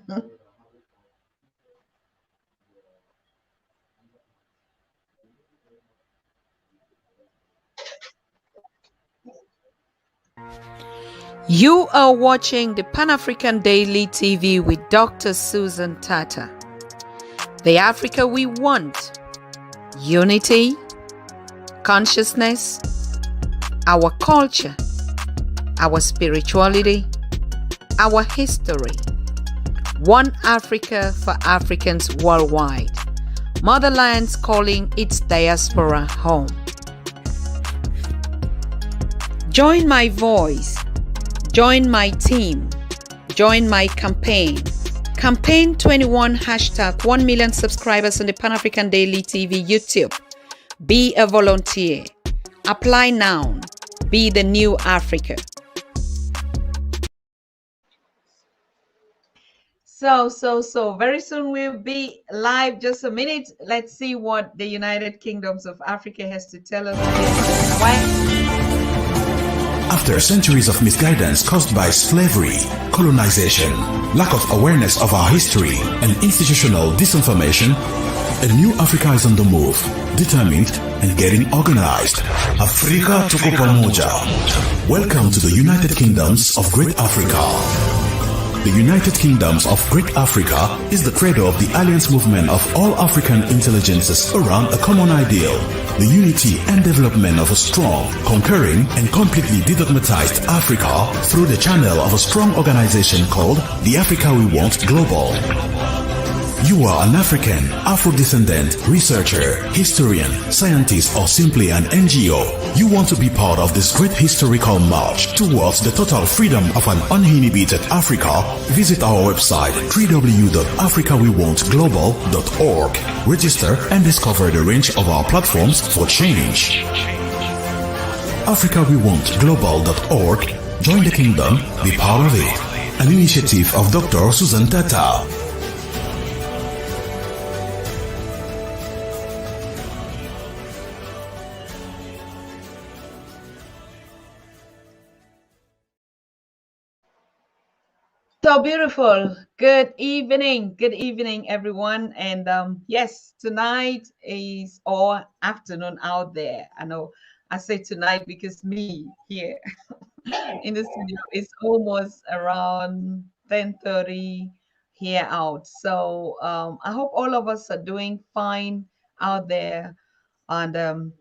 You are watching the Pan-African Daily TV with Dr. Susan Tata. The Africa we want: unity, consciousness, our culture, our spirituality, our history. One Africa for Africans worldwide. Motherlands calling its diaspora home. Join my voice. Join my team. Join my campaign. Campaign 21 hashtag 1 million subscribers on the Pan-African Daily TV YouTube. Be a volunteer. Apply now. Be the new Africa. So very soon we'll be live. Just a minute. Let's see what the United Kingdoms of Africa has to tell us. After centuries of misguidance caused by slavery, colonization, lack of awareness of our history, and institutional disinformation, a new Africa is on the move, determined and getting organized. Afrika tuko pamoja. Welcome to the United Kingdoms of Great Africa. The United Kingdoms of Great Africa is the credo of the alliance movement of all African intelligences around a common ideal: the unity and development of a strong, conquering, and completely dedogmatized Africa through the channel of a strong organization called the Africa We Want Global. You are an African, Afro-descendant, researcher, historian, scientist, or simply an NGO. You want to be part of this great historical march towards the total freedom of an uninhibited Africa? Visit our website www.africawewantglobal.org. Register and discover the range of our platforms for change. AfricaWeWantGlobal.org. Join the kingdom, be part of it. An initiative of Dr. Susan Tata. So beautiful. Good evening, everyone. And yes, tonight is or afternoon out there. I know I say tonight because me here in the studio is almost around 10:30 here out. So I hope all of us are doing fine out there, and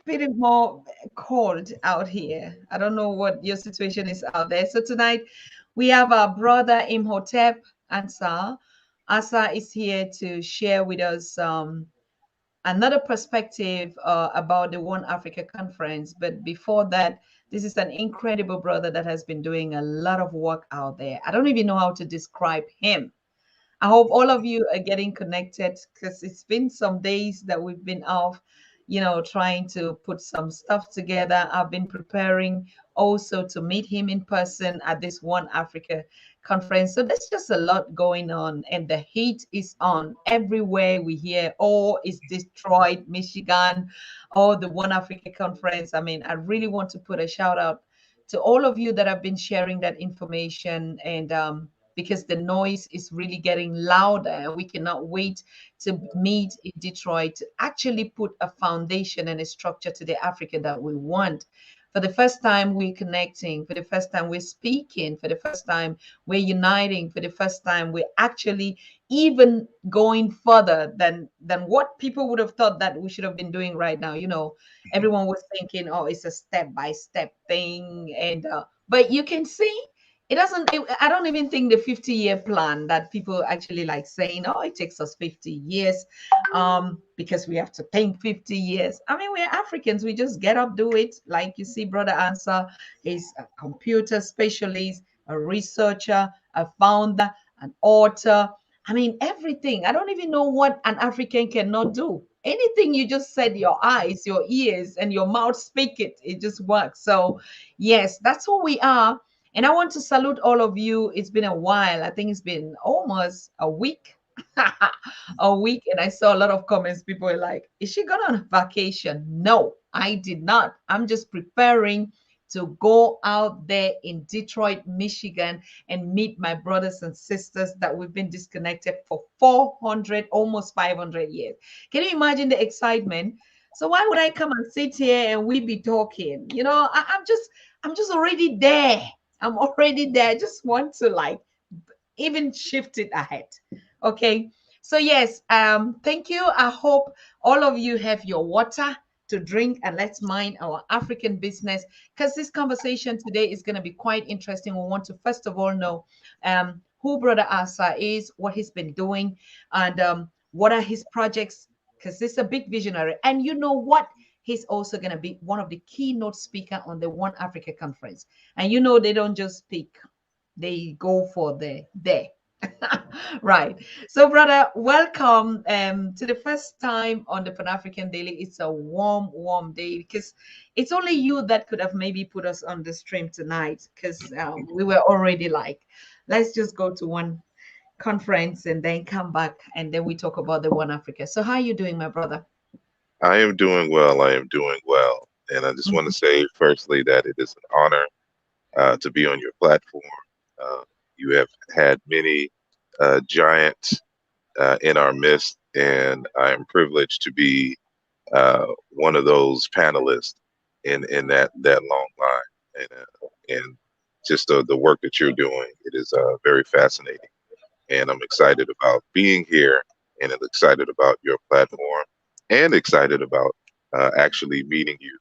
pretty more cold out here. I don't know what your situation is out there. So tonight we have our brother Imhotep Ansar. Asar is here to share with us another perspective about the One Africa Conference. But before that, this is an incredible brother that has been doing a lot of work out there. I don't even know how to describe him. I hope all of you are getting connected, because it's been some days that we've been off, trying to put some stuff together. I've been preparing also to meet him in person at this One Africa conference. So there's just a lot going on, and the heat is on everywhere. We hear, oh, it's Detroit, Michigan, oh, the One Africa conference. I mean, I really want to put a shout out to all of you that have been sharing that information, and because the noise is really getting louder. We cannot wait to meet in Detroit to actually put a foundation and a structure to the Africa that we want. For the first time, we're connecting. For the first time, we're speaking. For the first time, we're uniting. For the first time, we're actually even going further than what people would have thought that we should have been doing right now. Everyone was thinking, oh, it's a step-by-step thing. And but you can see it doesn't. I don't even think the 50-year plan that people actually like saying, oh, it takes us 50 years because we have to think 50 years. I mean, we're Africans. We just get up, do it. Like you see, Brother Answer is a computer specialist, a researcher, a founder, an author. I mean, everything. I don't even know what an African cannot do. Anything you just said, your eyes, your ears, and your mouth speak it. It just works. So, yes, that's who we are. And I want to salute all of you. It's been a while. I think it's been almost a week. A week. And I saw a lot of comments. People were like, is she going on vacation? No, I did not. I'm just preparing to go out there in Detroit, Michigan, and meet my brothers and sisters that we've been disconnected for 400, almost 500 years. Can you imagine the excitement? So why would I come and sit here and we be talking? You know, I'm just already there. I'm already there. I just want to like even shift it ahead. Okay. So yes, thank you. I hope all of you have your water to drink, and let's mind our African business, because this conversation today is going to be quite interesting. We want to first of all know who Brother Asa is, what he's been doing, and what are his projects, because this is a big visionary. And you know what? He's also going to be one of the keynote speaker on the One Africa conference. And you know they don't just speak, they go for the there. Right. So, brother, welcome to the first time on the Pan African Daily. It's a warm, warm day because it's only you that could have maybe put us on the stream tonight, because we were already like, let's just go to one conference and then come back and then we talk about the One Africa. So, how are you doing, my brother? I am doing well. I am doing well. And I just want to say, firstly, that it is an honor to be on your platform. You have had many giants in our midst, and I am privileged to be one of those panelists in that long line. And just the work that you're doing, it is very fascinating. And I'm excited about being here, and I'm excited about your platform, and excited about actually meeting you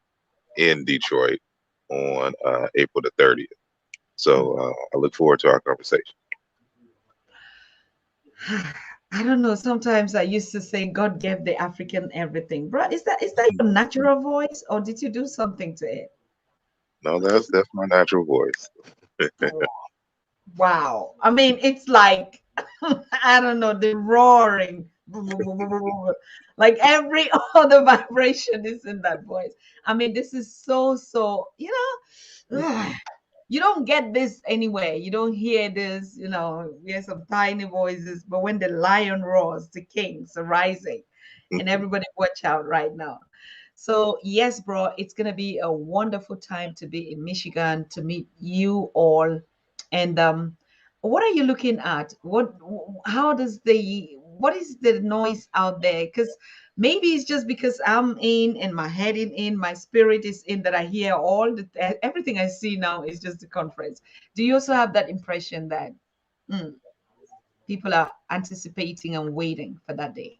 in Detroit on April the 30th. So I look forward to our conversation. I don't know. Sometimes I used to say God gave the African everything. Bro, is that your natural voice or did you do something to it? No, that's my natural voice. Wow. I mean, it's like, I don't know, the roaring, like every other vibration is in that voice. I mean, this is so, you don't get this anywhere. You don't hear this, we have some tiny voices, but when the lion roars, the kings are rising, and everybody watch out right now. So, yes, bro, it's going to be a wonderful time to be in Michigan to meet you all. And what are you looking at? What is the noise out there? Because maybe it's just because I'm in and my head in, my spirit is in, that I hear everything I see now is just the conference. Do you also have that impression that mm, people are anticipating and waiting for that day?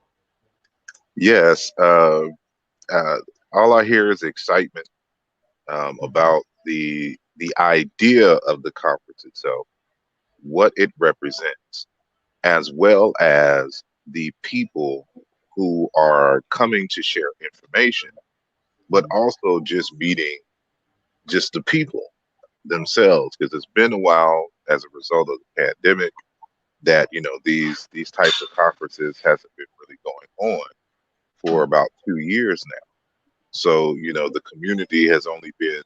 Yes, uh, all I hear is excitement about the idea of the conference itself, what it represents, as well as the people who are coming to share information, but also just meeting just the people themselves, because it's been a while as a result of the pandemic that these types of conferences hasn't been really going on for about 2 years now. So the community has only been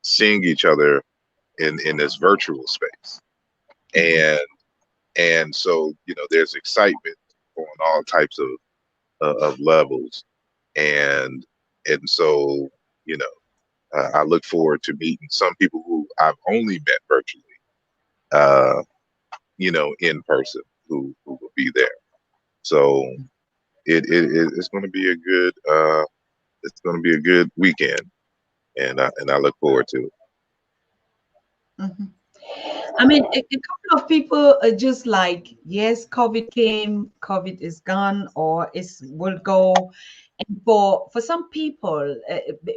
seeing each other in this virtual space, and so there's excitement on all types of levels, and so I look forward to meeting some people who I've only met virtually, uh, in person, who will be there. So it's going to be a good weekend, and I look forward to it. Mhm. I mean, a couple of people are just like, yes, COVID came, COVID is gone, or is will go. And for some people,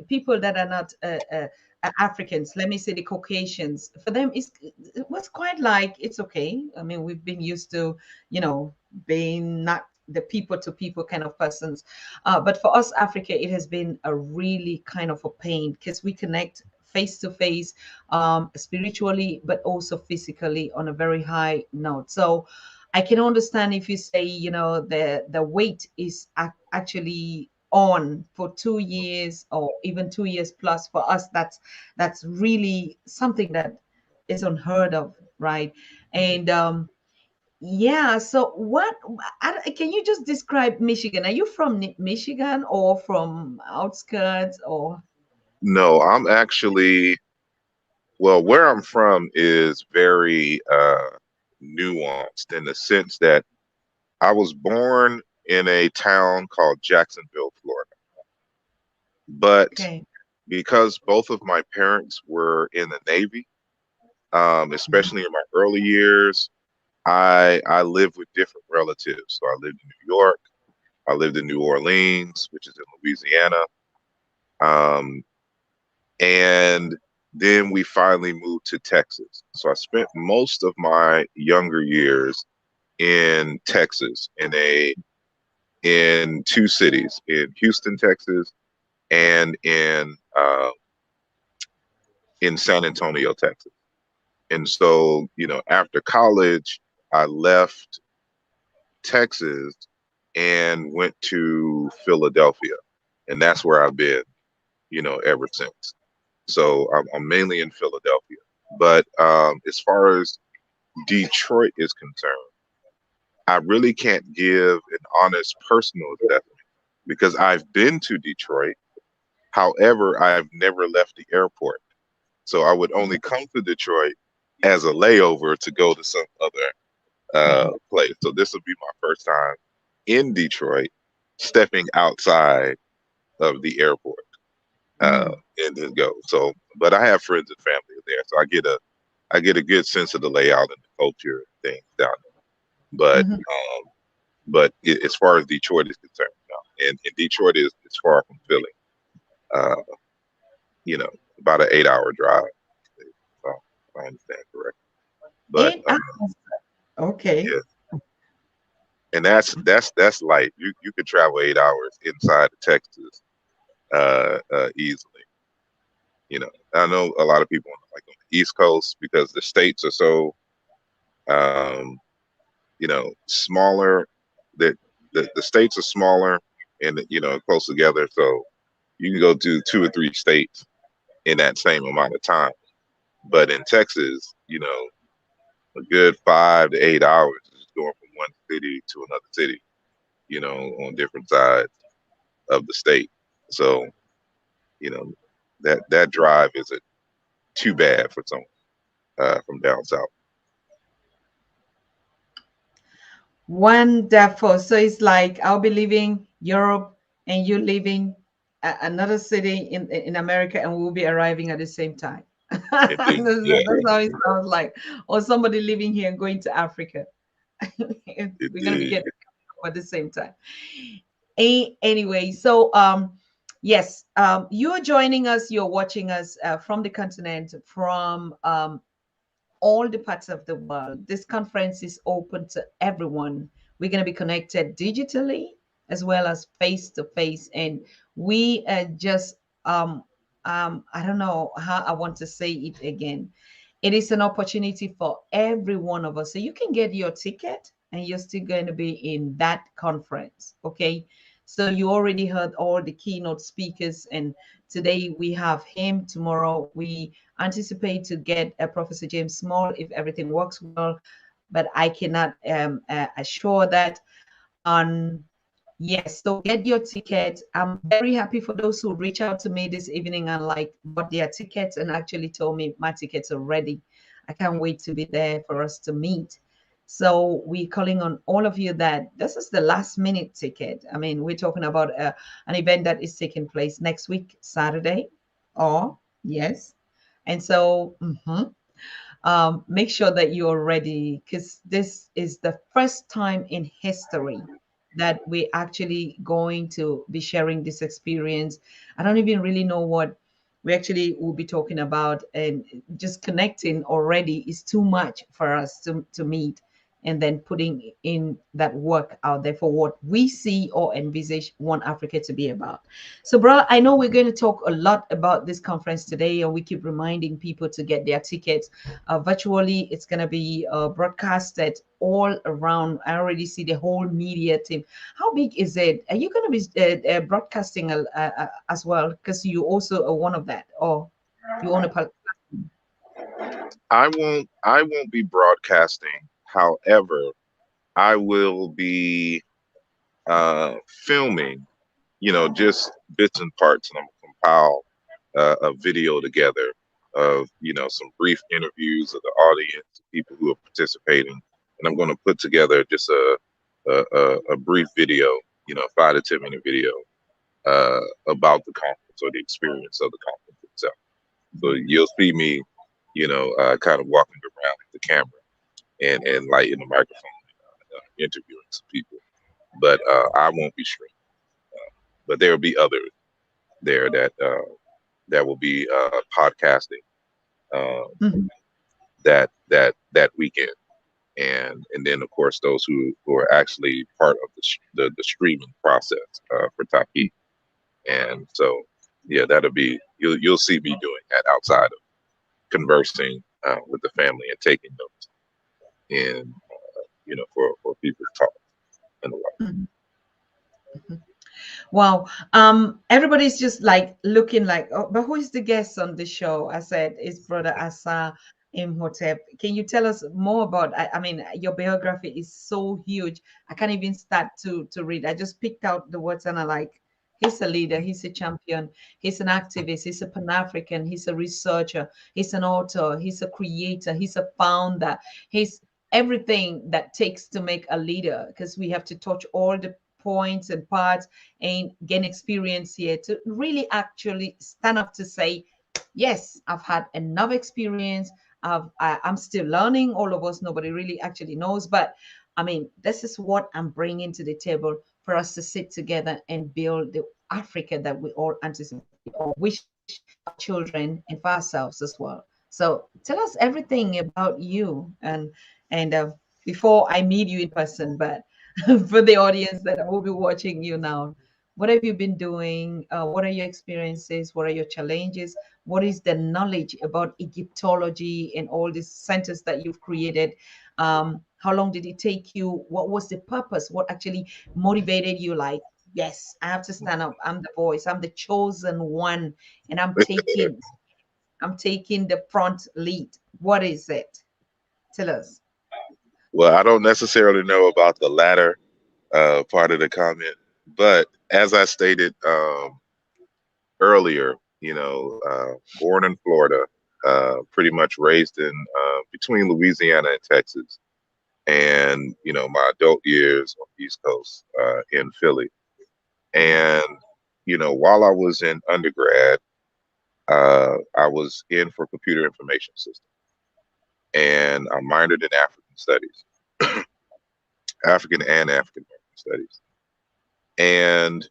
people that are not Africans, let me say the Caucasians, for them it was quite like it's okay. I mean, we've been used to, being not the people to people kind of persons, but for us Africa, it has been a really kind of a pain because we connect face to face, spiritually, but also physically on a very high note. So I can understand if you say, the weight is actually on for 2 years or even 2 years plus. For us, that's really something that is unheard of, right? And yeah, so can you just describe Michigan? Are you from Michigan or from outskirts or? No, I'm actually Well, where I'm from is very nuanced in the sense that I was born in a town called Jacksonville, Florida. But Okay. because both of my parents were in the Navy, especially in my early years, I lived with different relatives. So I lived in New York, I lived in New Orleans, which is in Louisiana, um, and then we finally moved to Texas. So I spent most of my younger years in Texas, in two cities, in Houston, Texas, and in San Antonio, Texas. And so, after college, I left Texas and went to Philadelphia, and that's where I've been, ever since. So I'm mainly in Philadelphia. But as far as Detroit is concerned, I really can't give an honest personal assessment because I've been to Detroit. However, I've never left the airport. So I would only come to Detroit as a layover to go to some other place. So this will be my first time in Detroit, stepping outside of the airport and then go. So, but I have friends and family there, so I get a good sense of the layout and the culture and things down there. Mhm. But as far as Detroit is concerned, and Detroit is far from Philly. Uh, about an 8 hour drive. If I understand correctly. But 8 hours. Okay. yeah, and that's light. You could travel 8 hours inside of Texas easily. I know a lot of people on the East Coast because the states are so um, smaller. That the states are smaller and close together, so you can go to 2 or 3 states in that same amount of time. But in Texas, a good 5 to 8 hours is going from one city to another city, on different sides of the state. So, you know, that drive isn't too bad for someone from down south. Wonderful. So it's like I'll be leaving Europe and you leaving another city in America, and we'll be arriving at the same time. Indeed. Yeah, That's how it sounds like. Or somebody living here and going to Africa. We're gonna be indeed. getting at the same time. Anyway, so yes, you're joining us. You're watching us from the continent, from all the parts of the world. This conference is open to everyone. We're going to be connected digitally as well as face to face. And we just, I don't know how I want to say it again. It is an opportunity for every one of us. So you can get your ticket and you're still going to be in that conference. Okay. So you already heard all the keynote speakers, and today we have him. Tomorrow we anticipate to get Professor James Small if everything works well, but I cannot assure that. On Yes, so get your ticket. I'm very happy for those who reach out to me this evening and like bought their tickets and actually told me my tickets are ready. I can't wait to be there for us to meet. So we're calling on all of you that this is the last minute ticket. I mean, we're talking about an event that is taking place next week, Saturday. Oh, yes. And so, make sure that you're ready because this is the first time in history that we're actually going to be sharing this experience. I don't even really know what we actually will be talking about, and just connecting already is too much for us to meet and then putting in that work out there for what we see or envisage One Africa to be about. So, bro, I know we're going to talk a lot about this conference today, and we keep reminding people to get their tickets virtually. It's going to be broadcasted all around. I already see the whole media team. How big is it? Are you going to be broadcasting as well? Because you also are one of that, or you own a I won't be broadcasting. However, I will be filming, just bits and parts, and I'm gonna compile a video together of, you know, some brief interviews of the audience, people who are participating, and I'm going to put together just a brief video, you know, 5 to 10 minute video about the conference or the experience of the conference itself. So you'll see me, you know, kind of walking around with the camera and lighting the microphone, interviewing some people, but I won't be streaming. But there will be others there that will be podcasting Mhm. that weekend, and then of course those who are actually part of the streaming process for Taki. And so yeah, that'll be, you'll see me doing that outside of conversing with the family and taking notes, and you know, for people's talk and the like. Mhm. Mhm. Wow. Everybody's just like looking like, oh, but who is the guest on the show? I said, it's Brother Asar Imhotep. Can you tell us more about, I mean, your biography is so huge. I can't even start to read. I just picked out the words and I like, he's a leader, he's a champion, he's an activist, he's a Pan-African, he's a researcher, he's an author, he's a creator, he's a founder, he's everything that takes to make a leader, because we have to touch all the points and parts and gain experience here to really actually stand up to say, yes, I've had enough experience. I'm still learning. All of us, nobody really actually knows. But I mean, this is what I'm bringing to the table for us to sit together and build the Africa that we all anticipate or wish our children and for ourselves as well. So tell us everything about you and before I meet you in person, but for the audience that will be watching you now, what have you been doing? What are your experiences? What are your challenges? What is the knowledge about Egyptology and all these centers that you've created? How long did it take you? What was the purpose? What actually motivated you? Like, yes, I have to stand up. I'm the voice. I'm the chosen one, and I'm taking the front lead. What is it? Tell us. Well, I don't necessarily know about the latter part of the comment, but as I stated earlier, you know, born in Florida, pretty much raised in between Louisiana and Texas, and you know, my adult years on the East Coast in Philly. And you know, while I was in undergrad, I was in for computer information systems, and I minored in African studies, African and African American studies. And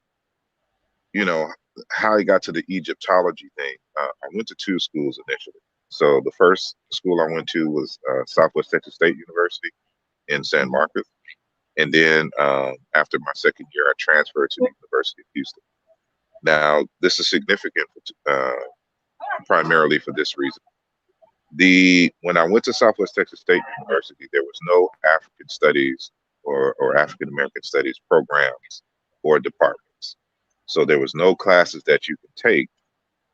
you know, how I got to the Egyptology thing, I went to two schools initially. So the first school I went to was Southwest Texas State University in San Marcos. And then after my second year, I transferred to the University of Houston. Now, this is significant primarily for this reason. When I went to Southwest Texas State University, there was no African studies or African American studies programs or departments. So there was no classes that you could take,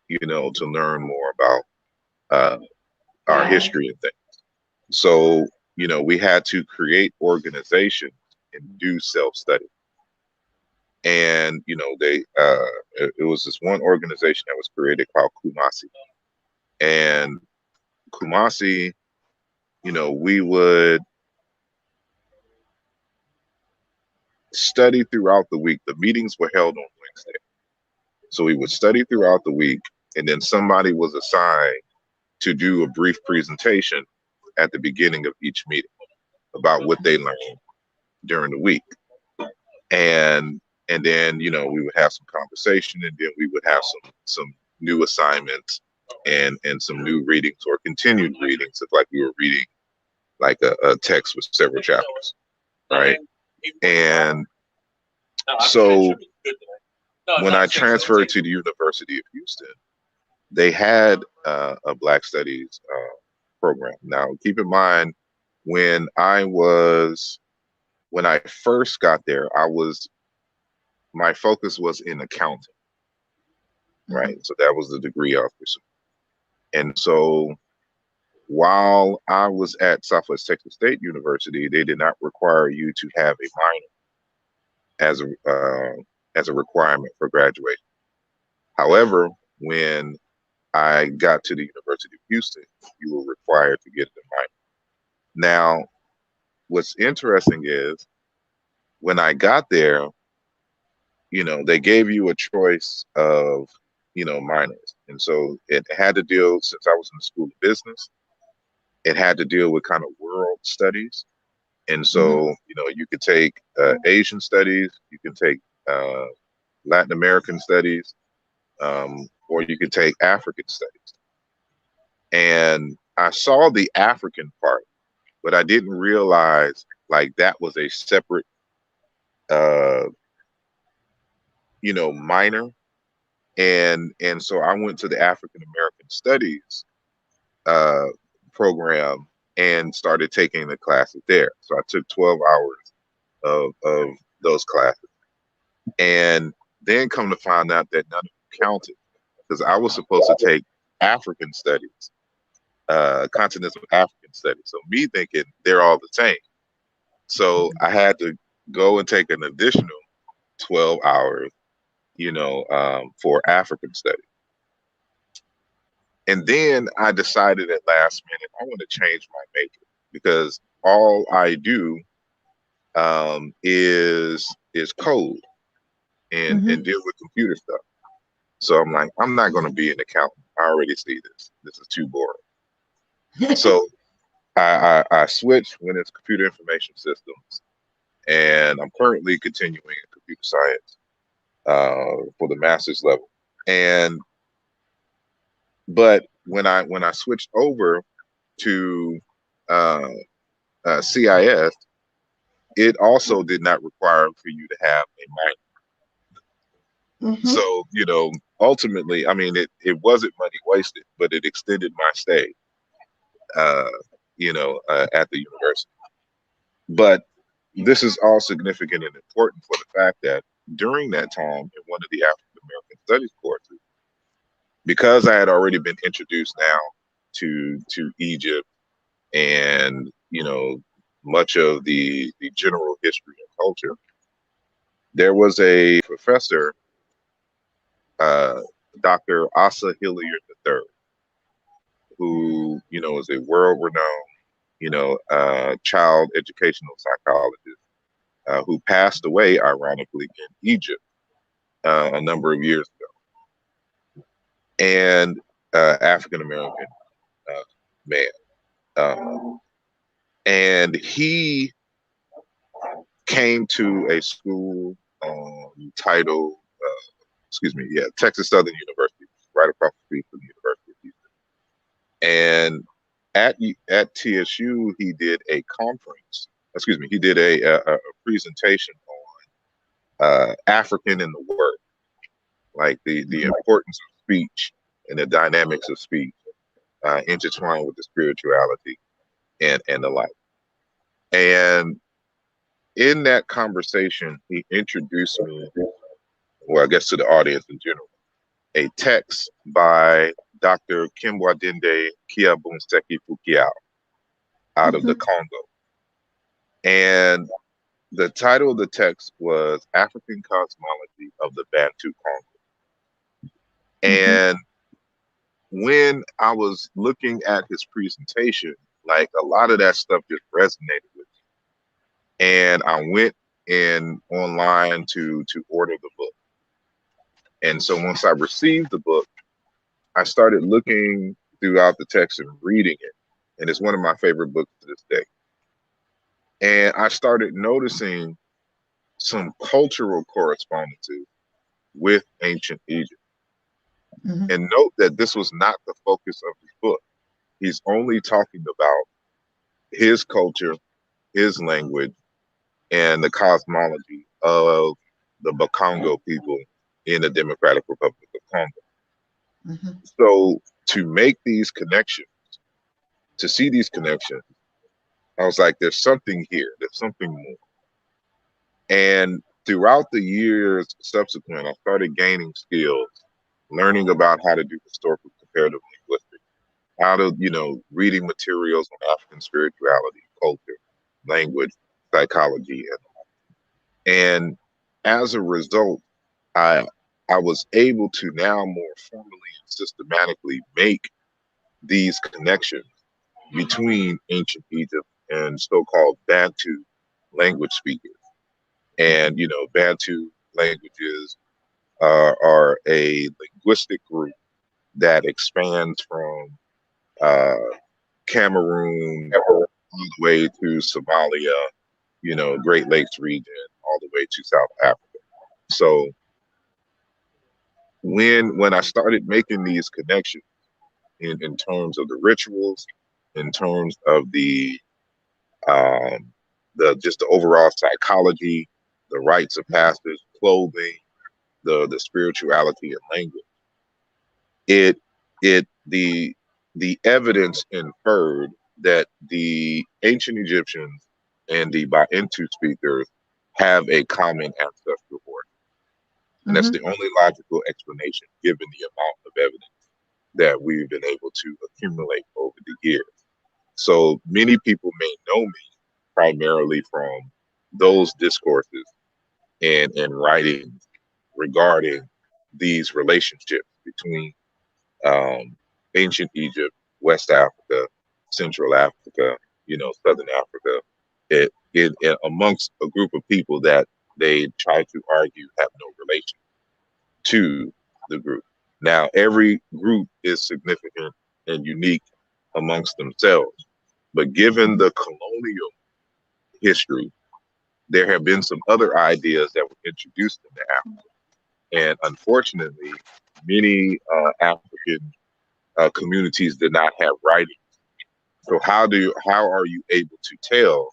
you know, to learn more about our history and things. So, you know, we had to create organizations and do self-study. And, you know, it was this one organization that was created called Kumasi. And Kumasi, you know, we would study throughout the week. The meetings were held on Wednesday. So we would study throughout the week, and then somebody was assigned to do a brief presentation at the beginning of each meeting about what they learned during the week. And then, you know, we would have some conversation, and then we would have some new assignments and some new readings or continued readings, of like we were reading like a text with several chapters, right? And so when I transferred to the University of Houston, they had a Black Studies program. Now, keep in mind, when I first got there, my focus was in accounting, right? So that was the degree I was pursuing. And so while I was at Southwest Texas State University, they did not require you to have a minor as a requirement for graduation. However, when I got to the University of Houston, you were required to get a minor. Now, what's interesting is when I got there, they gave you a choice of, minors. And so it had to deal, since I was in the School of Business, it had to deal with kind of world studies. And so, you could take Asian studies, you can take Latin American studies, or you could take African studies. And I saw the African part, but I didn't realize like that was a separate, uh, minor. And so I went to the African American Studies uh, program and started taking the classes there. So I took 12 hours of those classes, and then come to find out that none of them counted because I was supposed to take African Studies, continental African Studies. So me thinking they're all the same. So I had to go and take an additional 12 hours, for African Studies. And then I decided at last minute, I want to change my major because all I do is code and deal with computer stuff. So I'm like, I'm not going to be an accountant. I already see this. This is too boring. So I switched, went into computer information systems, and I'm currently continuing in computer science for the master's level. But when I switched over to CIS, it also did not require for you to have a minor. So, ultimately, I mean, it wasn't money wasted, but it extended my stay, at the university. But this is all significant and important for the fact that during that time in one of the African American Studies courses, because I had already been introduced now to Egypt and much of the general history and culture, there was a professor, Dr. Asa Hilliard III, who is a world-renowned child educational psychologist who passed away ironically in Egypt a number of years ago, and African American man. And he came to a school titled, Texas Southern University, right across the street from the University of Houston. And at TSU, he did a conference. He did a presentation on African in the Word, like the importance of speech and the dynamics of speech intertwined with the spirituality and the like. And in that conversation, he introduced me, well, I guess to the audience in general, a text by Dr. Kimbwadinde Kiabunseki Fukiao out of the Congo. And the title of the text was African Cosmology of the Bantu Congo. And when I was looking at his presentation, like a lot of that stuff just resonated with me. And I went in online to order the book. And so once I received the book, I started looking throughout the text and reading it. And it's one of my favorite books to this day. And I started noticing some cultural correspondences with ancient Egypt. And note that this was not the focus of his book. He's only talking about his culture, his language, and the cosmology of the Bakongo people in the Democratic Republic of Congo. So to make these connections, to see these connections, I was like, there's something here, there's something more. And throughout the years subsequent, I started gaining skills, learning about how to do historical comparative linguistics, how to, reading materials on African spirituality, culture, language, psychology. And as a result, I I was able to now more formally and systematically make these connections between ancient Egypt and so-called Bantu language speakers. And, Bantu languages are a linguistic group that expands from uh, Cameroon all the way to Somalia, Great Lakes region, all the way to South Africa. So when I started making these connections in terms of the rituals, in terms of um, the overall psychology, the rites of passage, clothing, the spirituality and language, it it the evidence inferred that the ancient Egyptians and the Bantu speakers have a common ancestral origin. And that's the Mm-hmm. only logical explanation given the amount of evidence that we've been able to accumulate over the years. So many people may know me primarily from those discourses and writings regarding these relationships between um, ancient Egypt, West Africa, Central Africa, Southern Africa, it amongst a group of people that they try to argue have no relation to the group. Now, every group is significant and unique amongst themselves, but given the colonial history, there have been some other ideas that were introduced into Africa. And unfortunately, many African communities did not have writing. So how are you able to tell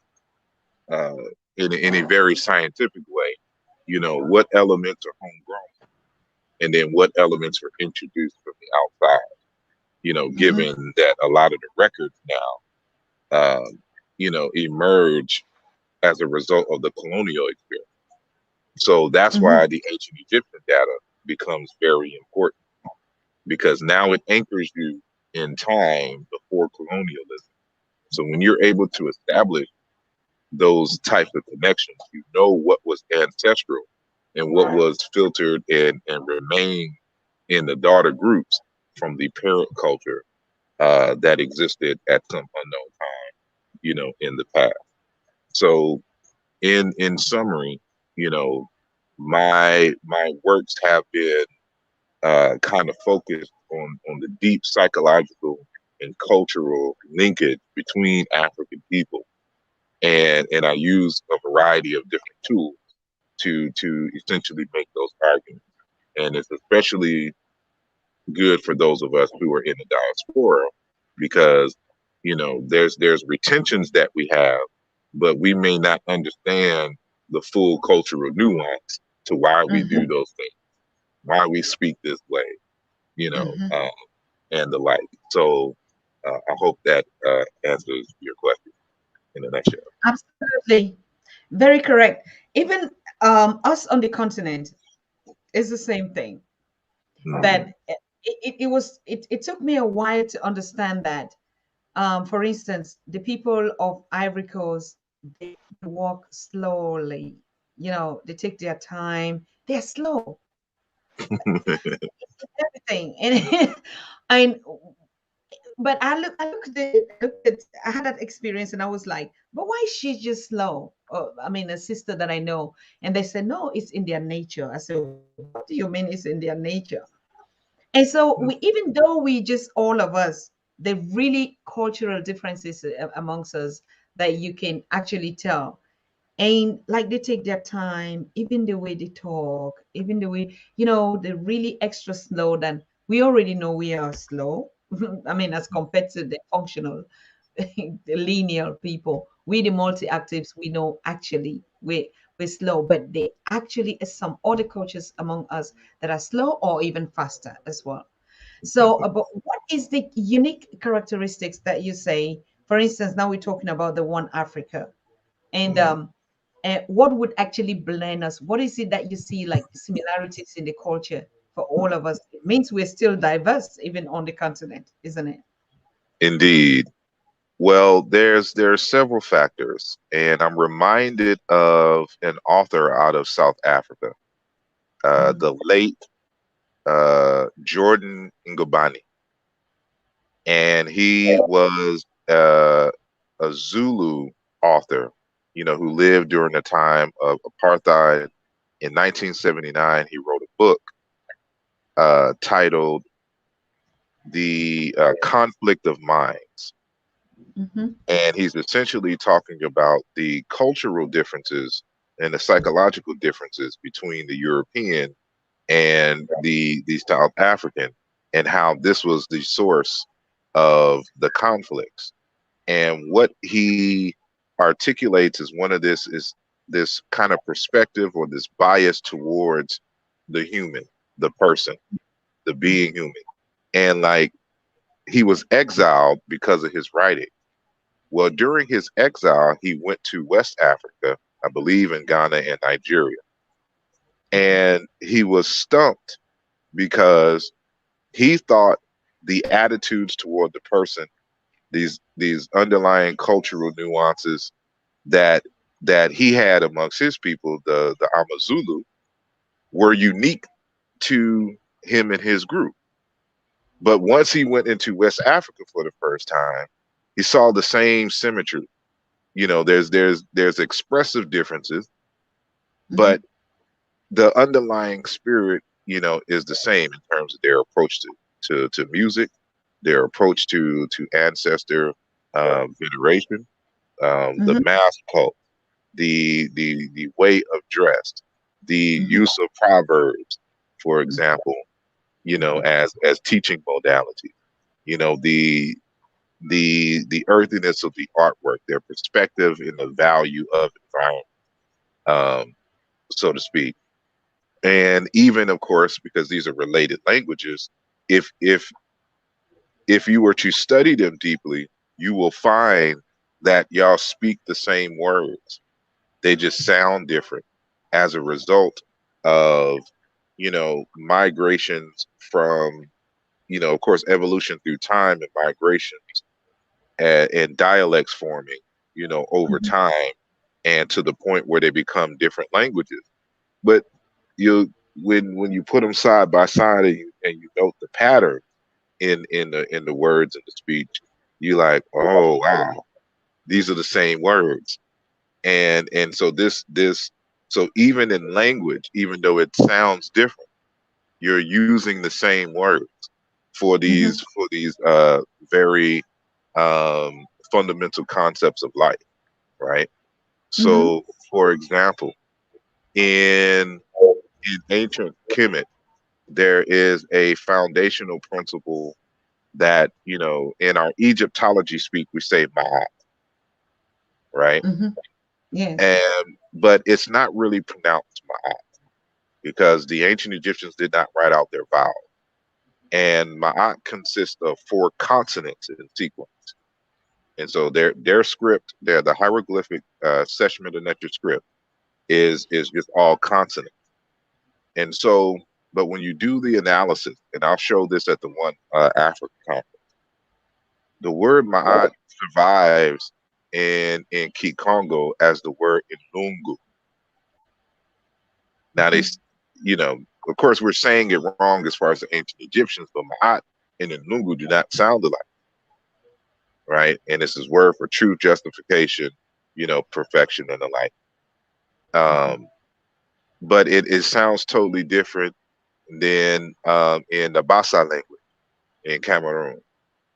uh, in a very scientific way, what elements are homegrown and then what elements were introduced from the outside? Mm-hmm. Given that a lot of the records now, emerge as a result of the colonial experience. So that's Mm-hmm. why the ancient Egyptian data becomes very important because now it anchors you in time before colonialism. So when you're able to establish those types of connections, you know what was ancestral and what was filtered and remained in the daughter groups from the parent culture that existed at some unknown time, in the past. So in summary, you know, my works have been kind of focused on the deep psychological and cultural linkage between African people, and I use a variety of different tools to essentially make those arguments. And it's especially good for those of us who are in the diaspora because there's retentions that we have, but we may not understand the full cultural nuance to why we do Mm-hmm. those things, why we speak this way, you know, Mm-hmm. um, and the like. So I hope that answers your question in a nutshell. Absolutely. Very correct. Even us on the continent is the same thing. Mm-hmm. That it took me a while to understand that. For instance, the people of Ivory Coast, they walk slowly. They take their time. They're slow. Everything. And I but I had that experience and I was like, but why is she just slow? I mean, a sister that I know, and they said, no, it's in their nature. I said, what do you mean it's in their nature? And so even though we just all of us, the really cultural differences amongst us that you can actually tell. And like they take their time, even the way they talk, even the way, they're really extra slow than we already know we are slow. I mean, as compared to the functional, the linear people, we the multi-actives, we know actually we're slow, but they actually is some other cultures among us that are slow or even faster as well. So, but what is the unique characteristics that you say? For instance, now we're talking about the one Africa, and Mhm. what would actually blend us? What is it that you see like similarities in the culture for all of us? It means we're still diverse, even on the continent, isn't it? Indeed. Well, there's several factors, and I'm reminded of an author out of South Africa, Mm-hmm. the late Jordan Ngobani, and he was a Zulu author, who lived during the time of apartheid. In 1979, he wrote a book titled "The Conflict of Minds," Mm-hmm. and he's essentially talking about the cultural differences and the psychological differences between the European and the South African, and how this was the source of the conflicts. And what he articulates as one of this is this kind of perspective or this bias towards the human, the person, the being human. And like he was exiled because of his writing. Well, during his exile, he went to West Africa, I believe in Ghana and Nigeria. And he was stumped because he thought the attitudes toward the person, these underlying cultural nuances that he had amongst his people, the Amazulu, were unique to him and his group. But once he went into West Africa for the first time, he saw the same symmetry. There's expressive differences, Mm-hmm. but the underlying spirit, is the same in terms of their approach to music, their approach to ancestor veneration, the Mm-hmm. mass cult, the way of dress, the Mm-hmm. use of proverbs, for example, as teaching modality, the earthiness of the artwork, their perspective in the value of environment, um, so to speak. And even, of course, because these are related languages, if you were to study them deeply, you will find that y'all speak the same words. They just sound different as a result of, migrations from, of course, evolution through time and migrations and dialects forming, over Mm-hmm. time and to the point where they become different languages. But when you put them side by side and you note the pattern in the words and the speech, you like, oh wow, these are the same words. And so so even in language, even though it sounds different, you're using the same words for Mm-hmm. these very fundamental concepts of life, right? Mm-hmm. So, for example, in ancient Kemet, there is a foundational principle that, in our Egyptology speak, we say ma'at, right? Mm-hmm. Yes. And but it's not really pronounced ma'at because the ancient Egyptians did not write out their vowels. And ma'at consists of four consonants in sequence. And so their script, the hieroglyphic Seshmet script is just all consonants. And so, but when you do the analysis, and I'll show this at the one Africa conference, the word Ma'at survives in Kikongo as the word Inungu. Now Mm-hmm. of course, we're saying it wrong as far as the ancient Egyptians, but Ma'at and Inungu do not sound alike, right? And this is word for truth, justification, perfection, and the like. Mm-hmm. Um, but it sounds totally different than in the Basa language in Cameroon,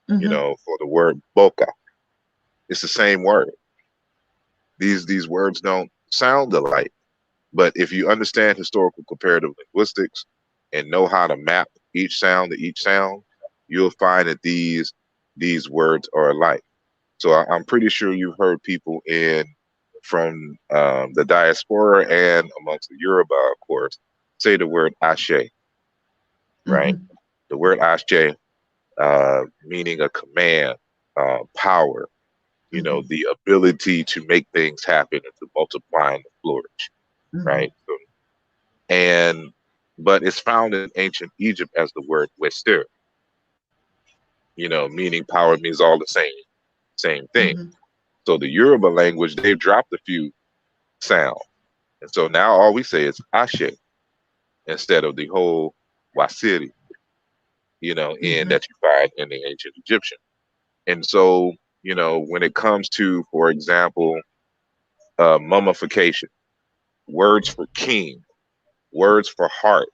Mm-hmm. for the word boka. It's the same word. These words don't sound alike. But if you understand historical comparative linguistics and know how to map each sound to each sound, you'll find that these words are alike. So I'm pretty sure you've heard people from the diaspora and amongst the Yoruba, of course, say the word ashe, right? Mm-hmm. The word ashe, meaning a command, power, Mm-hmm. the ability to make things happen and to multiply and to flourish, Mm-hmm. right? So, but it's found in ancient Egypt as the word wester, meaning power means all the same thing. Mm-hmm. So the Yoruba language, they've dropped a few sounds. And so now all we say is ashe instead of the whole wasiri, and Mm-hmm. that you find in the ancient Egyptian. And so, when it comes to, for example, mummification, words for king, words for heart,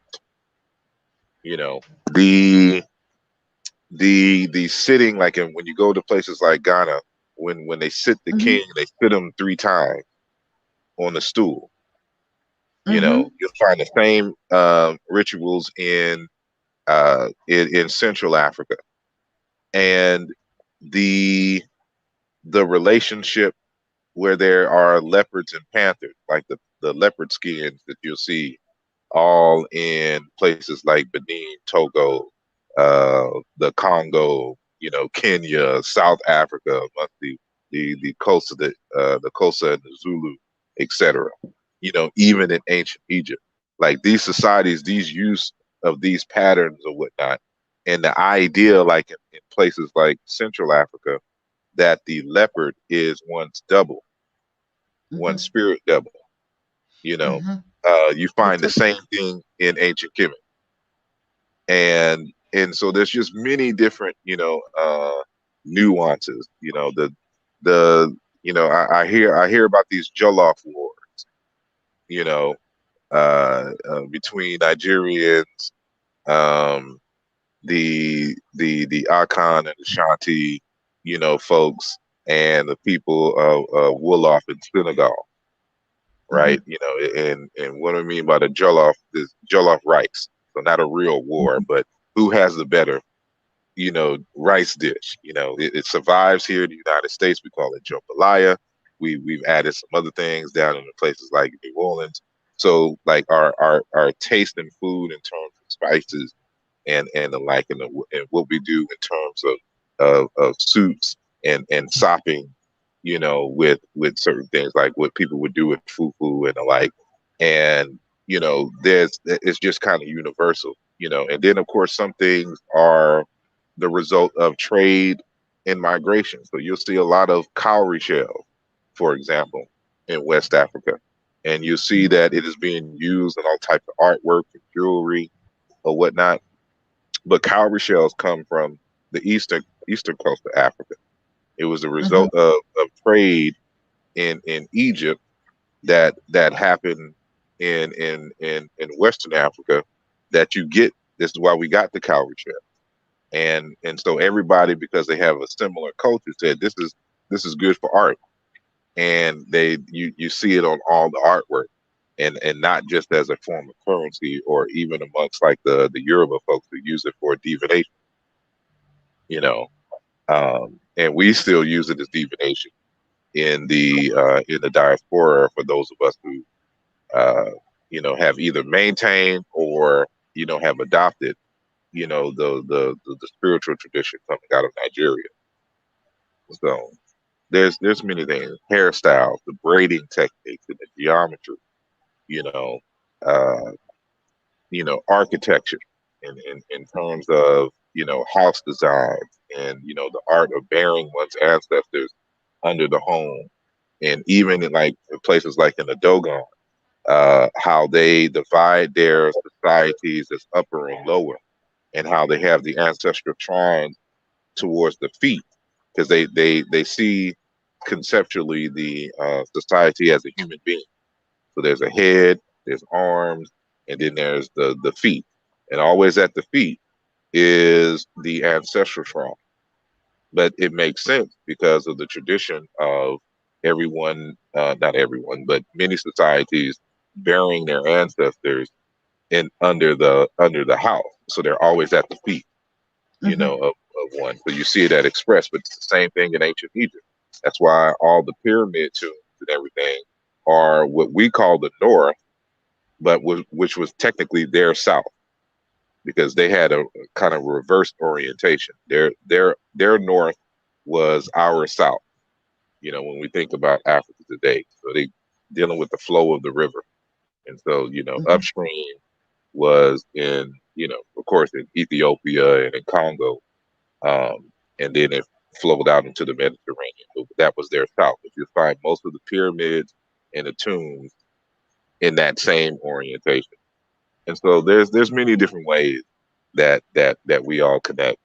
the the sitting, like when you go to places like Ghana, when they sit the Mm-hmm. king, they sit him 3 times on the stool. Mm-hmm. You'll find the same rituals in Central Africa, and the the relationship where there are leopards and panthers, like the leopard skins that you'll see all in places like Benin, Togo, the Congo, Kenya, South Africa, amongst the Kosa, the Kosa and the Zulu, etc. Even in ancient Egypt, like these societies, these use of these patterns or whatnot, and the idea, like in places like Central Africa, that the leopard is one's double, Mm-hmm. one's spirit double. You know, Mm-hmm. you You're find the talking. same thing in ancient Kemet, and so there's just many different nuances. I hear about these Jollof wars. You know, between Nigerians, um, the Akan and the Shanti, folks, and the people of Wolof in Senegal, Mm-hmm. right? And what I mean by the Jollof is Jollof rice. So not a real war, Mm-hmm. but who has the better, rice dish? It survives here in the United States. We call it jambalaya. We've added some other things down in the places like New Orleans. So like our taste in food in terms of spices and the like, and what we do in terms of soups and sopping, with certain things like what people would do with fufu and the like, and there's it's just kind of universal, and then of course some things are the result of trade and migration. So you'll see a lot of cowrie shells, for example, in West Africa, and you see that it is being used in all types of artwork and jewelry or whatnot, but cowrie shells come from the eastern coast of Africa. It was a Mm-hmm. result of trade in Egypt that happened in Western Africa that you get. This is why we got the cowrie shell, and so everybody, because they have a similar culture, said this is good for art, and you see it on all the artwork, and not just as a form of currency, or even amongst like the Yoruba folks who use it for divination, you know. And we still use it as divination in the diaspora, for those of us who have either maintained or have adopted the spiritual tradition coming out of Nigeria. So there's many things, hairstyles, the braiding techniques, and the geometry, you know, uh, architecture, in terms of house design, and the art of burying one's ancestors under the home, and even in like places like in the Dogon, how they divide their societies as upper and lower, and how they have the ancestral shrines towards the feet, because they see conceptually the society as a human being. So there's a head, there's arms, and then there's the feet, and always at the feet is the ancestral shrine. But it makes sense because of the tradition of everyone, not everyone, but many societies burying their ancestors in under the house. So they're always at the feet, Mm-hmm. of one. So you see that expressed, but it's the same thing in ancient Egypt. That's why all the pyramid tombs and everything are what we call the north, but which was technically their south, because they had a kind of reverse orientation. Their north was our south. When we think about Africa today, so they dealing with the flow of the river, and so Mm-hmm. upstream was in of course in Ethiopia and in Congo, and then it flowed out into the Mediterranean. But that was their south. If you find most of the pyramids and the tombs in that same orientation, and so there's many different ways that we all connect.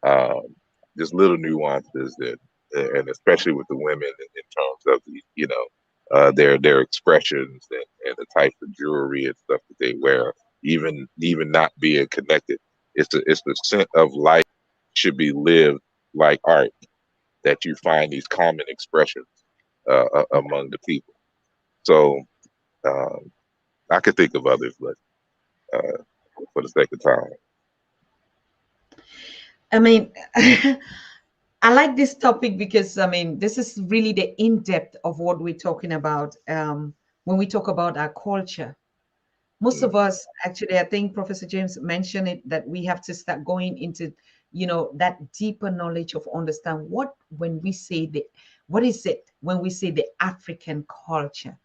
Um, just little nuances that, and especially with the women in terms of the, their expressions and the types of jewelry and stuff that they wear, even not being connected. It's the scent of life should be lived like art, that you find these common expressions among the people. So um, I could think of others, but uh, for the sake of time. I mean, I like this topic because I mean, this is really the in depth of what we're talking about when we talk about our culture. Most of Mm, us, actually, I think Professor James mentioned it, that we have to start going into, that deeper knowledge of understand what is it when we say the African culture.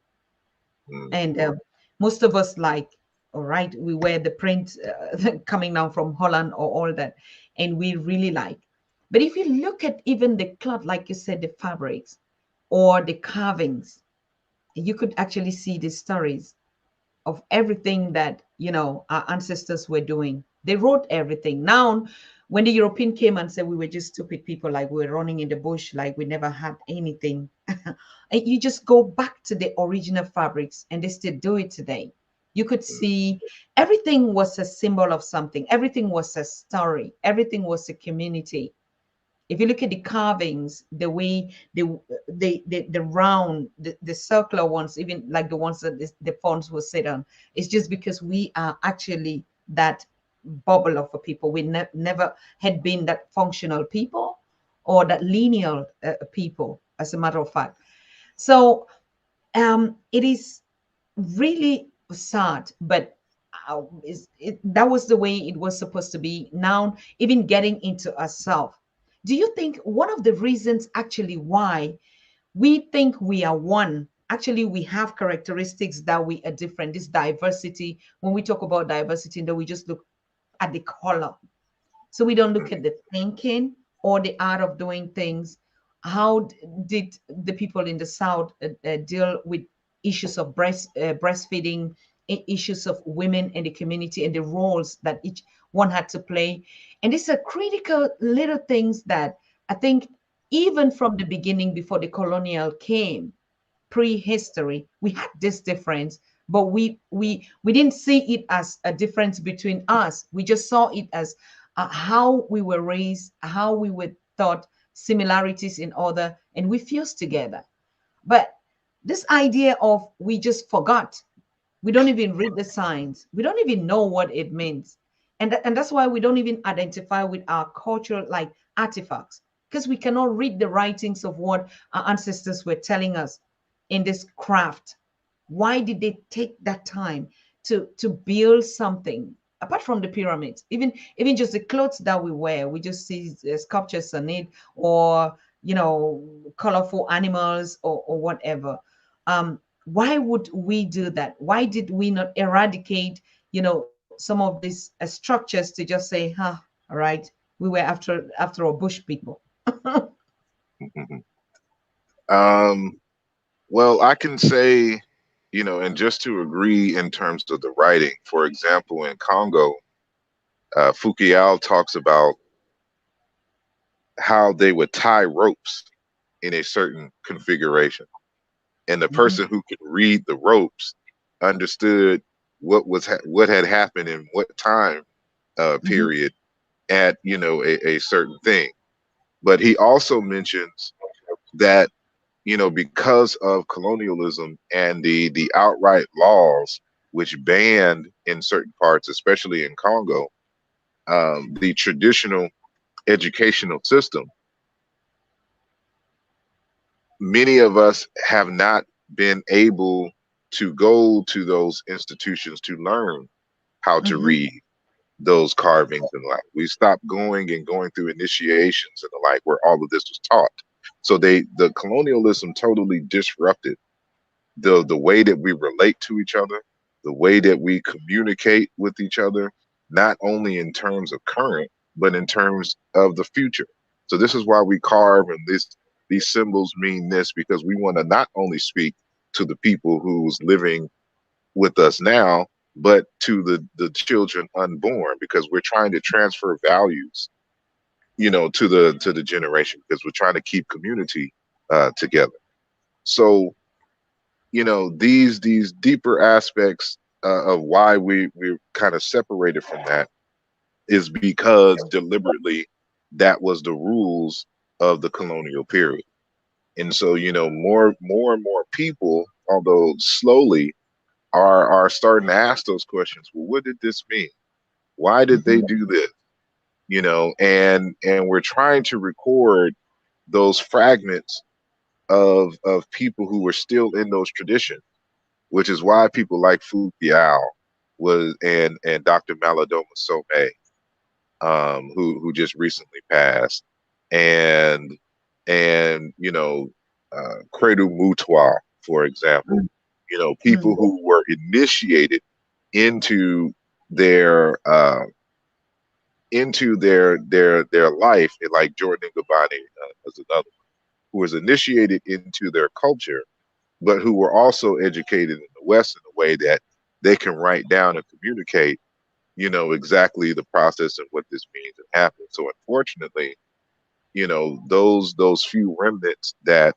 mm, And most of us, like, all right, we wear the print coming down from Holland or all that, and we really like. But if you look at even the cloth, like you said, the fabrics or the carvings, you could actually see the stories of everything that our ancestors were doing. They wrote everything. Now when the European came and said we were just stupid people, like we were running in the bush, like we never had anything, and you just go back to the original fabrics and they still do it today. You could mm, see everything was a symbol of something, everything was a story, everything was a community. If you look at the carvings, the way the round, the circular ones, even like the ones that the fonts will sit on, it's just because we are actually that bubble of a people. We never had been that functional people or that lineal people, as a matter of fact. So it is really sad, but that was the way it was supposed to be. Now, even getting into ourselves, do you think one of the reasons actually why we think we are one, actually we have characteristics that we are different, this diversity, when we talk about diversity, that we just look at the color, so we don't look mm, at the thinking or the art of doing things. How did the people in the South deal with issues of breastfeeding, issues of women in the community, and the roles that each one had to play? And these are critical little things that I think even from the beginning, before the colonial came, prehistory, we had this difference, but we didn't see it as a difference between us. We just saw it as how we were raised, how we were taught, similarities in other, and we fused together. But this idea of we just forgot, we don't even read the signs, we don't even know what it means, and that's why we don't even identify with our cultural like artifacts, because we cannot read the writings of what our ancestors were telling us in this craft. Why did they take that time to build something apart from the pyramids? Even just the clothes that we wear, we just see sculptures on it, or colorful animals, or whatever. Why would we do that? Why did we not eradicate some of these structures to just say, huh, all right, we were after all bush people. mhm. Um, well, I can say, and just to agree in terms of the writing, for example, in Congo, Fukuyao talks about how they would tie ropes in a certain configuration. And the Mhm, person who could read the ropes understood what had happened in what time mhm, period at a certain thing. But he also mentions that because of colonialism and the outright laws which banned in certain parts, especially in Congo, the traditional educational system, many of us have not been able to go to those institutions to learn how to mhm, read those carvings and like we stopped going through initiations and the like where all of this was taught. So the colonialism totally disrupted the way that we relate to each other, the way that we communicate with each other, not only in terms of current, but in terms of the future. So this is why we carve, and these symbols mean this, because we want to not only speak to the people who's living with us now, but to the children unborn, because we're trying to transfer values, to the generation, because we're trying to keep community together. So, these deeper aspects of why we're kind of separated from that is because deliberately that was the rules of the colonial period. And so, more and more people, although slowly, are starting to ask those questions. Well, what did this mean? Why did they do this? And we're trying to record those fragments of people who were still in those traditions, which is why people like Fupiao was and Dr. Malidoma Some, who just recently passed, and Credo Mutwa, for example, people who were initiated into their their life, like Jordan Ngabani is another one, who was initiated into their culture, but who were also educated in the West in a way that they can write down and communicate, exactly the process and what this means and happens. So unfortunately, those few remnants that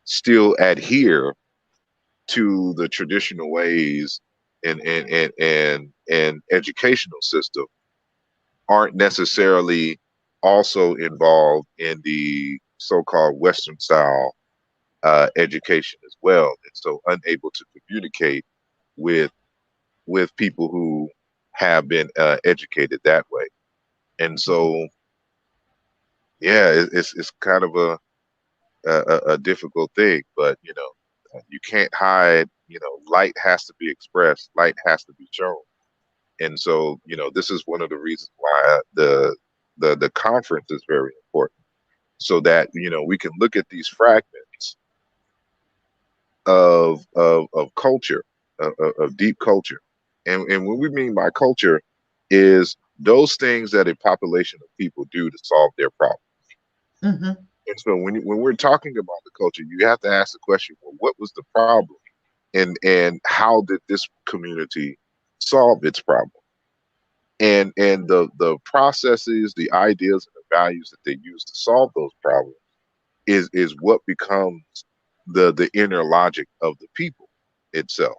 still adhere to the traditional ways and educational system aren't necessarily also involved in the so-called Western style education as well, and so unable to communicate with people who have been educated that way. And so, yeah, it's kind of a difficult thing, but you can't hide. Light has to be expressed, light has to be shown. And so, this is one of the reasons why the conference is very important, so that we can look at these fragments of culture, of deep culture. And what we mean by culture is those things that a population of people do to solve their problem. And so when we're talking about the culture, you have to ask the question, well, what was the problem? And how did this community solve its problem? And the processes, the ideas, and the values that they use to solve those problems is what becomes the inner logic of the people itself.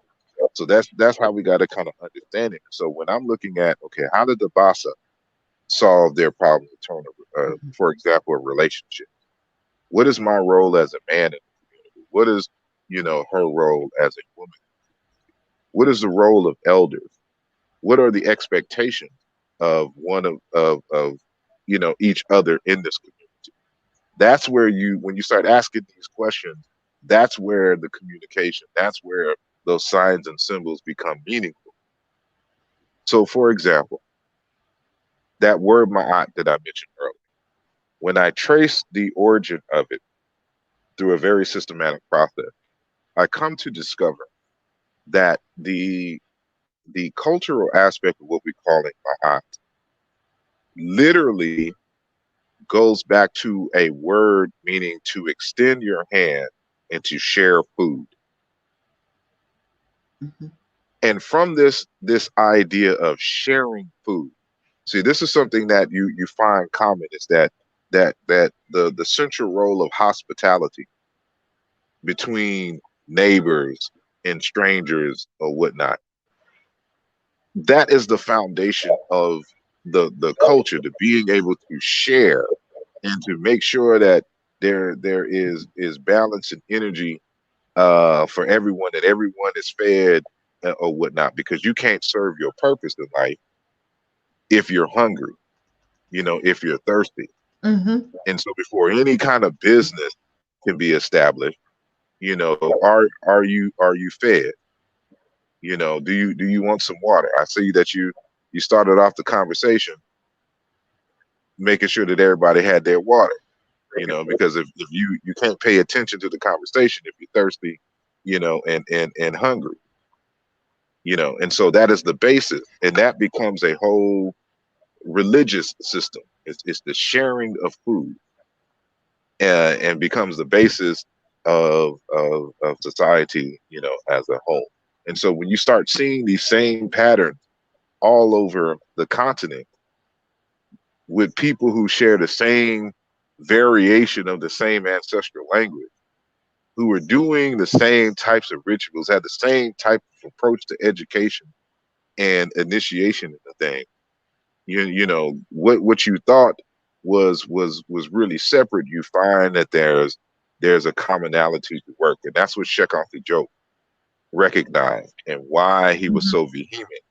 So that's how we got to kind of understand it. So when I'm looking at, okay, how did the Basa solve their problem in terms of, for example, a relationship? What is my role as a man in the community? What is, her role as a woman? What is the role of elders? What are the expectations of one of each other in this community? That's where when you start asking these questions, that's where the communication, that's where those signs and symbols become meaningful. So, for example, that word ma'at that I mentioned earlier, when I trace the origin of it through a very systematic process, I come to discover that the cultural aspect of what we call it ma'at literally goes back to a word meaning to extend your hand and to share food. And from this idea of sharing food, see, this is something that you find common, is that the central role of hospitality between neighbors and strangers or whatnot, that is the foundation of the culture, to being able to share and to make sure that there is balance and energy for everyone, that everyone is fed or whatnot, because you can't serve your purpose in life if you're hungry, if you're thirsty. And so before any kind of business can be established, are you fed? Do you want some water? I see that you started off the conversation making sure that everybody had their water, because if you can't pay attention to the conversation if you're thirsty, and hungry, and so that is the basis, and that becomes a whole religious system. It's the sharing of food, and becomes the basis of society, as a whole. And so when you start seeing these same patterns all over the continent with people who share the same variation of the same ancestral language, who are doing the same types of rituals, had the same type of approach to education and initiation in the thing, you know what you thought was really separate, you find that there's a commonality to work. And that's what Shekhar the Joke recognized, and why he was Mhm. so vehement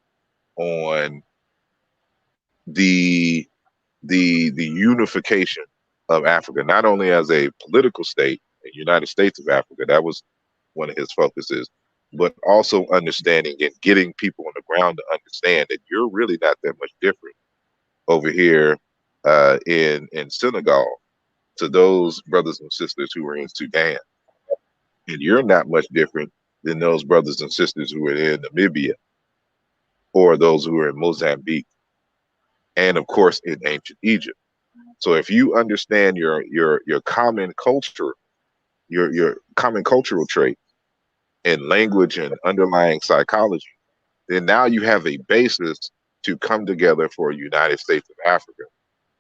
on the the unification of Africa, not only as a political state, the United States of Africa, that was one of his focuses, but also understanding and getting people on the ground to understand that you're really not that much different over here in Senegal to those brothers and sisters who are in Sudan, and you're not much different than those brothers and sisters who are in Namibia or those who are in Mozambique, and of course in ancient Egypt. So if you understand your common culture, your common cultural trait in language and underlying psychology, then now you have a basis to come together for a United States of Africa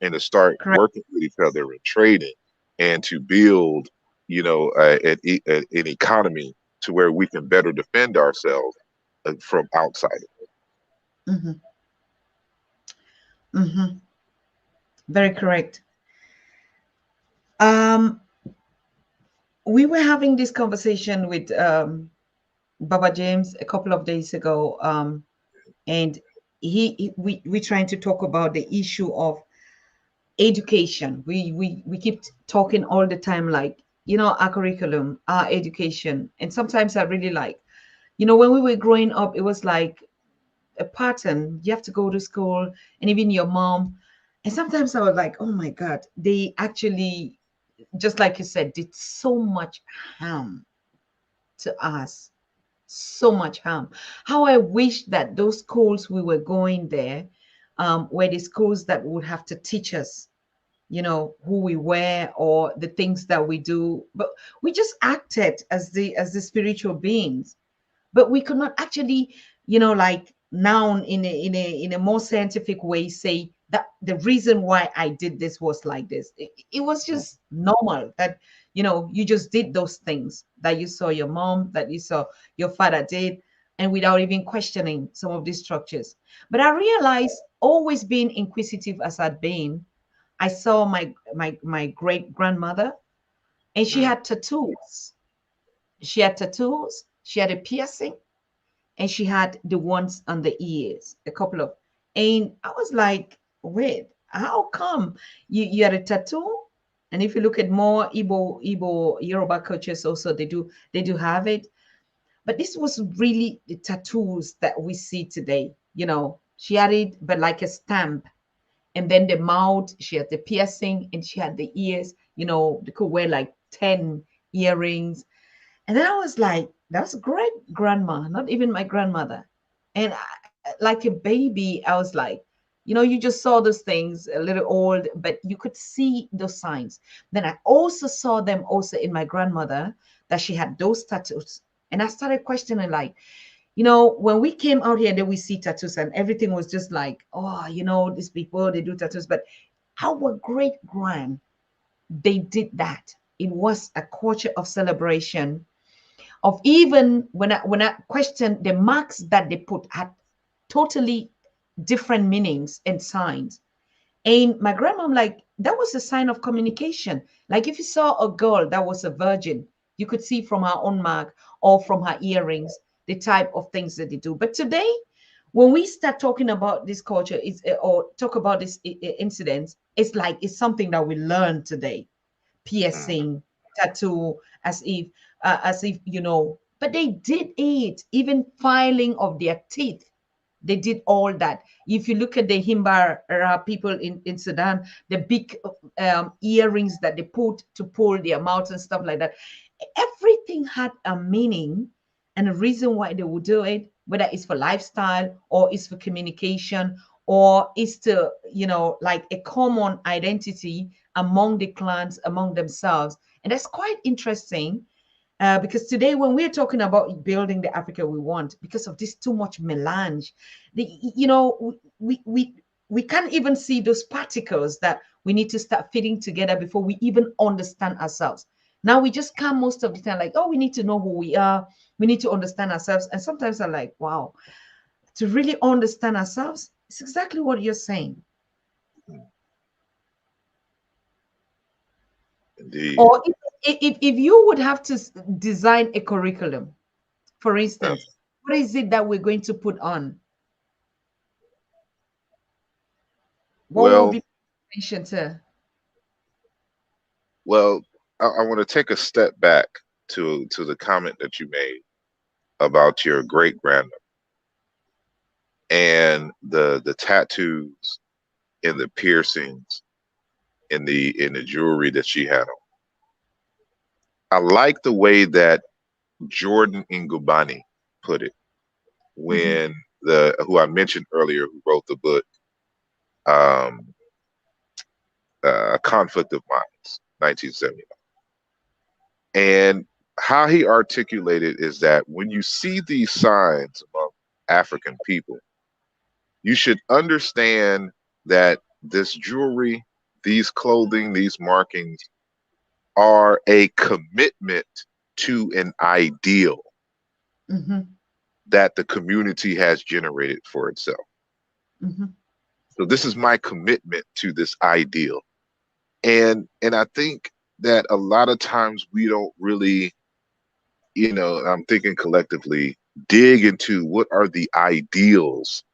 and to start Correct. working with each other and trading and to build, an economy to where we can better defend ourselves from outside. Hmm. Hmm. Very correct. Um, we were having this conversation with Baba James a couple of days ago, and we trying to talk about the issue of education. We keep talking all the time, like, our curriculum, our education. And sometimes I really like, when we were growing up, it was like a pattern. You have to go to school, and even your mom. And sometimes I was like, oh my God, they actually, just like you said, did so much harm to us. So much harm. How I wish that those schools we were going there were the schools that would have to teach us, who we were or the things that we do. But we just acted as the spiritual beings, but we could not actually, like now in a more scientific way, say that the reason why I did this was like this. It was just normal that, you just did those things that you saw your mom, that you saw your father did, and without even questioning some of these structures. But I realized, always being inquisitive as I'd been, I saw my great grandmother, and she Mm, had tattoos. She had tattoos. She had a piercing, and she had the ones on the ears, a couple of. And I was like, wait, how come you had a tattoo? And if you look at more Igbo Yoruba cultures, also they do have it. But this was really the tattoos that we see today. She had it, but like a stamp. And then the mouth, she had the piercing, and she had the ears. They could wear like 10 earrings. And then I was like, that's great grandma, not even my grandmother. And like a baby, I was like, you just saw those things a little old, but you could see those signs. Then I also saw them also in my grandmother, that she had those tattoos. And I started questioning, like, when we came out here, then we see tattoos, and everything was just like, oh, these people, they do tattoos. But our great grand, they did that. It was a culture of celebration, of, even when I questioned, the marks that they put had totally different meanings and signs. And my grandmom, like, that was a sign of communication. Like, if you saw a girl that was a virgin, you could see from her own mark or from her earrings the type of things that they do. But today, when we start talking about this culture, or talk about this incidents, it's like it's something that we learn today. mm, Piercing, tattoo, as if but they did it. Even filing of their teeth, they did all that. If you look at the Himbar people in Sudan, the big earrings that they put to pull their mouths and stuff like that, everything had a meaning and a reason why they would do it, whether it's for lifestyle or it's for communication, or it's to, like a common identity among the clans, among themselves. And that's quite interesting. Because today, when we're talking about building the Africa we want, because of this too much melange, we can't even see those particles that we need to start fitting together before we even understand ourselves. Now we just come most of the time like, oh, we need to know who we are. We need to understand ourselves. And sometimes I'm like, wow, to really understand ourselves, it's exactly what you're saying. Indeed. Or if you would have to design a curriculum, for Uh, instance, what is it that we're going to put on? What will well, be mentioned to? well, I want to take a step back to the comment that you made about your great grandmother and the tattoos and the piercings in the jewelry that she had on. I like the way that Jordan Ngubani put it Mm-hmm, when the who I mentioned earlier, who wrote the book um, Conflict of Minds, 1979. And how he articulated is that when you see these signs among African people, you should understand that this jewelry, these clothing, these markings are a commitment to an ideal mm-hmm, that the community has generated for itself. mm-hmm, So this is my commitment to this ideal. And I think that a lot of times we don't really, I'm thinking collectively, dig into what are the ideals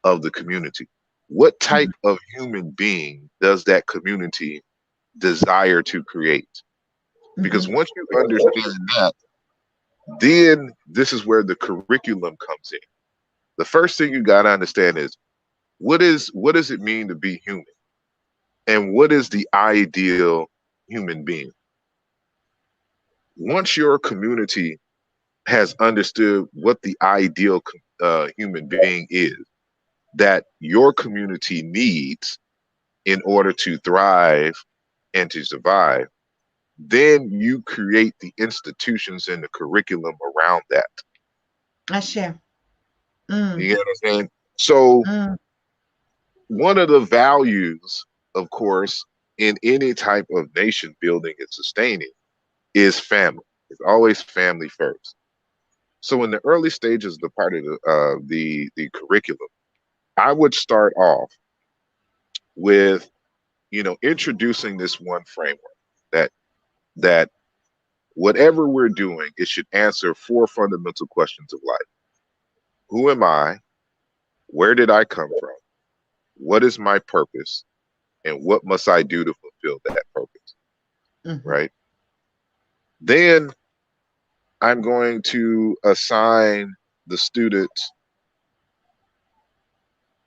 of the community. What type of human being does that community desire to create? mm-hmm, Because once you understand that, then this is where the curriculum comes in. The first thing you got to understand is what does it mean to be human? And what is the ideal human being? Once your community has understood what the ideal human being is that your community needs in order to thrive and to survive, then you create the institutions and the curriculum around that. I share. You Mm, get what I'm saying? So mm, one of the values, of course, in any type of nation building and sustaining is family. It's always family first. So in the early stages of the part of the curriculum, I would start off with introducing this one framework that that whatever we're doing, it should answer four fundamental questions of life. Who am I? Where did I come from? What is my purpose? And what must I do to fulfill that purpose? mm-hmm, Right? Then I'm going to assign the students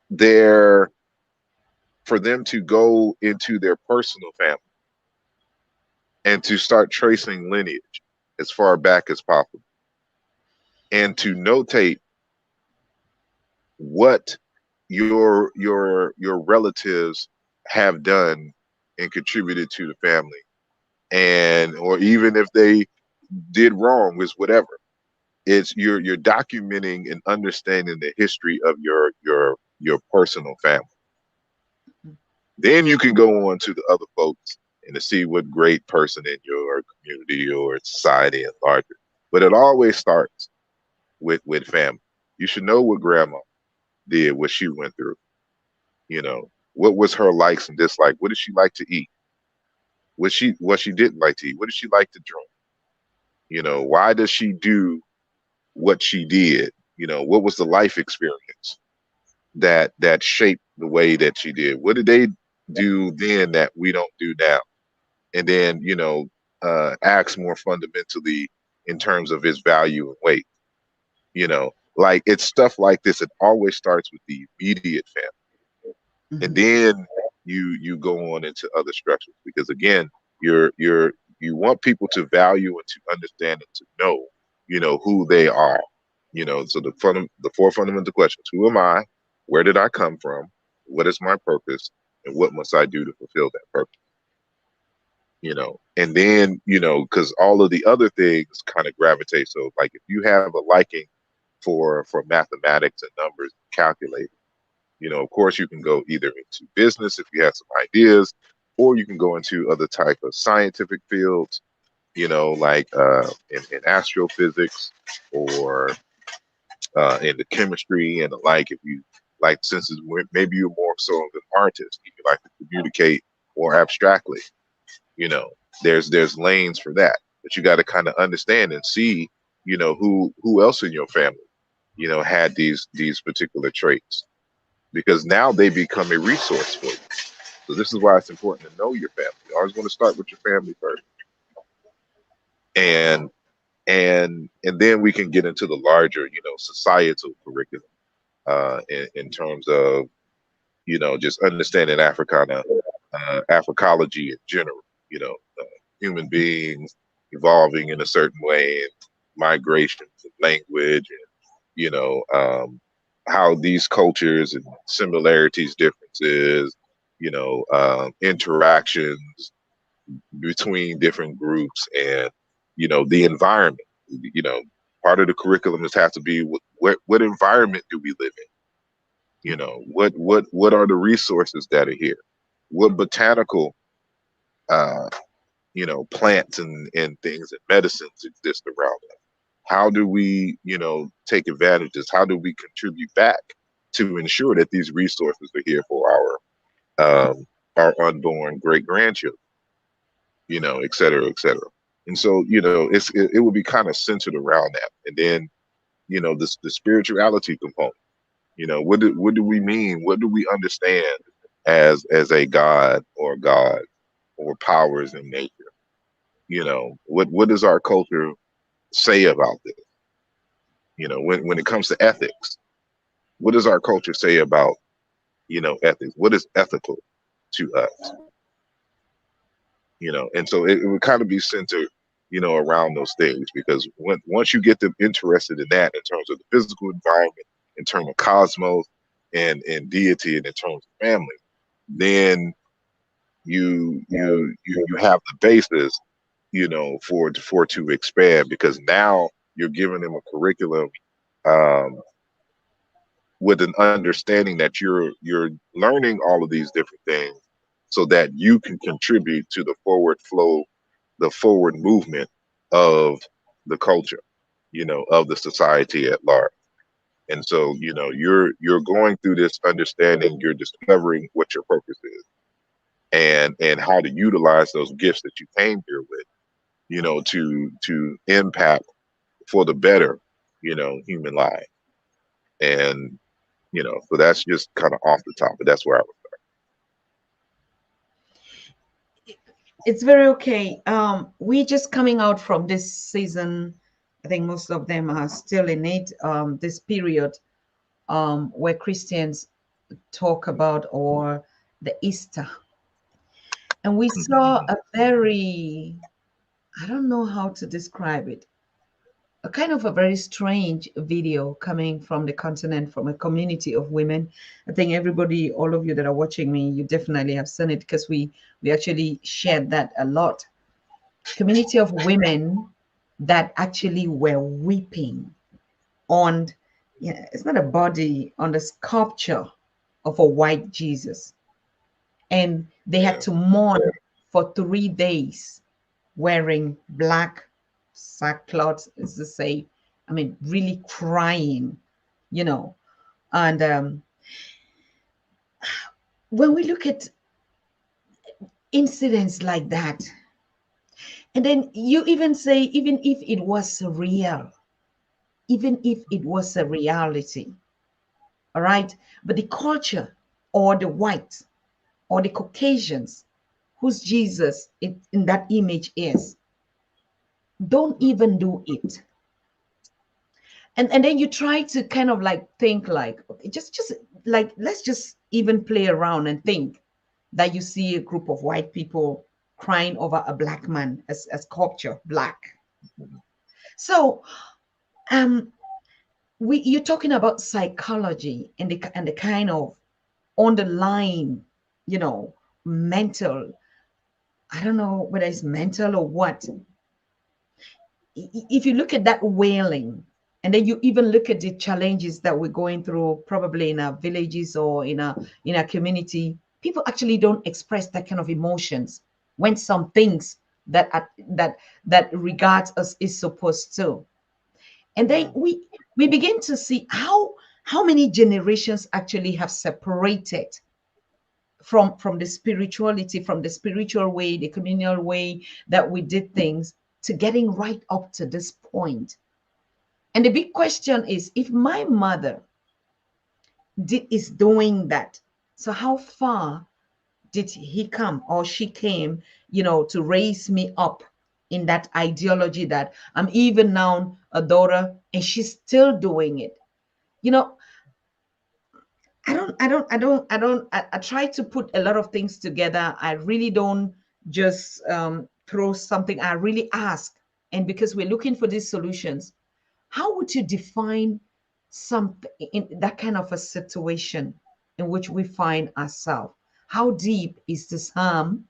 their for them to go into their personal family and to start tracing lineage as far back as possible and to notate what your relatives have done and contributed to the family, and or even if they did wrong, is whatever. It's you're documenting and understanding the history of your personal family. Then you can go on to the other folks and to see what great person in your community or society and larger. But it always starts with family. You should know what grandma did, what she went through. What was her likes and dislikes? What did she like to eat? What she didn't like to eat? What did she like to drink? Why does she do what she did? What was the life experience that shaped the way that she did? What did they do then that we don't do now? And then acts more fundamentally in terms of its value and weight. Like it's stuff like this. It always starts with the immediate family, and mm-hmm. then you go on into other structures because again, you want people to value and to understand and to know who they are. So the four fundamental questions: who am I? Where did I come from? What is my purpose? And what must I do to fulfill that purpose? and then, because all of the other things kind of gravitate. So like if you have a liking for mathematics and numbers, calculating, of course you can go either into business if you have some ideas, or you can go into other type of scientific fields, like in astrophysics, or in the chemistry and the like. If you like, since maybe you're more so of an artist, you like to communicate more abstractly. You know, there's lanes for that, but you got to kind of understand and see, who else in your family, had these particular traits, because now they become a resource for you. So this is why it's important to know your family. You always want to start with your family first, and and then we can get into the larger, societal curriculum, in terms of, just understanding Africana, Africology in general, human beings evolving in a certain way, and migrations and language, and, how these cultures and similarities, differences, interactions between different groups, and, the environment. You know, Part of the curriculum has to be what environment do we live in? What are the resources that are here? What botanical, uh, plants and things and medicines exist around us? How do we, take advantages? How do we contribute back to ensure that these resources are here for our unborn great grandchildren, et cetera, et cetera. And so, it would be kind of centered around that. And then, the spirituality component. What do we mean? What do we understand as a god or god or powers in nature? What does our culture say about this? When it comes to ethics, what does our culture say about, ethics? What is ethical to us? And so it would kind of be centered, around those things, because once you get them interested in that, in terms of the physical environment, in terms of cosmos, and deity, and in terms of family, then you have the basis, for to expand, because now you're giving them a curriculum, um, with an understanding that you're learning all of these different things, so that you can contribute to the forward flow, the forward movement of the culture, of the society at large. And so, you're going through this understanding, you're discovering what your purpose is, and how to utilize those gifts that you came here with, to impact for the better, human life. And, so that's just kind of off the top, but that's where I was. It's very okay. We're just coming out from this season. I think most of them are still in it. This period, where Christians talk about, or the Easter. And we saw a very, I don't know how to describe it, a kind of a very strange video coming from the continent, from a community of women. I think everybody, all of you that are watching me, you definitely have seen it, because we actually shared that a lot. Community of women that actually were weeping on, yeah, it's not a body, on the sculpture of a white Jesus. And they had to mourn for 3 days, wearing black sackcloth, is to say, I mean, really crying, you know. And when we look at incidents like that, and then you even say, even if it was real, even if it was a reality, all right, but the culture, or the whites, or the Caucasians, whose Jesus in that image is, don't even do it. And then you try to kind of like think, like, okay, just like, let's just even play around and think that you see a group of white people crying over a black man as sculpture black. So you're talking about psychology, and the kind of underlying, mental I don't know whether it's mental or what. If you look at that wailing, and then you even look at the challenges that we're going through, probably in our villages or in our community, people actually don't express that kind of emotions when some things that regards us is supposed to. And then we begin to see how many generations actually have separated from the spirituality, from the spiritual way, the communal way that we did things, to getting right up to this point. And the big question is, if my mother is doing that, so how far did he come or she came, to raise me up in that ideology that I'm even now a daughter and she's still doing it. You know, I try to put a lot of things together. I really don't just throw something. I really ask. And because we're looking for these solutions, how would you define something in that kind of a situation in which we find ourselves? How deep is this harm?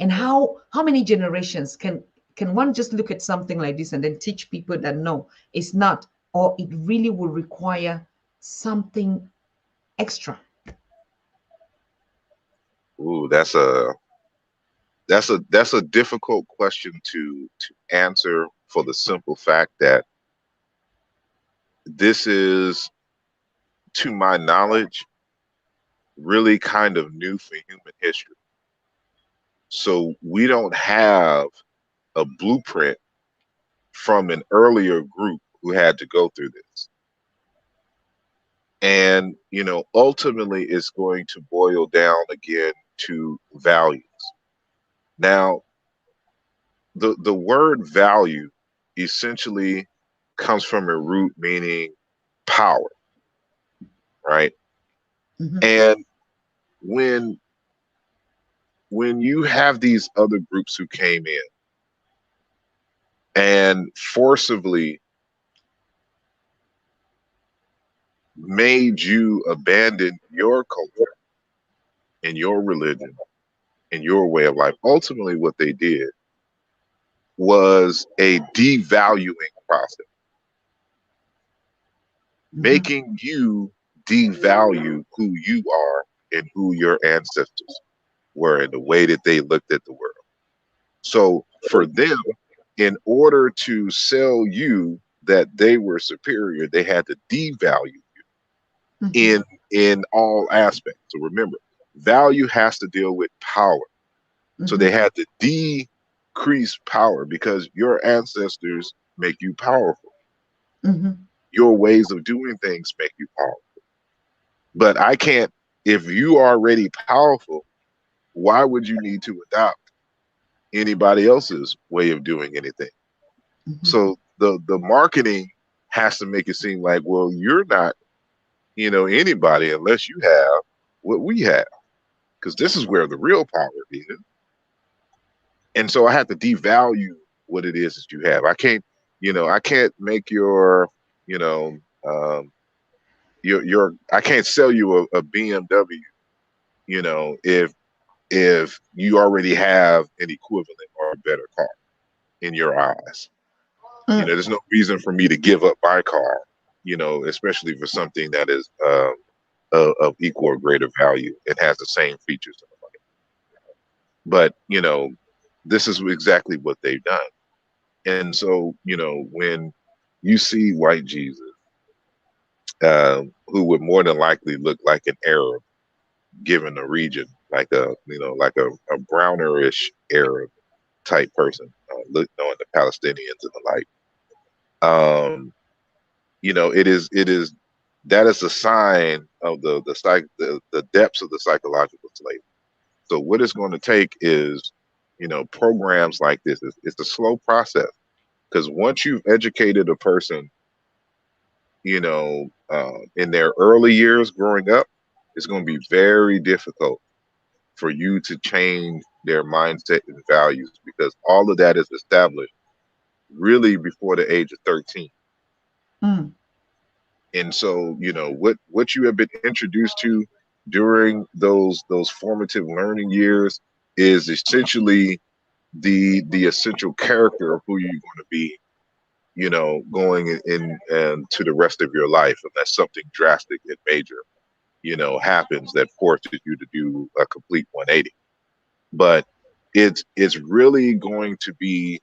And how many generations can one just look at something like this and then teach people that no, it's not, or it really will require something extra? Ooh, that's a difficult question to answer, for the simple fact that this is, to my knowledge, really kind of new for human history. So we don't have a blueprint from an earlier group who had to go through this. And, ultimately it's going to boil down again to values. Now, the word value essentially comes from a root meaning power, right? Mhm. And when you have these other groups who came in and forcibly made you abandon your culture and your religion and your way of life, ultimately what they did was a devaluing process, Mhm. making you devalue who you are and who your ancestors were and the way that they looked at the world. So for them, in order to sell you that they were superior, they had to devalue Mhm. in all aspects. So remember, value has to deal with power. So they Mhm. had to decrease power because your ancestors make you powerful. Mhm. Your ways of doing things make you powerful. But I can't, if you are already powerful, why would you need to adopt anybody else's way of doing anything? Mhm. So the marketing has to make it seem like, well, you're not, anybody unless you have what we have, because this is where the real power is. And so I have to devalue what it is that you have. I can't make you know, um, I can't sell you a BMW, if you already have an equivalent or a better car in your eyes. Mm. There's no reason for me to give up my car, especially for something that is of equal or greater value. It has the same features. But, this is exactly what they've done. And so, when you see white Jesus, who would more than likely look like an Arab, given the region, like a brownerish Arab type person, knowing the Palestinians and the like. It is that is a sign of the depths of the psychological slavery. So what it's going to take is, programs like this. It's a slow process, because once you've educated a person, in their early years growing up, it's going to be very difficult for you to change their mindset and values, because all of that is established really before the age of 13. Mm. And so, what you have been introduced to during those formative learning years, is essentially the essential character of who you're going to be, you know, going in and to the rest of your life, unless something drastic and major, you know, happens that forces you to do a complete 180. But it's really going to be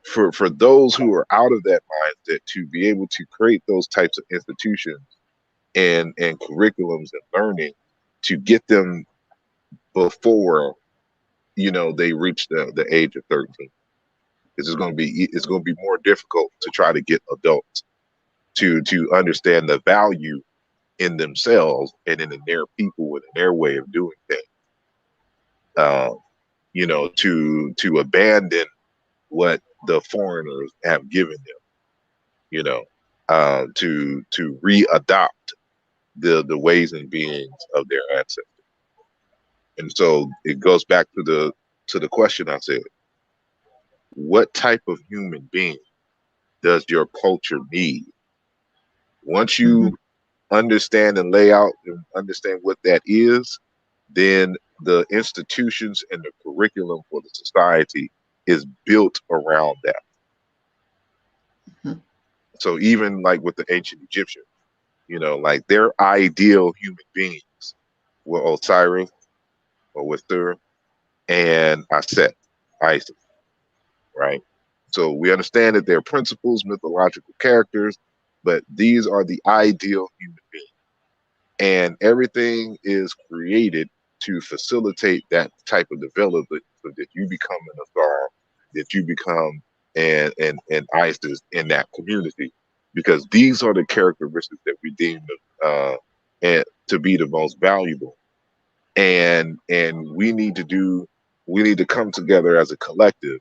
for those who are out of that mindset to be able to create those types of institutions and curriculums and learning to get them before, you know, they reach the age of 13. It's going to be more difficult to try to get adults to understand the value in themselves and in their people and in their way of doing things. You know, to abandon what the foreigners have given them. You know, to re-adopt the ways and beings of their ancestors. And so it goes back to the question I said: what type of human being does your culture need? Once you understand and lay out and understand what that is, then the institutions and the curriculum for the society is built around that. So even like with the ancient Egyptians, you know, like their ideal human beings were Osiris or Wasur and Aset, Isis, right? So we understand that they're principles, mythological characters, but these are the ideal human beings. And everything is created to facilitate that type of development so that you become an Asar, that you become an Isis in that community, because these are the characteristics that we deem and to be the most valuable. And we need to come together as a collective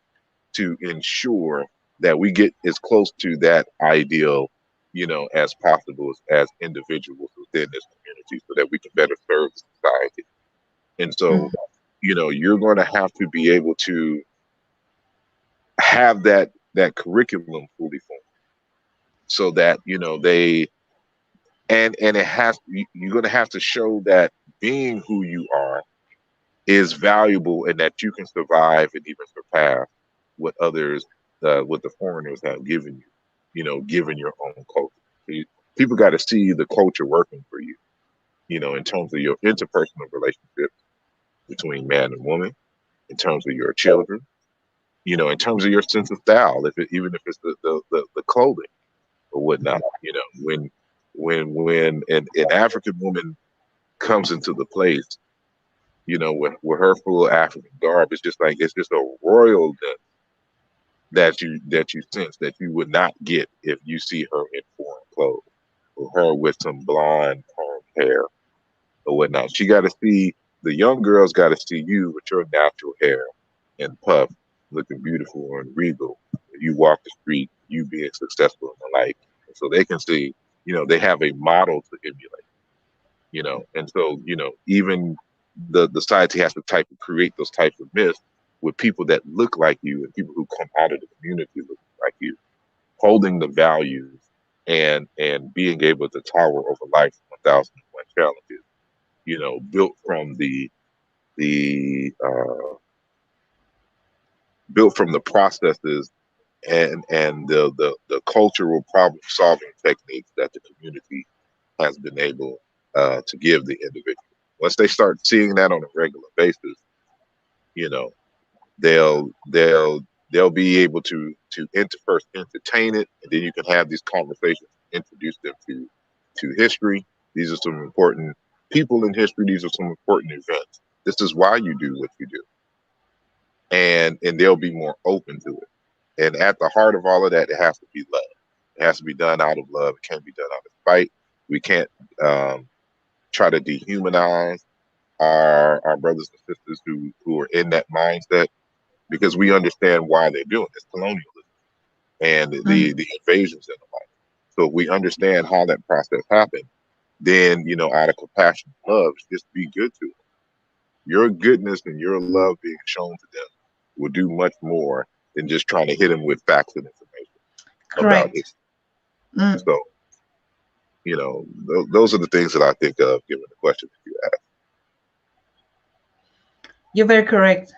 to ensure that we get as close to that ideal, you know, as possible as individuals within this community, so that we can better serve the society. And so, you know, you're going to have to be able to have that curriculum fully formed, so that, you know, they and it has, you're going to have to show that being who you are is valuable and that you can survive and even surpass what others, what the foreigners have given you, you know, given your own culture. People got to see the culture working for you, you know, in terms of your interpersonal relationships between man and woman, in terms of your children, you know, in terms of your sense of style, even if it's the clothing or whatnot, you know, when an African woman comes into the place, you know, with her full African garb, it's just a royalness that you sense that you would not get if you see her in foreign clothes, or her with some blonde perm hair or whatnot. She got to see, the young girls got to see you with your natural hair and puff, looking beautiful and regal. You walk the street, you being successful in the life, and so they can see, you know, they have a model to emulate. You know, and so, you know, even the society has to create those types of myths with people that look like you and people who come out of the community looking like you, holding the values and being able to tower over life's 1001 challenges, you know, built from the built from the processes and the cultural problem solving techniques that the community has been able to give the individual. Once they start seeing that on a regular basis, you know, they'll be able to first entertain it, and then you can have these conversations, introduce them to history. These are some important people in history. These are some important events. This is why you do what you do, and they'll be more open to it. And at the heart of all of that, it has to be love. It has to be done out of love. It can't be done out of spite. We can't try to dehumanize our brothers and sisters who are in that mindset, because we understand why they're doing this: colonialism and the invasions and the like. So if we understand how that process happened, then, you know, out of compassion and love, just be good to them. Your goodness and your love being shown to them will do much more than just trying to hit them with facts and information about Correct. it. So, you know, those are the things that I think of given the question that you asked. You're very correct.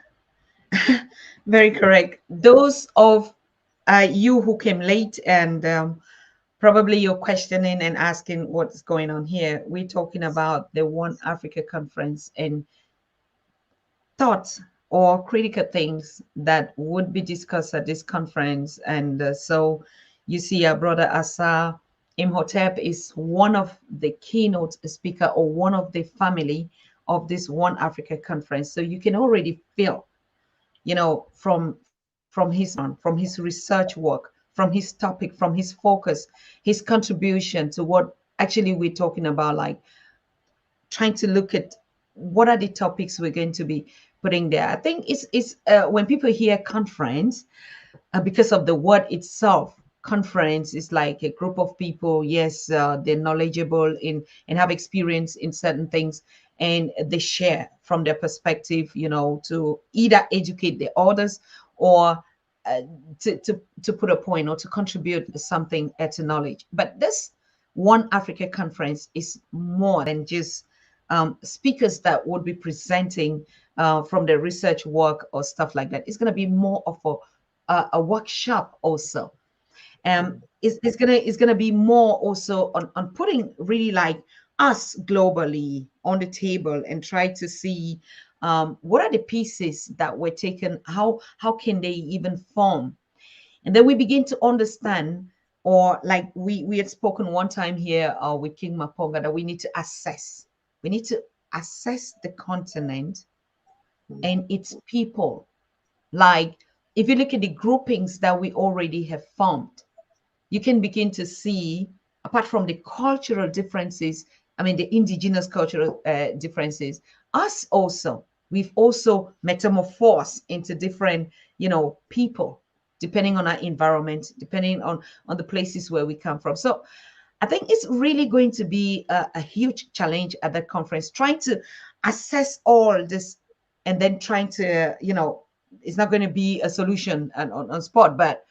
Very correct. Those of you who came late and probably you're questioning and asking what's going on here. We're talking about the One Africa Conference and thoughts or critical things that would be discussed at this conference. And so you see, our brother Asar Imhotep is one of the keynote speaker or one of the family of this One Africa Conference. So you can already feel, from his background, from his research work, from his topic, from his focus, his contribution to what actually we're talking about, like trying to look at what are the topics we're going to be putting there. I think it's when people hear conference, because of the word itself, conference is like a group of people. Yes, they're knowledgeable in and have experience in certain things, and they share from their perspective, to either educate the others or uh, to put a point or to contribute something to knowledge. But this One Africa Conference is more than just speakers that would be presenting from the research work or stuff like that. It's going to be more of a workshop also. It's gonna be more also on putting really like us globally on the table and try to see what are the pieces that were taken, how can they even form, and then we begin to understand, or like we had spoken one time here with King Maponga, that we need to assess the continent and its people. Like, if you look at the groupings that we already have formed, you can begin to see, apart from the cultural differences, I mean, the indigenous cultural differences, us also, we've also metamorphosed into different, people, depending on our environment, depending on the places where we come from. So I think it's really going to be a huge challenge at that conference, trying to assess all this and then trying to, it's not going to be a solution on spot, but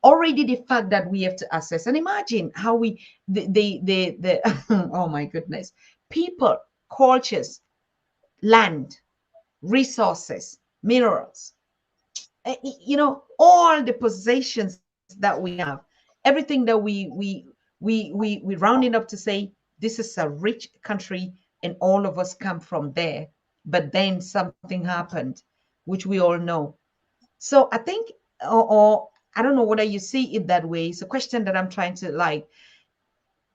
already the fact that we have to assess and imagine how we the oh my goodness, people, cultures, land, resources, minerals, all the possessions that we have, everything that we rounding up to say this is a rich country and all of us come from there, but then something happened, which we all know. So I think, or I don't know whether you see it that way. It's a question that I'm trying to, like,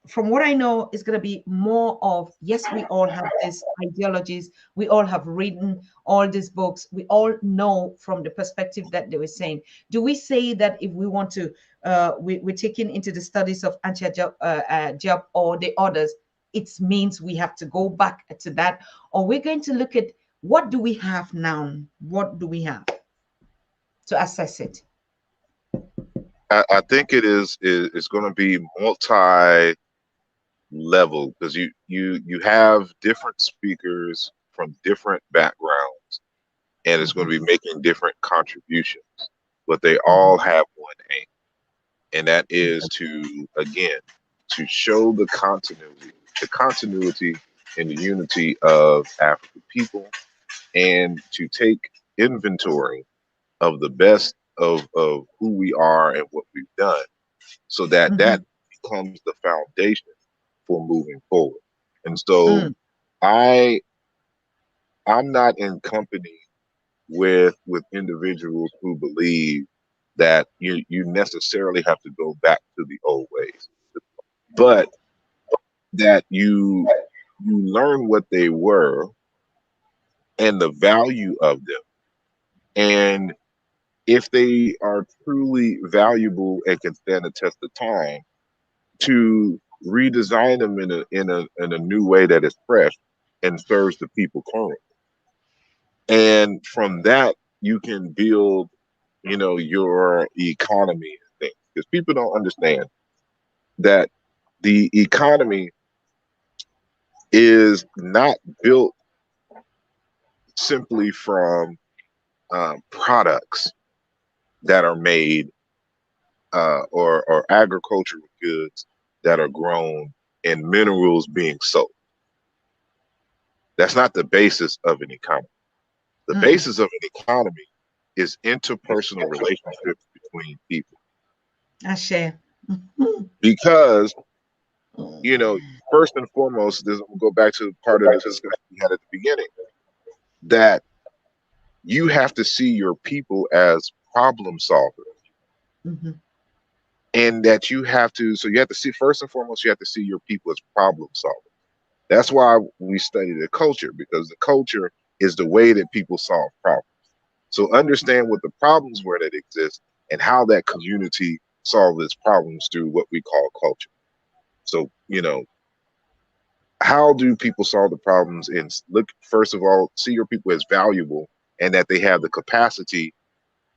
from what I know, it's going to be more of, yes, we all have these ideologies. We all have written all these books. We all know from the perspective that they were saying. Do we say that if we want to, we're taking into the studies of anti-job job or the others, it means we have to go back to that? Or we're going to look at what do we have now? What do we have to assess it? I think it is going to be multi level, because you have different speakers from different backgrounds, and it's going to be making different contributions, but they all have one aim, and that is to, again, to show the continuity and the unity of African people, and to take inventory of the best of who we are and what we've done, so that Mm-hmm. that becomes the foundation for moving forward. And so Mm, I I'm not in company with individuals who believe that you necessarily have to go back to the old ways, but that you learn what they were and the value of them. And if they are truly valuable and can stand the test of time, to redesign them in a new way that is fresh and serves the people currently. And from that, you can build, your economy and things. Because people don't understand that the economy is not built simply from products that are made, or agricultural goods that are grown, and minerals being sold. That's not the basis of an economy. The basis of an economy is interpersonal relationships between people. I share. Because, you know, first and foremost, this will go back to part of the discussion we had at the beginning, that you have to see your people as problem solvers. And that you have to, so you have to see, first and foremost, you have to see your people as problem solvers. That's why we study the culture, because the culture is the way that people solve problems. So understand what the problems were that exist and how that community solves its problems through what we call culture. So, you know, how do people solve the problems? And look, first of all, see your people as valuable and that they have the capacity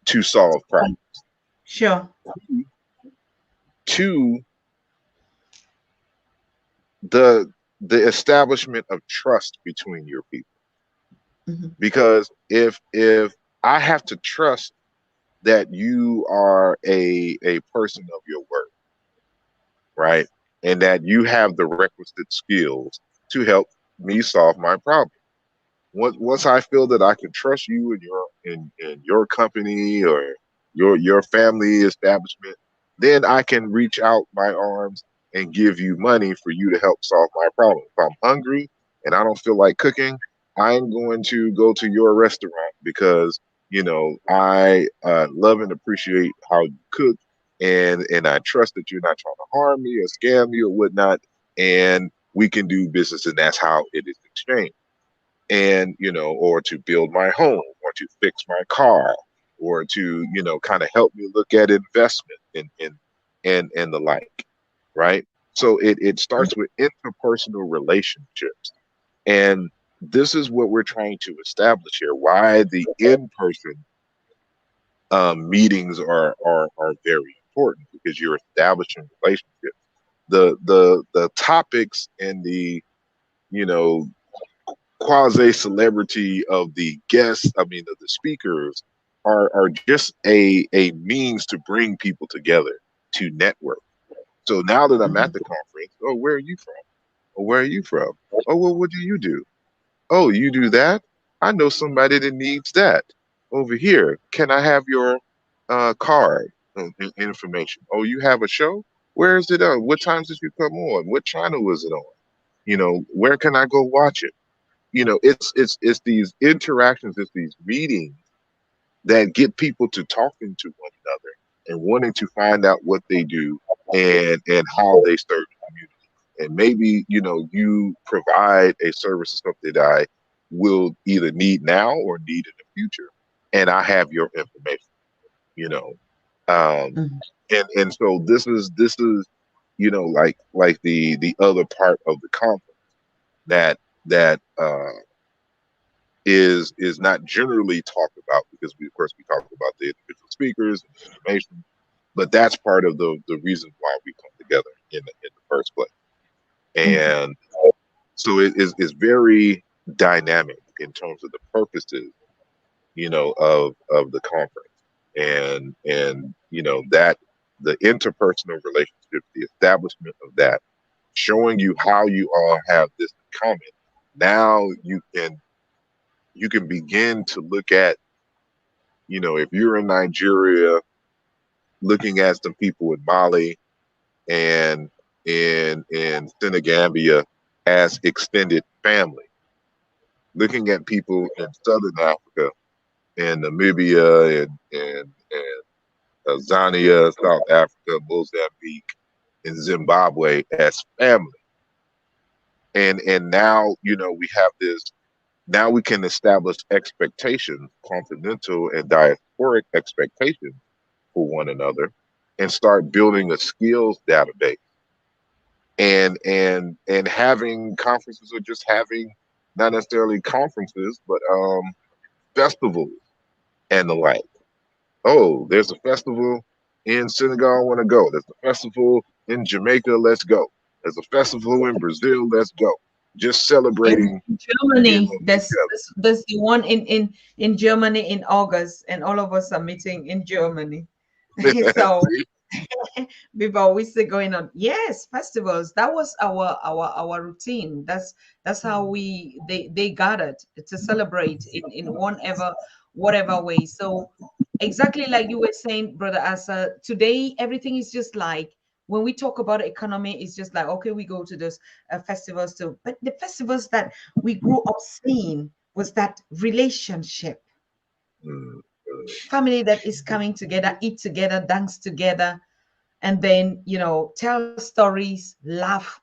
to solve problems. Sure. Two, the establishment of trust between your people. Because if I have to trust that you are a person of your word, right? And that you have the requisite skills to help me solve my problem. Once I feel that I can trust you in your company or your family establishment, then I can reach out my arms and give you money for you to help solve my problem. If I'm hungry and I don't feel like cooking, I'm going to go to your restaurant because, you know, I love and appreciate how you cook, and I trust that you're not trying to harm me or scam me or whatnot, and we can do business, and that's how it is exchanged. And, you know, or to build my home, or to fix my car, or to, you know, kind of help me look at investment and the like, right? So it starts with interpersonal relationships. And this is what we're trying to establish here, why the in-person meetings are very important, because you're establishing relationships. The topics and the, you know, quasi celebrity of the guests, I mean of the speakers, are just a means to bring people together, to network. So now that I'm at the conference, oh, where are you from? Oh, where are you from? Oh, well, what do you do? Oh, you do that? I know somebody that needs that over here. Can I have your card information? Oh, you have a show? Where is it on? What times did you come on? What channel is it on? You know, where can I go watch it? You know, it's these interactions, it's these meetings that get people to talking to one another and wanting to find out what they do and how they serve the community. And maybe, you know, you provide a service or something that I will either need now or need in the future, and I have your information, you know. And so this is, you know, like the other part of the conference that is not generally talked about, because we, of course, we talk about the individual speakers and information, but that's part of the reason why we come together in the first place. And so it is very dynamic in terms of the purposes, you know, of the conference, and you know, that the interpersonal relationships, the establishment of that, showing you how you all have this in common. Now you can begin to look at, you know, if you're in Nigeria, looking at some people in Mali and in Senegambia as extended family, looking at people in Southern Africa and Namibia and Zania, South Africa, Mozambique, and Zimbabwe as family. And now, you know, we have this. Now we can establish expectations, continental and diasporic expectations for one another, and start building a skills database. And having conferences, or just having, not necessarily conferences, but festivals and the like. Oh, there's a festival in Senegal, I want to go. There's a festival in Jamaica, let's go. There's a festival in Brazil, let's go. Just celebrating. In Germany, there's the one in Germany in August, and all of us are meeting in Germany. So we've always say going on. Yes, festivals. That was our routine. That's how they gathered to celebrate in one ever whatever way. So exactly like you were saying, brother Asa, today everything is just like when we talk about economy, it's just like okay, we go to those festivals too. But the festivals that we grew up seeing was that relationship, Mm, family that is coming together, eat together, dance together, and then tell stories, laugh,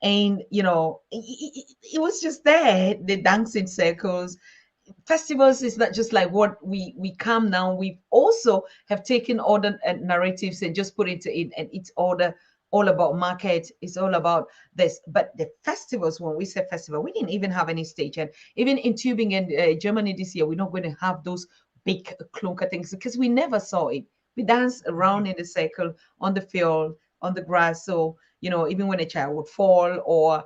and it was just there, the dancing circles. Festivals is not just like what we come now. We also have taken all the narratives and just put it in, and it's all about market. It's all about this. But the festivals, when we say festival, we didn't even have any stage. And even in Tübingen, Germany, this year, we're not going to have those big clunker things because we never saw it. We danced around in the circle on the field, on the grass. So even when a child would fall, or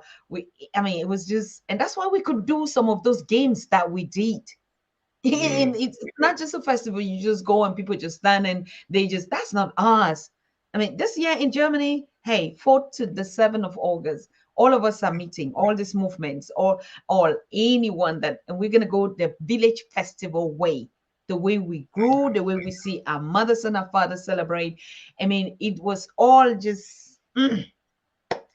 I mean, it was just, and that's why we could do some of those games that we did. mm. And it's not just a festival, you just go and people just stand and that's not us. I mean, this year in Germany, hey, 4th to the 7th of August, all of us are meeting, all these movements, or all anyone that, and we're gonna go the village festival way, the way we grew, the way we see our mothers and our fathers celebrate. I mean, it was all just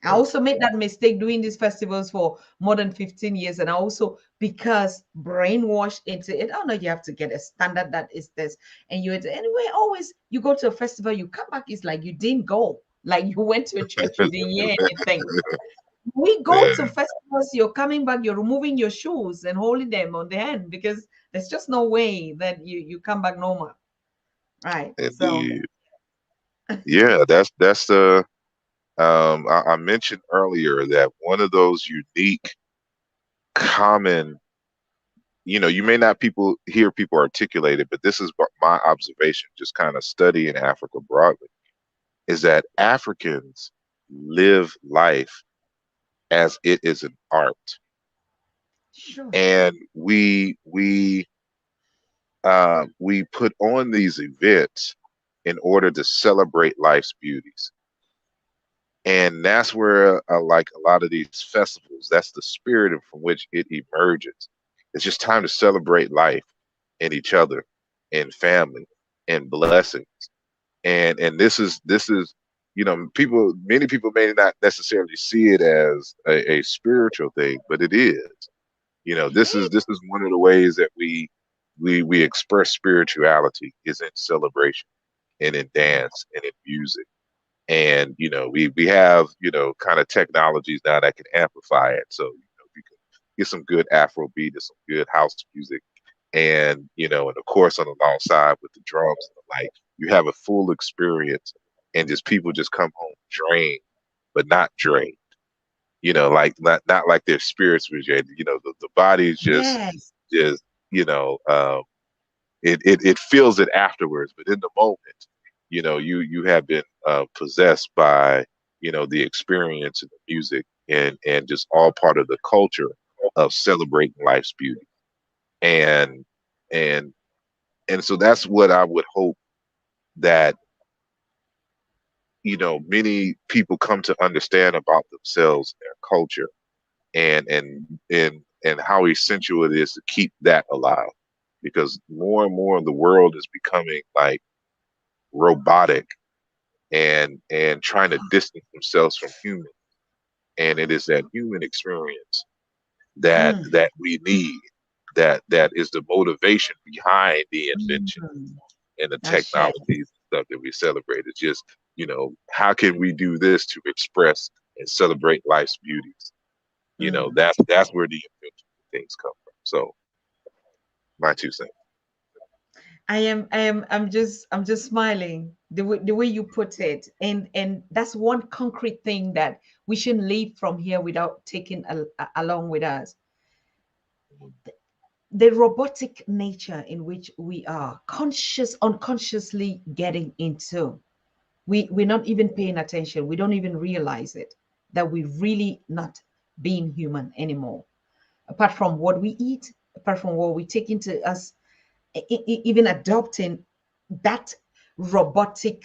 I also made that mistake doing these festivals for more than 15 years. And I also, because brainwashed into it, oh no, you have to get a standard that is this. And anyway, always you go to a festival, you come back, it's like you didn't go. Like you went to a church, you didn't hear anything. We go to Man, festivals, you're coming back, you're removing your shoes and holding them on the hand because there's just no way that you come back normal. Right. So indeed. Yeah, that's the I mentioned earlier that one of those unique common, you may not people hear people articulate it, but this is my observation, just kind of studying Africa broadly, is that Africans live life as it is an art. sure. And we put on these events in order to celebrate life's beauties. And that's where like a lot of these festivals, that's the spirit from which it emerges. It's just time to celebrate life and each other and family and blessings. And this is people, many people may not necessarily see it as a spiritual thing, but it is. This is one of the ways that we express spirituality is in celebration and in dance and in music. And we have kind of technologies now that can amplify it. So you can get some good Afrobeat and some good house music, and of course on alongside with the drums and the like, you have a full experience, and just people just come home drained, but not drained. Like not like their spirits were drained. The body is Yes. just it feels it afterwards, but in the moment, you have been possessed by the experience and the music, and just all part of the culture of celebrating life's beauty. And and and so that's what I would hope that many people come to understand about themselves and their culture, and how essential it is to keep that alive, because more and more of the world is becoming like robotic, and trying to distance themselves from human, and it is that human experience that Mm, we need, that is the motivation behind the invention mm. and the That's it. technologies and stuff that we celebrate. It's just, how can we do this to express and celebrate life's beauties? Mm. That's where the invention things come from. So my 2 cents. I'm just smiling the way you put it, and that's one concrete thing that we shouldn't leave from here without taking along with us. The robotic nature in which we are unconsciously getting into. We're not even paying attention. We don't even realize it, that we're really not being human anymore. Apart from what we eat, apart from what we take into us, even adopting that robotic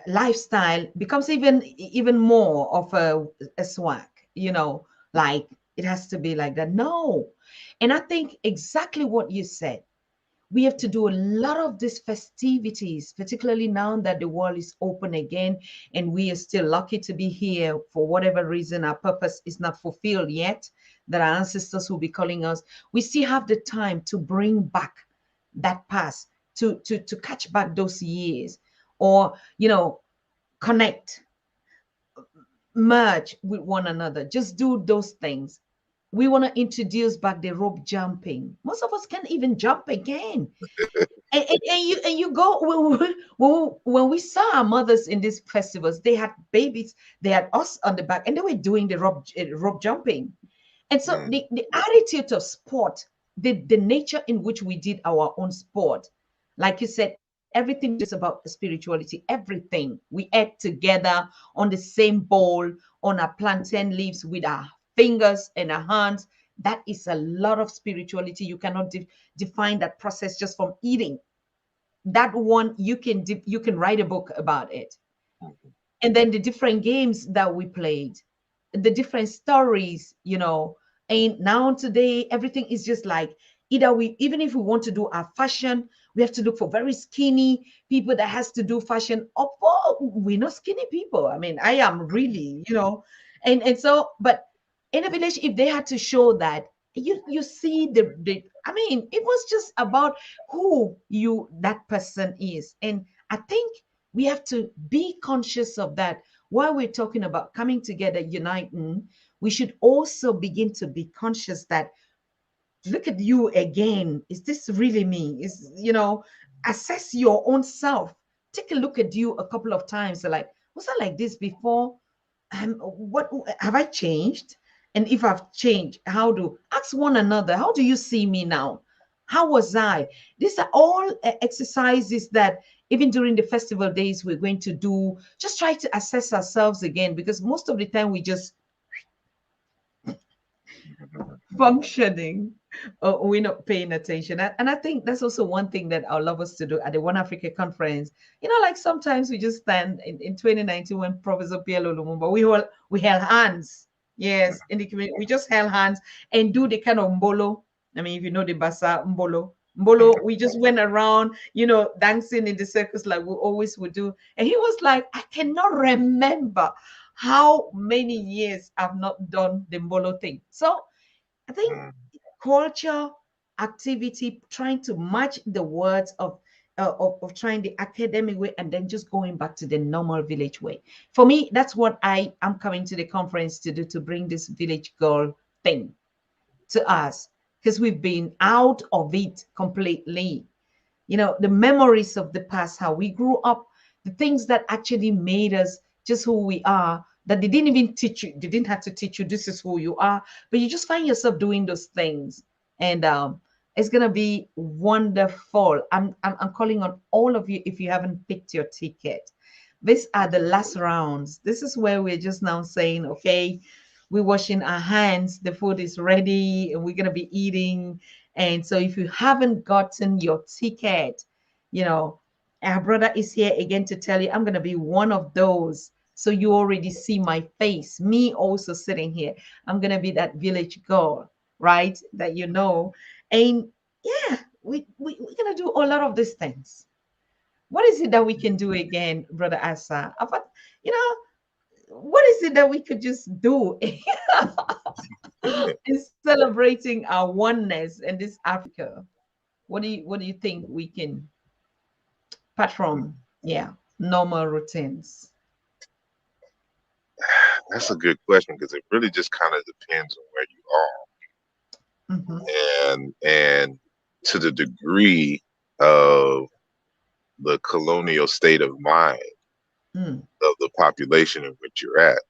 lifestyle becomes even more of a swag, you know, like it has to be like that. No. And I think exactly what you said, we have to do a lot of these festivities, particularly now that the world is open again and we are still lucky to be here. For whatever reason, our purpose is not fulfilled yet, that our ancestors will be calling us. We still have the time to bring back that past, to catch back those years, or, you know, connect, merge with one another, just do those things. We want to introduce back the rope jumping. Most of us can't even jump again. And you go, when we saw our mothers in these festivals, they had babies, they had us on the back, and they were doing the rope jumping. And so the attitude of sport, the nature in which we did our own sport, like you said, everything was just about spirituality. Everything we ate together on the same bowl, on our plantain leaves with our fingers and our hands. That is a lot of spirituality. You cannot define that process just from eating. That one, you can write a book about it. And then the different games that we played, the different stories, you know. And now today, everything is just like, either we, even if we want to do our fashion, we have to look for very skinny people that has to do fashion. Oh, we're not skinny people. I mean, I am really, you know. And so, but in a village, if they had to show that, you see the I mean, it was just about who you that person is. And I think we have to be conscious of that. While we're talking about coming together, uniting, we should also begin to be conscious that, look at you again. Is this really me? Is, you know, assess your own self. Take a look at you a couple of times. Like, was I like this before? What have I changed? And if I've changed, how do ask one another, how do you see me now? How was I? These are all exercises that even during the festival days we're going to do. Just try to assess ourselves again, because most of the time we just functioning, we're not paying attention. And I think that's also one thing that I would love us to do at the One Africa conference. You know, like sometimes we just stand in 2019 when Professor Pielo Lumumba, we held hands. Yes, in the community, we just held hands and do the kind of mbolo. I mean, if you know the basa mbolo. Mbolo, we just went around, you know, dancing in the circus like we always would do. And he was like, I cannot remember how many years I've not done the mbolo thing. So I think culture, activity, trying to match the words of trying the academic way and then just going back to the normal village way. For me, that's what I am coming to the conference to do, to bring this village girl thing to us, because we've been out of it completely. You know, the memories of the past, how we grew up, the things that actually made us just who we are, that they didn't even teach you, they didn't have to teach you this is who you are, but you just find yourself doing those things. And it's gonna be wonderful. I'm calling on all of you, if you haven't picked your ticket. These are the last rounds. This is where we're just now saying, okay, we're washing our hands, the food is ready, and we're gonna be eating. And so if you haven't gotten your ticket, you know, our brother is here again to tell you, I'm going to be one of those. So you already see my face, me also sitting here. I'm going to be that village girl, right? That you know. And yeah, we're going to do a lot of these things. What is it that we can do again, Brother Asa? You know, what is it that we could just do in celebrating our oneness in this Africa? What do you think we can, apart from, yeah, normal routines? That's a good question, because it really just kind of depends on where Hmm. you are, and to the degree of the colonial state of mind Mm. of the population in which you're at.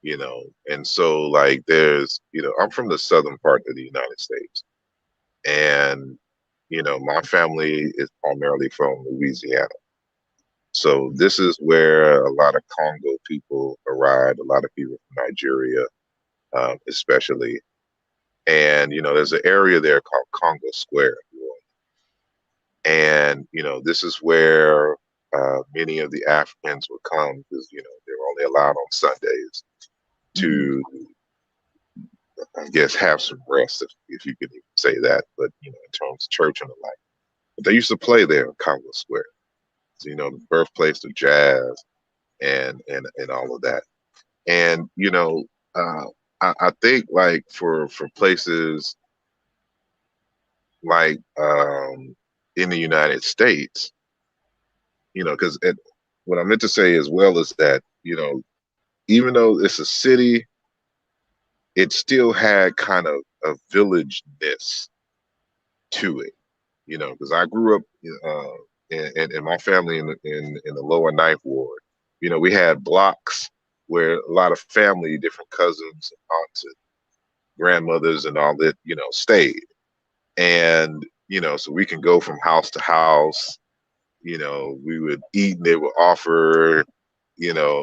You know, and so like there's, you know, I'm from the southern part of the United States, and you know, my family is primarily from Louisiana. So this is where a lot of Congo people arrived, a lot of people from Nigeria, especially. And, you know, there's an area there called Congo Square. And, you know, this is where many of the Africans would come because they were only allowed on Sundays Mm-hmm. to, I guess, have some rest, if you could even say that. But in terms of church and the like, but they used to play there in Congo Square. So, the birthplace of jazz and all of that. And I think like for places like in the United States, because what I meant to say as well is that even though it's a city, it still had kind of a village-ness to it, because I grew up in my family in the lower ninth ward. We had blocks where a lot of family, different cousins and aunts and grandmothers and all that, stayed. And, so we can go from house to house, we would eat and they would offer,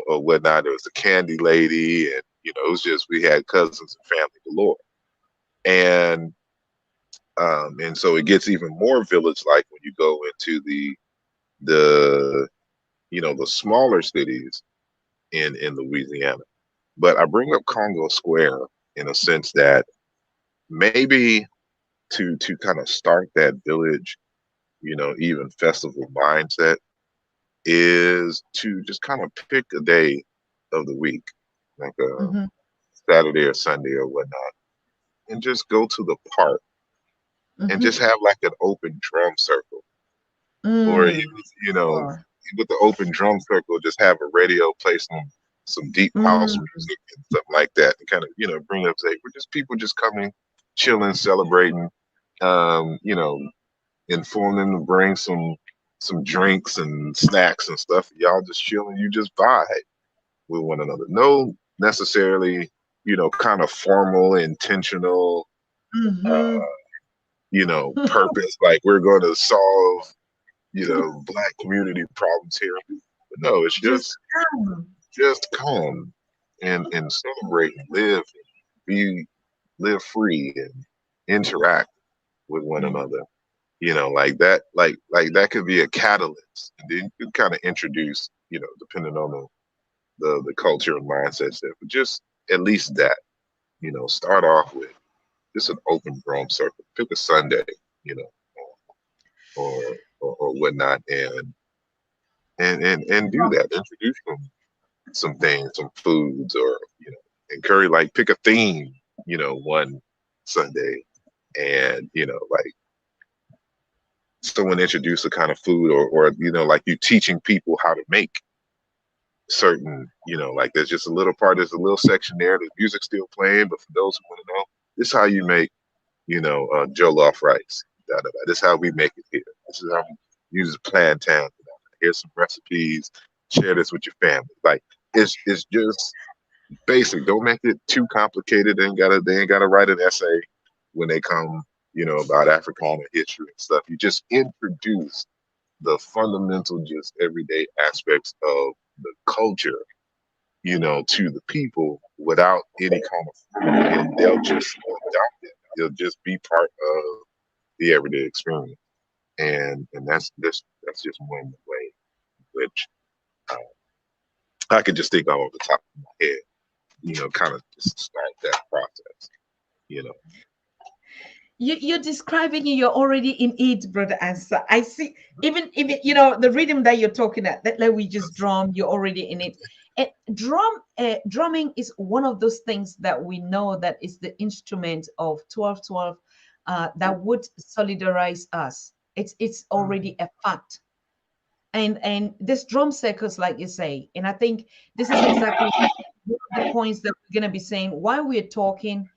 or whatnot. There was a candy lady, and, it was just, we had cousins and family galore. And so it gets even more village-like when you go into the the smaller cities in Louisiana. But I bring up Congo Square in a sense that maybe to kind of start that village, even festival mindset, is to just kind of pick a day of the week, like a Mm-hmm. Saturday or Sunday or whatnot, and just go to the park and Mm-hmm. just have like an open drum circle, or Mm. even, you know, Sure. with the open drum circle, just have a radio play some deep house Mm. music and something like that, and kind of bring up, say, we're just people just coming, chilling, celebrating, um, you know, inform them to bring some drinks and snacks and stuff. Y'all just chilling, you just vibe with one another. No necessarily, kind of formal, intentional, uh, Mm-hmm. purpose, like we're going to solve, Black community problems here. But no, it's Just just come. come and celebrate and live, be live free and interact with one Mm. another. Like that, like that could be a catalyst, and then you kind of introduce, depending on the culture and mindsets there. But just at least that, start off with just an open drum circle. Pick a Sunday, you know, or whatnot, and do that. Introduce some things, some foods, or encourage, like, pick a theme, one Sunday, and like someone introduce a kind of food, or like you teaching people how to make certain, like there's just a little part, there's a little section there, the music's still playing, but for those who want to know, this is how you make, jollof rice. Da, da, da. This is how we make it here. This is how we use plantain. Here's some recipes. Share this with your family. Like, it's just basic. Don't make it too complicated. They ain't gotta write an essay when they come, about Africana history and stuff. You just introduce the fundamental, just everyday aspects of the culture, to the people without any kind of food, and they'll just adopt it. They'll just be part of the everyday experience, and that's just one way which uh, I could just think of off the top of my head. Kind of just start that process. You know, You're describing it, you're already in it, brother Answer. I see, even the rhythm that you're talking at, that like we just drum, you're already in it. And drumming is one of those things that we know that is the instrument of 1212, that would solidarize us. It's already a fact. And this drum circles, like you say, and I think this is exactly one of the points that we're going to be saying while we're talking.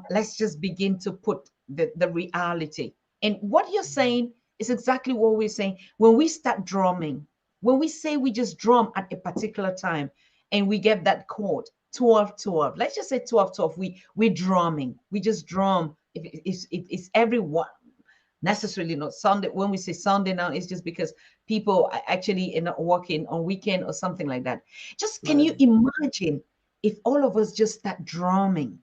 Let's just begin to put the reality, and what you're saying is exactly what we're saying. When we start drumming, when we say we just drum at a particular time, and we get that chord 12 12, let's just say 12 12, we're drumming, we just drum. If it's everyone, necessarily not Sunday. When we say Sunday now, it's just because people are actually not working on weekend or something like that. Just can you imagine if all of us just start drumming?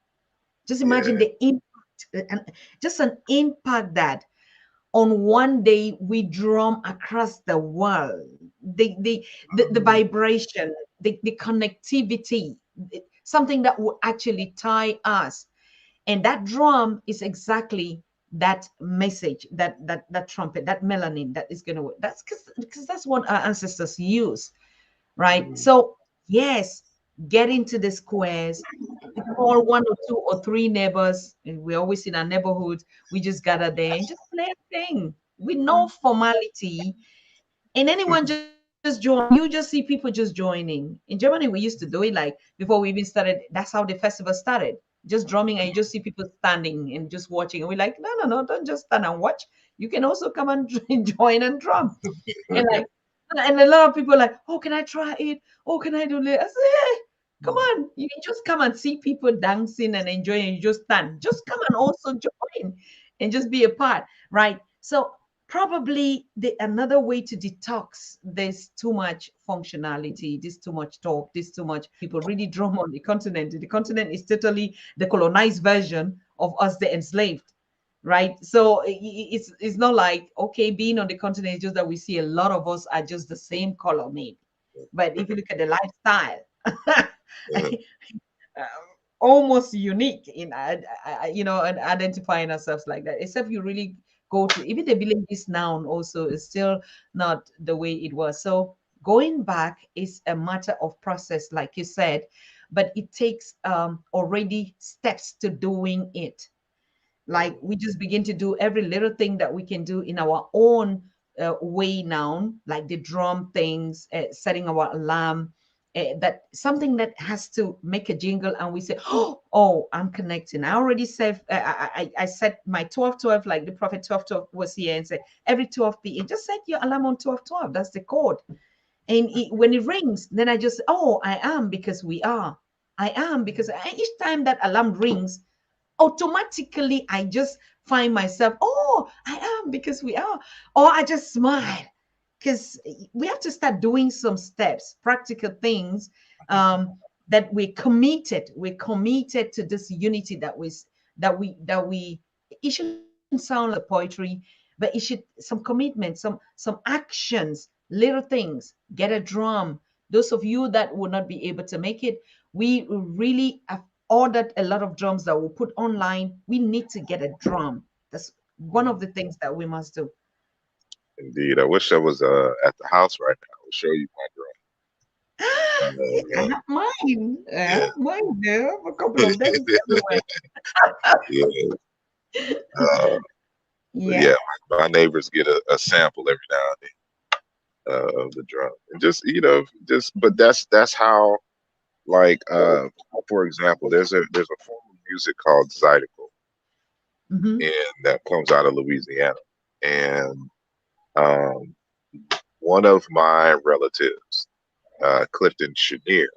Just imagine yeah, the impact, and just an impact that. on one day we drum across the world. The vibration, the connectivity, something that will actually tie us. And that drum is exactly that message, that trumpet, that melanin that is going to work. That's because that's what our ancestors use, right? So yes, get into the squares, call one or two or three neighbors, and we always in our neighborhood, we just gather there and just play a thing with no formality, and anyone just join. You just see people just joining. In Germany, we used to do it like before we even started. That's how the festival started, just drumming, and you just see people standing and just watching, and we're like, no, no, no, don't just stand and watch. You can also come and join and drum. And like, and a lot of people are like, oh, can I try it? Oh, can I do it? I say, hey, come on. You can just come and see people dancing and enjoying, and you just stand. Just come and also join and just be a part, right? So probably the another way to detox there's too much functionality, this too much talk, this too much people really drum on the continent. The continent is totally the colonized version of us, the enslaved, right? So it's not like, okay, being on the continent is just that we see a lot of us are just the same color maybe, but if you look at the lifestyle, uh, almost unique in and identifying ourselves like that, except you really go to even the villages now also is still not the way it was. So going back is a matter of process, like you said, but it takes already steps to doing it. Like we just begin to do every little thing that we can do in our own way now, like the drum things, setting our alarm, that something that has to make a jingle, and we say, oh, I'm connecting. I already said, I set my 12:12, like the prophet 12:12 was here and said, every 12 p.m., just set your alarm on 12:12. That's the code. And when it rings, then I just, oh, I am because we are. I am because each time that alarm rings, automatically I just find myself, oh, I am because we are, or I just smile, because we have to start doing some steps, practical things, that we're committed to this unity that we it shouldn't sound like poetry, but it should, some commitment, some actions, little things. Get a drum. Those of you that would not be able to make it, we really have ordered a lot of drums that we'll put online. We need to get a drum. That's one of the things that we must do. Indeed. I wish I was at the house right now. I'll show you Ah, I my drum. have mine. I Yeah. have mine there. A couple of them everywhere. Yeah. Uh, but Yeah. yeah, my neighbors get a sample every now and then of the drum, and just just but that's how, like, for example, there's a form of music called zydeco, Mm-hmm. and that comes out of Louisiana, and um, one of my relatives, Clifton Chenier,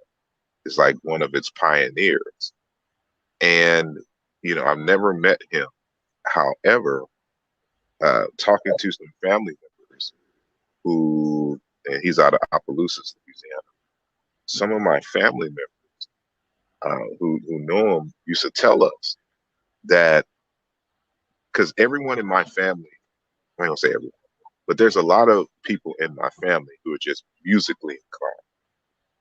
is like one of its pioneers, and I've never met him. However, talking to some family members who, and he's out of Opelousas, Louisiana. Some of my family members who know him used to tell us that, because everyone in my family, I don't say everyone, but there's a lot of people in my family who are just musically inclined.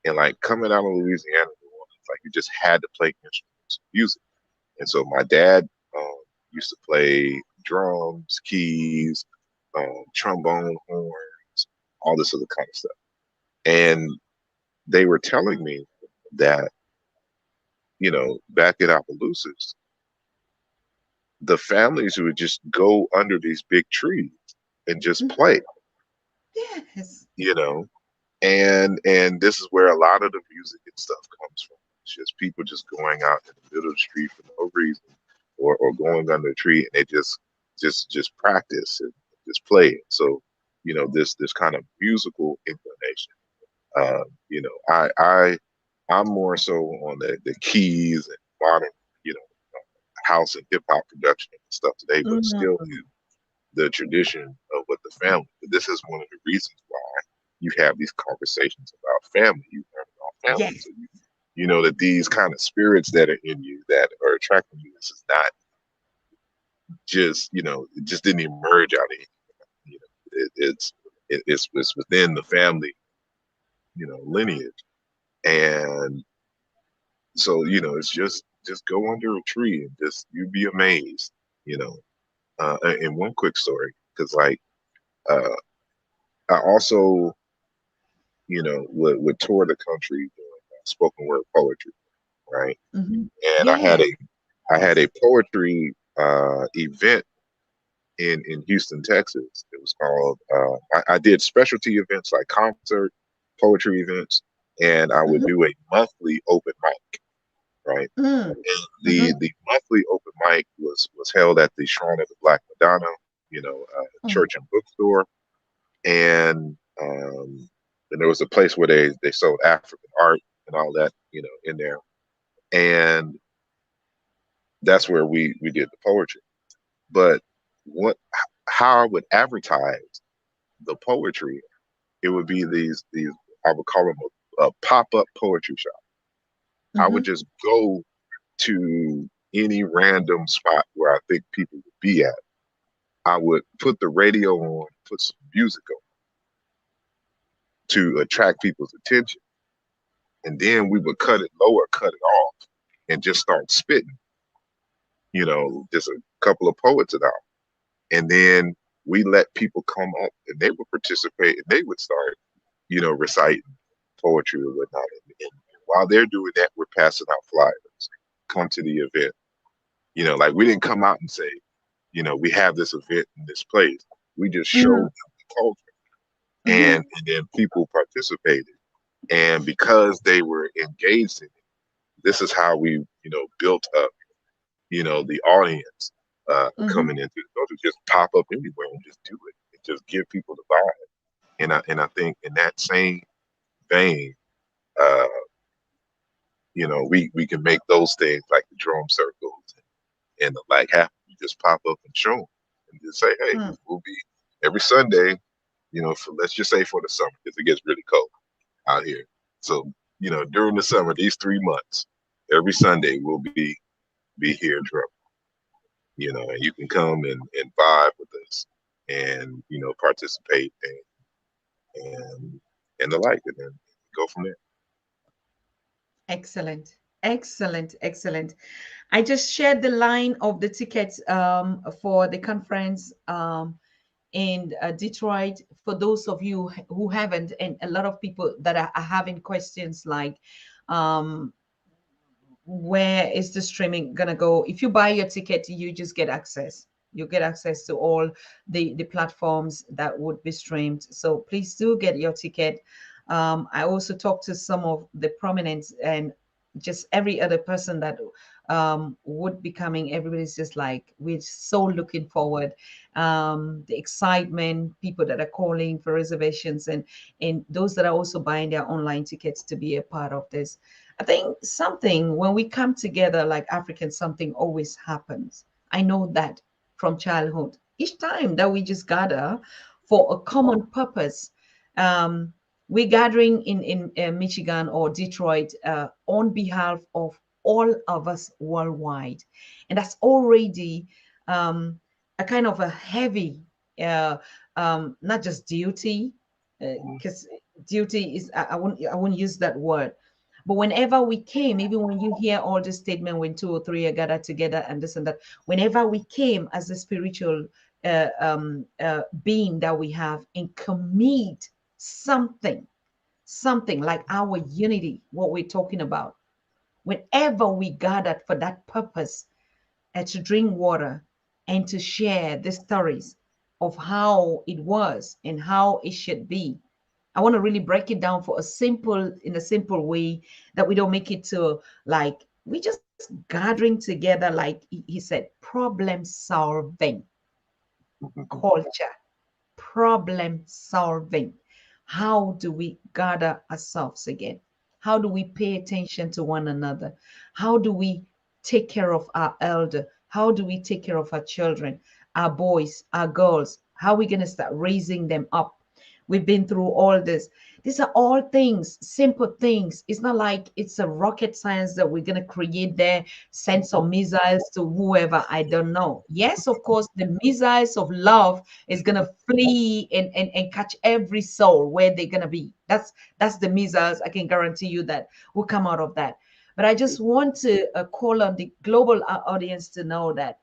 And like coming out of Louisiana, New Orleans, like you just had to play instruments, music. And so my dad used to play drums, keys, trombone, horns, all this other kind of stuff. And they were telling me that, back at Opelousas, the families would just go under these big trees and just Mhm. play, Yes. you know. And this is where a lot of the music and stuff comes from. It's just people just going out in the middle of the street for no reason, or going under a tree, and they just practice and just play. So, this kind of musical inclination. I'm more so on the keys and modern, you know, house and hip hop production and stuff today, but still Mhm. in the tradition of what the family. But this is one of the reasons why you have these conversations about family. You learn about family, Yes. so you know that these kind of spirits that are in you that are attracting you. This is not just, it just didn't emerge out of it. It's within the family, lineage. And so, it's just go under a tree and just, you'd be amazed, you know. And one quick story, because like, uh, I also, would tour the country doing spoken word poetry, right? And Yeah. I had a poetry event in Houston, Texas. It was called. I did specialty events like concert, poetry events, and I would do a monthly open mic, right? And the monthly open mic was held at the Shrine of the Black Madonna, church and bookstore, and and there was a place where they sold African art and all that, in there, and that's where we did the poetry. But what how I would advertise the poetry, it would be these I would call them a pop-up poetry shop. I would just go to any random spot where I think people would be at. I would put the radio on, put some music on to attract people's attention. And then we would cut it low or cut it off and just start spitting, just a couple of poets it out. And then we let people come up and they would participate and they would start, reciting poetry or whatnot. And while they're doing that, we're passing out flyers. Come to the event. Like we didn't come out and say, we have this event in this place. We just showed them the culture. And then people participated. And because they were engaged in it, this is how we, built up, the audience coming into it. Don't just pop up anywhere and just do it. And just give people the vibe. And I think in that same vein, we can make those things like the drum circles and the like happen. You just pop up and show them and just say, hey, we'll be every Sunday, let's just say for the summer, because it gets really cold out here. So, during the summer, these 3 months, every Sunday we'll be here drumming, and you can come and vibe with us and, participate and the like, and then go from there. Excellent. Excellent. Excellent. I just shared the line of the tickets for the conference in Detroit. For those of you who haven't, and a lot of people that are having questions like, where is the streaming gonna go? If you buy your ticket, you just get access. You get access to all the platforms that would be streamed. So please do get your ticket. I also talked to some of the prominents and just every other person that would be coming. Everybody's just like, we're so looking forward. The excitement, people that are calling for reservations, and those that are also buying their online tickets to be a part of this. I think something, when we come together like Africans, something always happens. I know that from childhood. Each time that we just gather for a common purpose, we're gathering in Michigan or Detroit on behalf of all of us worldwide. And that's already a kind of a heavy, not just duty, because duty is, I won't use that word. But whenever we came, even when you hear all the statement, when two or three are gathered together and this and that, whenever we came as a spiritual being that we have and commit something like our unity, what we're talking about, whenever we gathered for that purpose, to drink water and to share the stories of how it was and how it should be. I want to really break it down in a simple way that we don't make it to like, we just gathering together, like he said, problem solving culture, problem solving. How do we gather ourselves again? How do we pay attention to one another? How do we take care of our elder? How do we take care of our children, our boys, our girls? How are we going to start raising them up? We've been through all this. These are all things, simple things. It's not like it's a rocket science that we're going to create there, send some missiles to whoever. I don't know. Yes, of course, the missiles of love is going to flee and catch every soul where they're going to be. That's the missiles. I can guarantee you that will come out of that. But I just want to call on the global audience to know that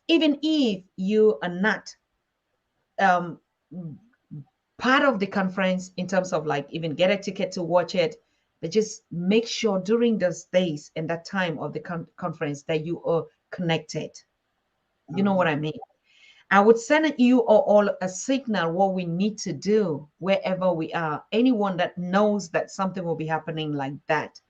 even if you are not um, part of the conference in terms of like even get a ticket to watch it, but just make sure during those days and that time of the conference that you are connected. You know what I mean? I would send you all a signal what we need to do wherever we are. Anyone that knows that something will be happening like that.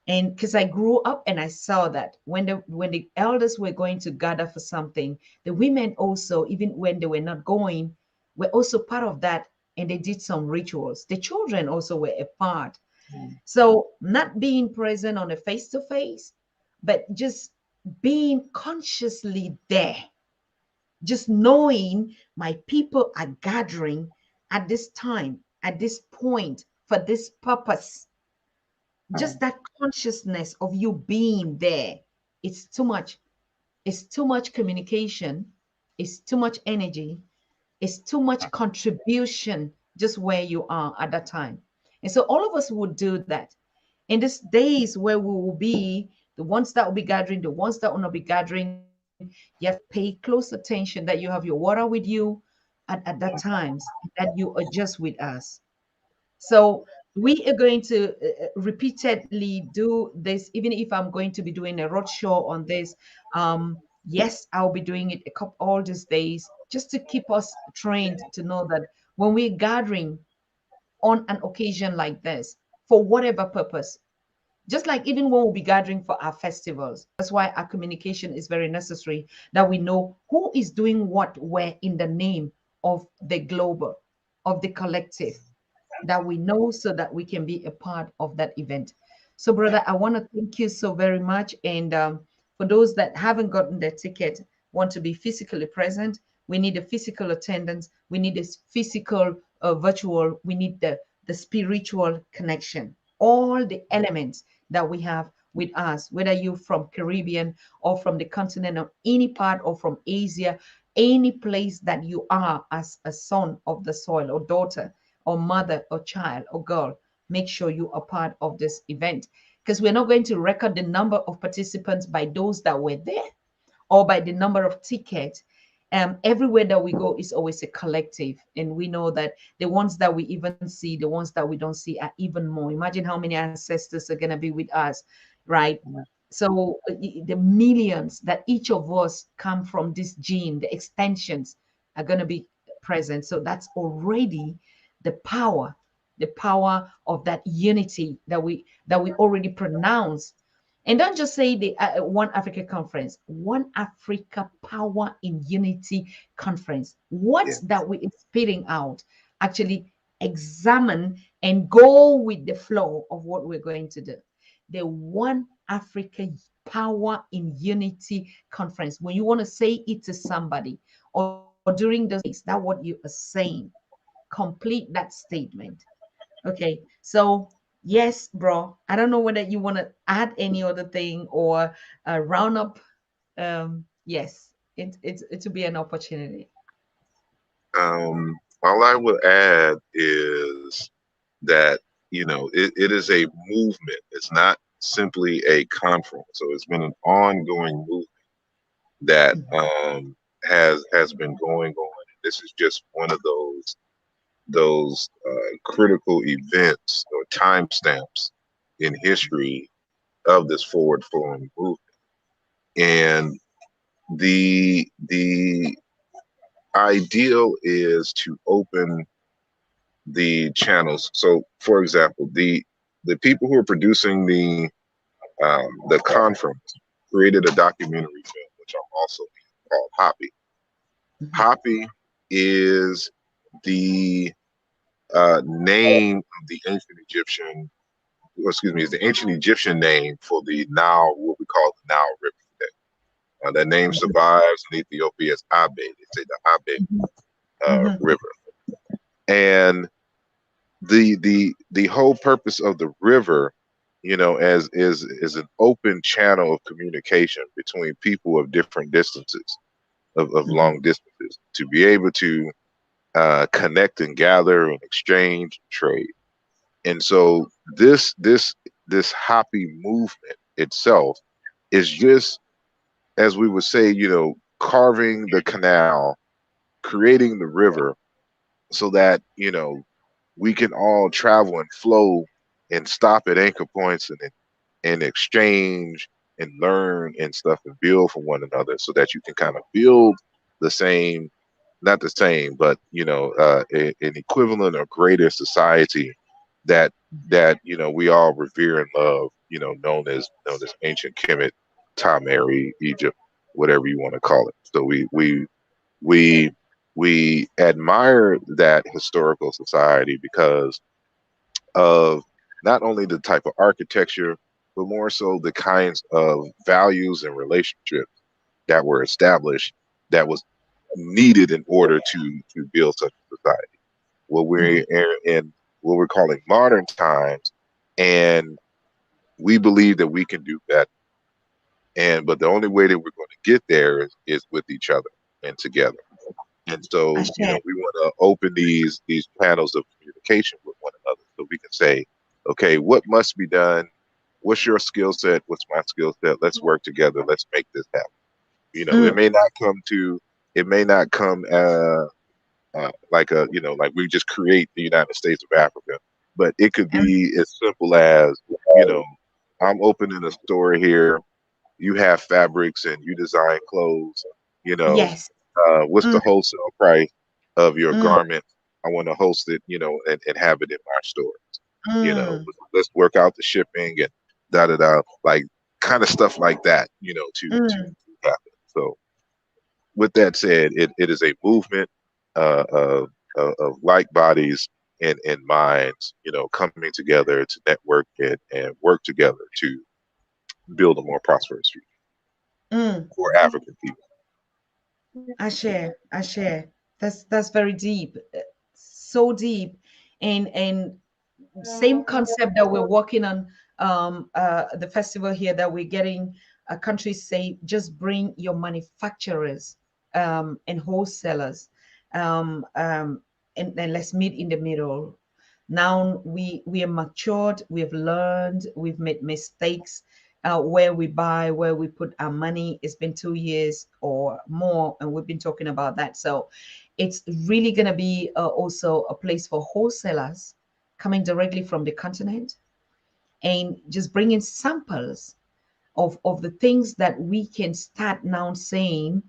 And because I grew up and I saw that when the elders were going to gather for something, the women also, even when they were not going, were also part of that, and they did some rituals. The children also were a part. So not being present on a face to face, but just being consciously there, just knowing my people are gathering at this time, at this point, for this purpose. Just that consciousness of you being there, it's too much. It's too much communication. It's too much energy. It's too much contribution just where you are at that time. And so all of us would do that. In these days where we will be, the ones that will be gathering, the ones that will not be gathering, you have to pay close attention that you have your water with you at that times, that you are just with us. So we are going to repeatedly do this, even if I'm going to be doing a road show on this. Yes, I'll be doing it a couple all these days just to keep us trained to know that when we're gathering on an occasion like this, for whatever purpose, just like even when we'll be gathering for our festivals, that's why our communication is very necessary, that we know who is doing what where in the name of the global, of the collective, that we know so that we can be a part of that event. So, brother, I want to thank you so very much. And for those that haven't gotten their ticket, want to be physically present, we need a physical attendance. We need this physical, virtual. We need the spiritual connection. All the elements that we have with us, whether you're from Caribbean or from the continent or any part or from Asia, any place that you are as a son of the soil or daughter or mother or child or girl, make sure you are part of this event, because we're not going to record the number of participants by those that were there or by the number of tickets. Everywhere that we go is always a collective, and we know that the ones that we even see, the ones that we don't see, are even more. Imagine how many ancestors are going to be with us, right? So the millions that each of us come from this gene, the extensions are going to be present. So that's already the power of that unity that we already pronounce. And don't just say the One Africa Conference, One Africa Power in Unity Conference. What's that we are spitting out? Actually examine and go with the flow of what we're going to do. The One Africa Power in Unity Conference. When you want to say it to somebody or during those days, that's what you are saying. Complete that statement. Okay, so yes, bro. I don't know whether you want to add any other thing or round up. Yes, it will be an opportunity. All I would add is that it is a movement. It's not simply a conference. So it's been an ongoing movement that has been going on. This is just one of those critical events or timestamps in history of this forward flowing movement. And the ideal is to open the channels. So, for example, the people who are producing the conference created a documentary film, which I'm also in, called Hoppy. Hoppy is the name of the ancient Egyptian, is the ancient Egyptian name for the Nile, what we call the Nile River today. That name survives in Ethiopia as Abe. They say the Abe River. And the whole purpose of the river, you know, as is an open channel of communication between people of different distances, of Mhm. long distances, to be able to connect and gather and exchange, trade. And so this happy movement itself is just, as we would say, you know, carving the canal, creating the river, so that, you know, we can all travel and flow and stop at anchor points and exchange and learn and stuff and build from one another, so that you can kind of build the same, not the same, but, you know, an equivalent or greater society that you know, we all revere and love, you know, known as ancient Kemet, Tameri, Egypt, whatever you want to call it. So we we admire that historical society because of not only the type of architecture, but more so the kinds of values and relationships that were established, that was needed in order to build such a society. What we're Mhm. in what we're calling modern times, and we believe that we can do better. And but the only way that we're going to get there is with each other and together. And I so, you know, share. we want to open these channels of communication with one another, so we can say, okay, what must be done? What's your skill set? What's my skill set? Let's work together. Let's make this happen. You know, Mm. it may not come like a, you know, like we just create the United States of Africa, but it could Um, be as simple as, you know, I'm opening a store here, you have fabrics and you design clothes, you know, yes. what's Mm. the wholesale price of your Mm. garment? I want to host it, you know, and have it in my store. You know, Mm. let's work out the shipping and da da da, like kind of stuff like that, you know, to Mm. happen. So with that said, it is a movement uh, of like bodies and minds, you know, coming together to network and work together to build a more prosperous future Mm. for African people. I share. I share. That's very deep. So deep. And same concept that we're working on, the festival here, that we're getting countries say just bring your manufacturers, and wholesalers, um, um, and let's meet in the middle. Now we are matured, we've learned, we've made mistakes, where we buy, where we put our money. It's been 2 years or more, and we've been talking about that. So it's really going to be also a place for wholesalers coming directly from the continent and just bringing samples of the things that we can start now saying,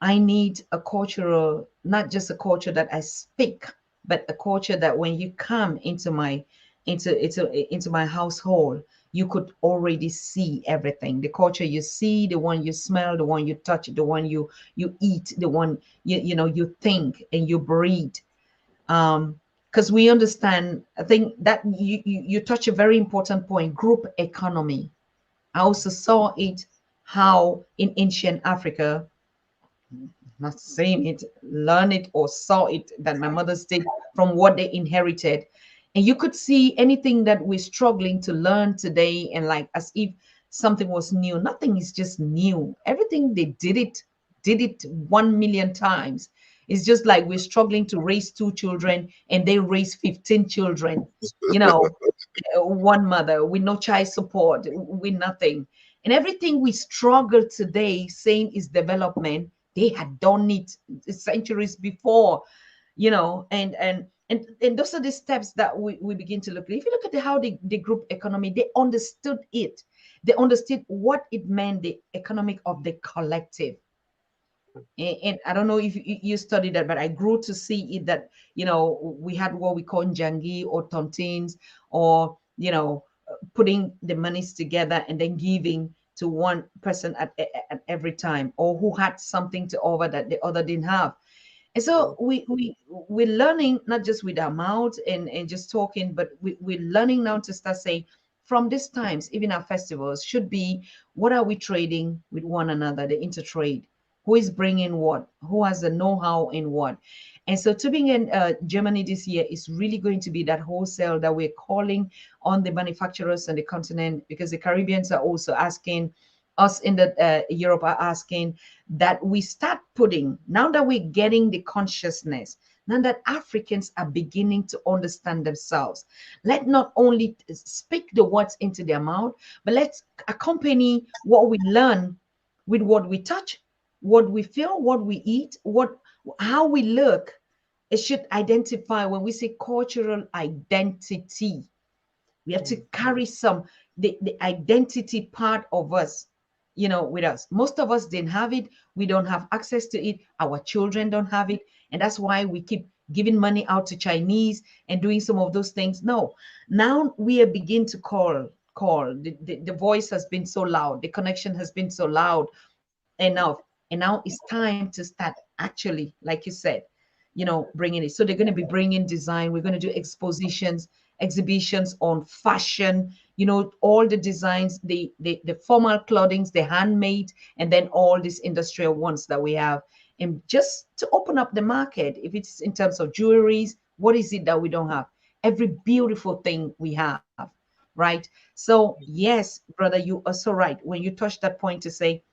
I need a cultural, not just a culture that I speak, but a culture that when you come into my household, you could already see everything. The culture you see, the one you smell, the one you touch, the one you eat, the one you think and you breathe. Because we understand, I think that you touch a very important point, group economy. I also saw it how in ancient Africa, not saying it, learn it or saw it, that my mothers did from what they inherited. And you could see anything that we're struggling to learn today, and like as if something was new. Nothing is just new. Everything they did it 1 million times. It's just like we're struggling to raise two children and they raise 15 children, you know, one mother with no child support, with nothing. And everything we struggle today saying is development, they had done it centuries before, and those are the steps that we begin to look at. If you look at how the group economy, they understood it. They understood what it meant, the economic of the collective. And I don't know if you studied that, but I grew to see it that, we had what we call Njangi or tontines, or, putting the monies together and then giving to one person at every time, or who had something to offer that the other didn't have. And so we're learning not just with our mouths and just talking, but we're learning now to start saying, from these times, even our festivals should be, what are we trading with one another, the intertrade? who is bringing what, who has the know-how in what. And so to being in Germany this year is really going to be that wholesale that we're calling on the manufacturers on the continent, because the Caribbeans are also asking us, in the Europe are asking that we start putting, now that we're getting the consciousness, now that Africans are beginning to understand themselves, let not only speak the words into their mouth, but let's accompany what we learn with what we touch, what we feel, what we eat, how we look. It should identify, when we say cultural identity, we have to carry some the identity part of us, with us. Most of us didn't have it. We don't have access to it. Our children don't have it. And that's why we keep giving money out to Chinese and doing some of those things. No, now we are begin to call. The voice has been so loud. The connection has been so loud enough. And now it's time to start actually, like you said, bringing it. So they're going to be bringing design. We're going to do exhibitions on fashion, all the designs, the formal clothings, the handmade, and then all these industrial ones that we have. And just to open up the market, if it's in terms of jewelries, what is it that we don't have? Every beautiful thing we have, right? So yes, brother, you are so right when you touch that point to say,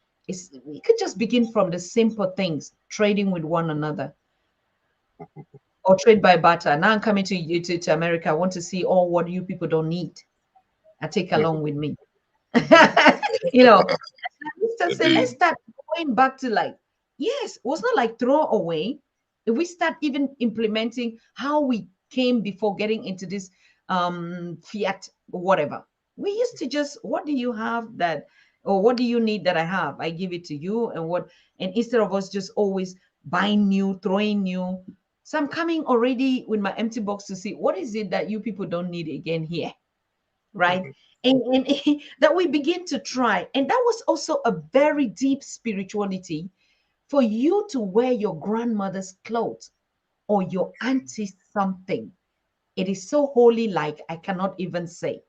we could just begin from the simple things, trading with one another, or trade by barter. Now I'm coming to you to America. I want to see all what you people don't need. I take along with me. you know, let's Indeed. start going back to, like, yes, it was not like throw away. If we start even implementing how we came before getting into this fiat, whatever. We used to just, what do you have that, or what do you need that I have? I give it to you. And instead of us just always buying new, throwing new. So I'm coming already with my empty box to see what is it that you people don't need again here, right? And that we begin to try. And that was also a very deep spirituality, for you to wear your grandmother's clothes or your auntie's something. It is so holy, like I cannot even say.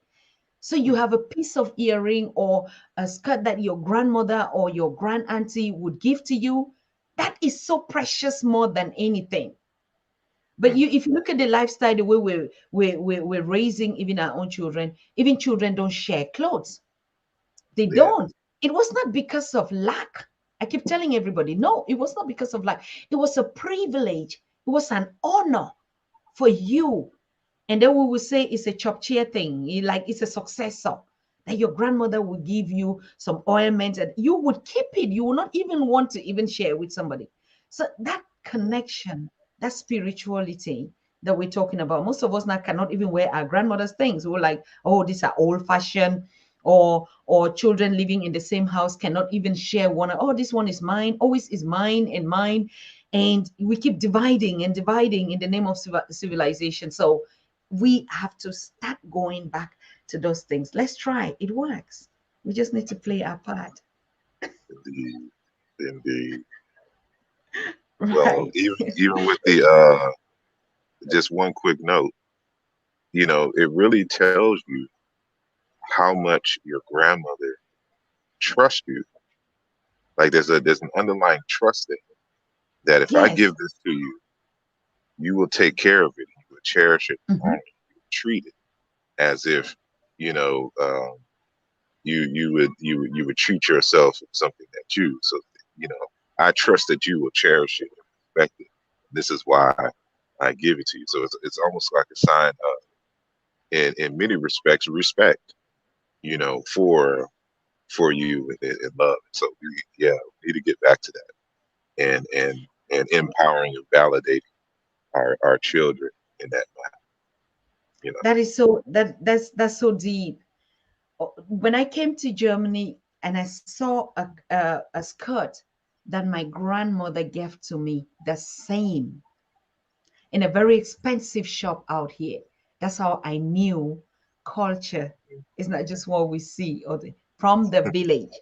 So you have a piece of earring or a skirt that your grandmother or your grand auntie would give to you. That is so precious, more than anything. But if you look at the lifestyle, the way we're raising even our own children, even children don't share clothes. They Yeah. don't. It was not because of lack. I keep telling everybody, no, it was not because of lack. It was a privilege. It was an honor for you. And then we will say it's a chop chair thing, like it's a successor. That your grandmother will give you some ointment and you would keep it. You will not even want to even share with somebody. So that connection, that spirituality that we're talking about, most of us now cannot even wear our grandmother's things. We're like, oh, these are old fashioned, or children living in the same house cannot even share one. Oh, this one is mine, always is mine and mine. And we keep dividing and dividing in the name of civilization. So we have to start going back to those things. Let's try. It works. We just need to play our part. Indeed. Indeed. Well, Right. even with the just one quick note, it really tells you how much your grandmother trusts you. Like there's an underlying trust there, that if I Yes. give this to you, you will take care of it, you will cherish it, honor Mhm. it, you will treat it as if, you know, you would treat yourself as something that you know, I trust that you will cherish it and respect it. This is why I give it to you. So it's almost like a sign of, in many respects, respect, for you and love. So we need to get back to that, and empowering and validating our children in that manner. That is so that's so deep. When I came to Germany and I saw a skirt that my grandmother gave to me, the same, in a very expensive shop out here. That's how I knew culture is not just what we see from the village.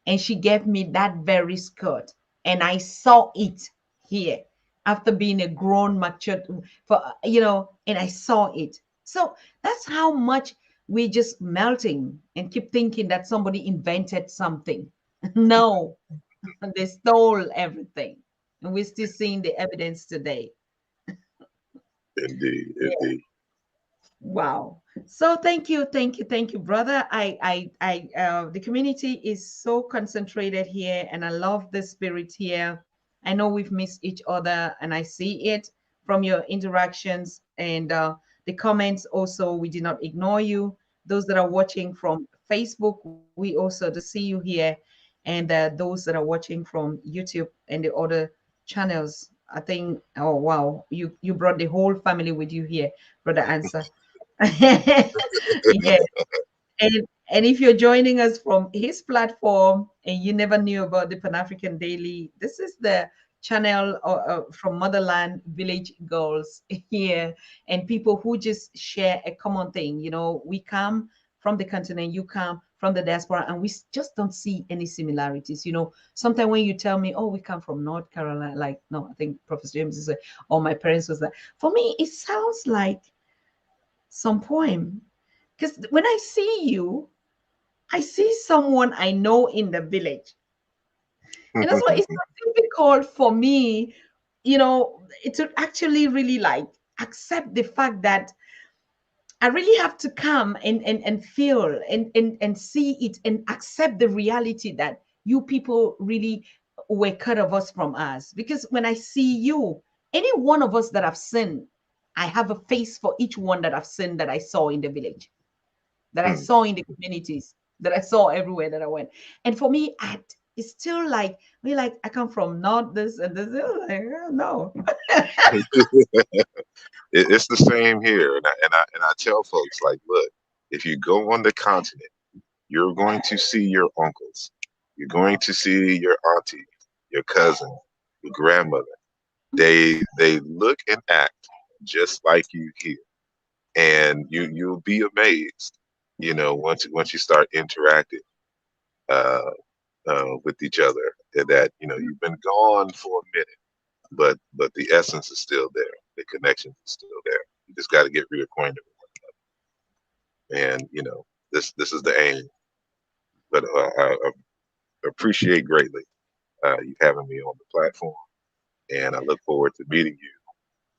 And she gave me that very skirt, and I saw it here after being a grown, mature, and I saw it. So that's how much we're just melting and keep thinking that somebody invented something. No, They stole everything, and we're still seeing the evidence today. Indeed, indeed. Wow. So thank you, brother. The community is so concentrated here, and I love the spirit here. I know we've missed each other, and I see it from your interactions and the comments. Also, we did not ignore you. Those that are watching from Facebook, we also to see you here, and those that are watching from YouTube and the other channels. I think, oh wow, you brought the whole family with you here, brother Answer. Yeah, and if you're joining us from his platform and you never knew about the Pan African Daily, this is the channel from Motherland Village Girls here, and people who just share a common thing. You know, we come from the continent, you come from the diaspora, and we just don't see any similarities. You know, sometimes when you tell me, "Oh, we come from North Carolina," like, no, I think Professor James is, or my parents was that. For me, it sounds like some poem, because when I see you, I see someone I know in the village. And that's why it's not difficult for me, you know, to actually really like accept the fact that I really have to come and feel and see it and accept the reality that you people really were cut of us from us. Because when I see you, any one of us that I've seen, I have a face for each one that I've seen that I saw in the village, that I saw in the communities, that I saw everywhere that I went. And for me, it's still like, we like, I come from not this and this. Like, oh, no. It's the same here, and I tell folks like, look, if you go on the continent, you're going to see your uncles, you're going to see your auntie, your cousin, your grandmother. They look and act just like you here, and you'll be amazed, once you start interacting uh, with each other, that you've been gone for a minute, but the essence is still there, the connection is still there. You just got to get reacquainted with one another, and this is the aim. But I appreciate greatly you having me on the platform, and I look forward to meeting you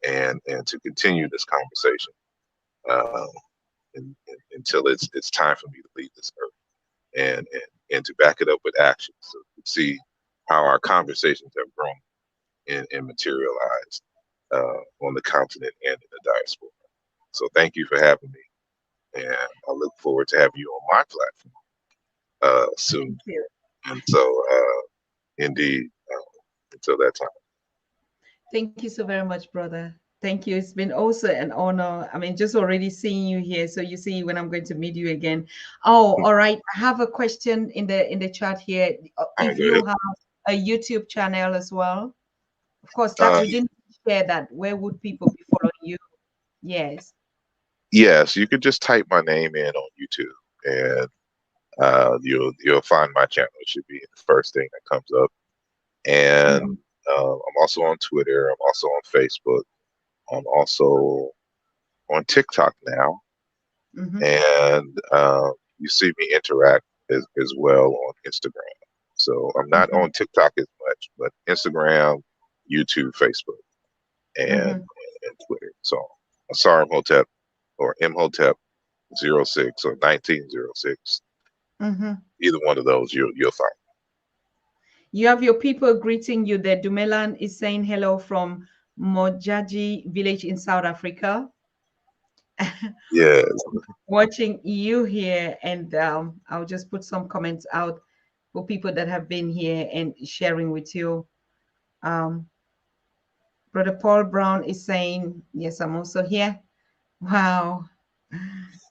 and to continue this conversation uh, until it's time for me to leave this earth, and to back it up with action, so to see how our conversations have grown and materialized on the continent and in the diaspora. So thank you for having me, and I look forward to having you on my platform soon. Thank you. And so, indeed, until that time. Thank you so very much, brother. Thank you. It's been also an honor. I mean, just already seeing you here. So you see when I'm going to meet you again. Oh, all right. I have a question in the chat here. If Go you ahead. have a YouTube channel as well, of course, that Uh, you didn't share that. Where would people be following you? Yes. yes, you could just type my name in on YouTube, and you'll find my channel. It should be the first thing that comes up. And Mhm. I'm also on Twitter. I'm also on Facebook. I'm also on TikTok now, Mhm. and you see me interact as well on Instagram. So I'm not Mhm. on TikTok as much, but Instagram, YouTube, Facebook, and Mhm. and Twitter. So Asar Imhotep or Imhotep 06 or 1906. Mhm. Either one of those you'll find. You have your people greeting you there. Dumelan is saying hello from Mojaji village in South Africa. Yes. Watching you here, and I'll just put some comments out for people that have been here and sharing with you. Um, Brother Paul Brown is saying, yes, I'm also here. Wow.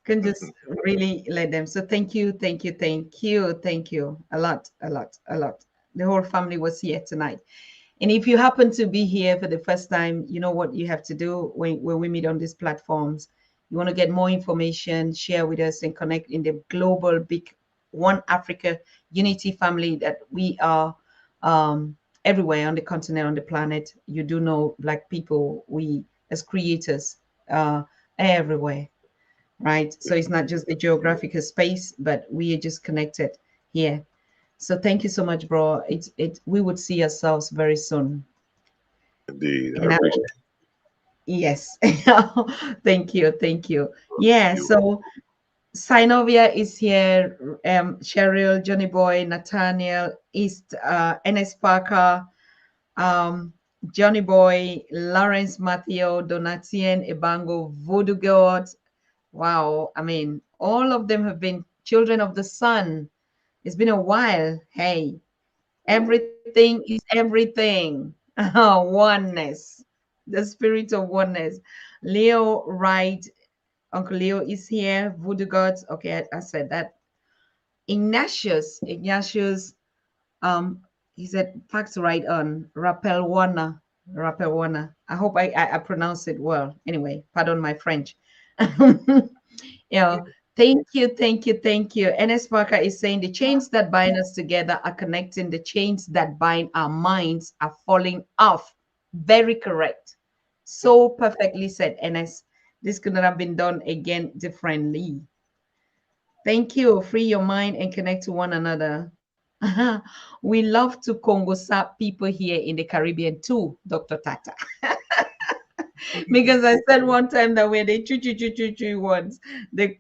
Can just really let them. So thank you, thank you, thank you, thank you. A lot, a lot, a lot. The whole family was here tonight. And if you happen to be here for the first time, you know what you have to do when we meet on these platforms. You want to get more information, share with us, and connect in the global big One Africa Unity family that we are everywhere on the continent, on the planet. You do know, Black people, we as creators everywhere, right? So it's not just the geographical space, but we are just connected here. So thank you so much, bro. We would see ourselves very soon. Indeed, I And appreciate yes, thank you, thank you. Yeah, you. so Synovia is here. Cheryl, Johnny Boy, Nathaniel, East, NS Parker, um, Johnny Boy, Lawrence Matteo, Donatien Ebango, Voodoo God. Wow, I mean, all of them have been children of the sun. It's been a while. Hey, everything is everything. Oneness, the spirit of oneness. Leo, right? Uncle Leo is here. Voodoo gods. Okay, I said that. Ignatius, um, he said facts right on. Rapelwana. I hope I pronounce it well. Anyway, pardon my French. Yeah, thank you, thank you, thank you. NS Parker is saying the chains that bind us together are connecting. The chains that bind our minds are falling off. Very correct. So perfectly said, NS. This could not have been done again differently. Thank you. Free your mind and connect to one another. We love to Congosa people here in the Caribbean too, Dr. Tata. Because I said one time that we're the choo ones, the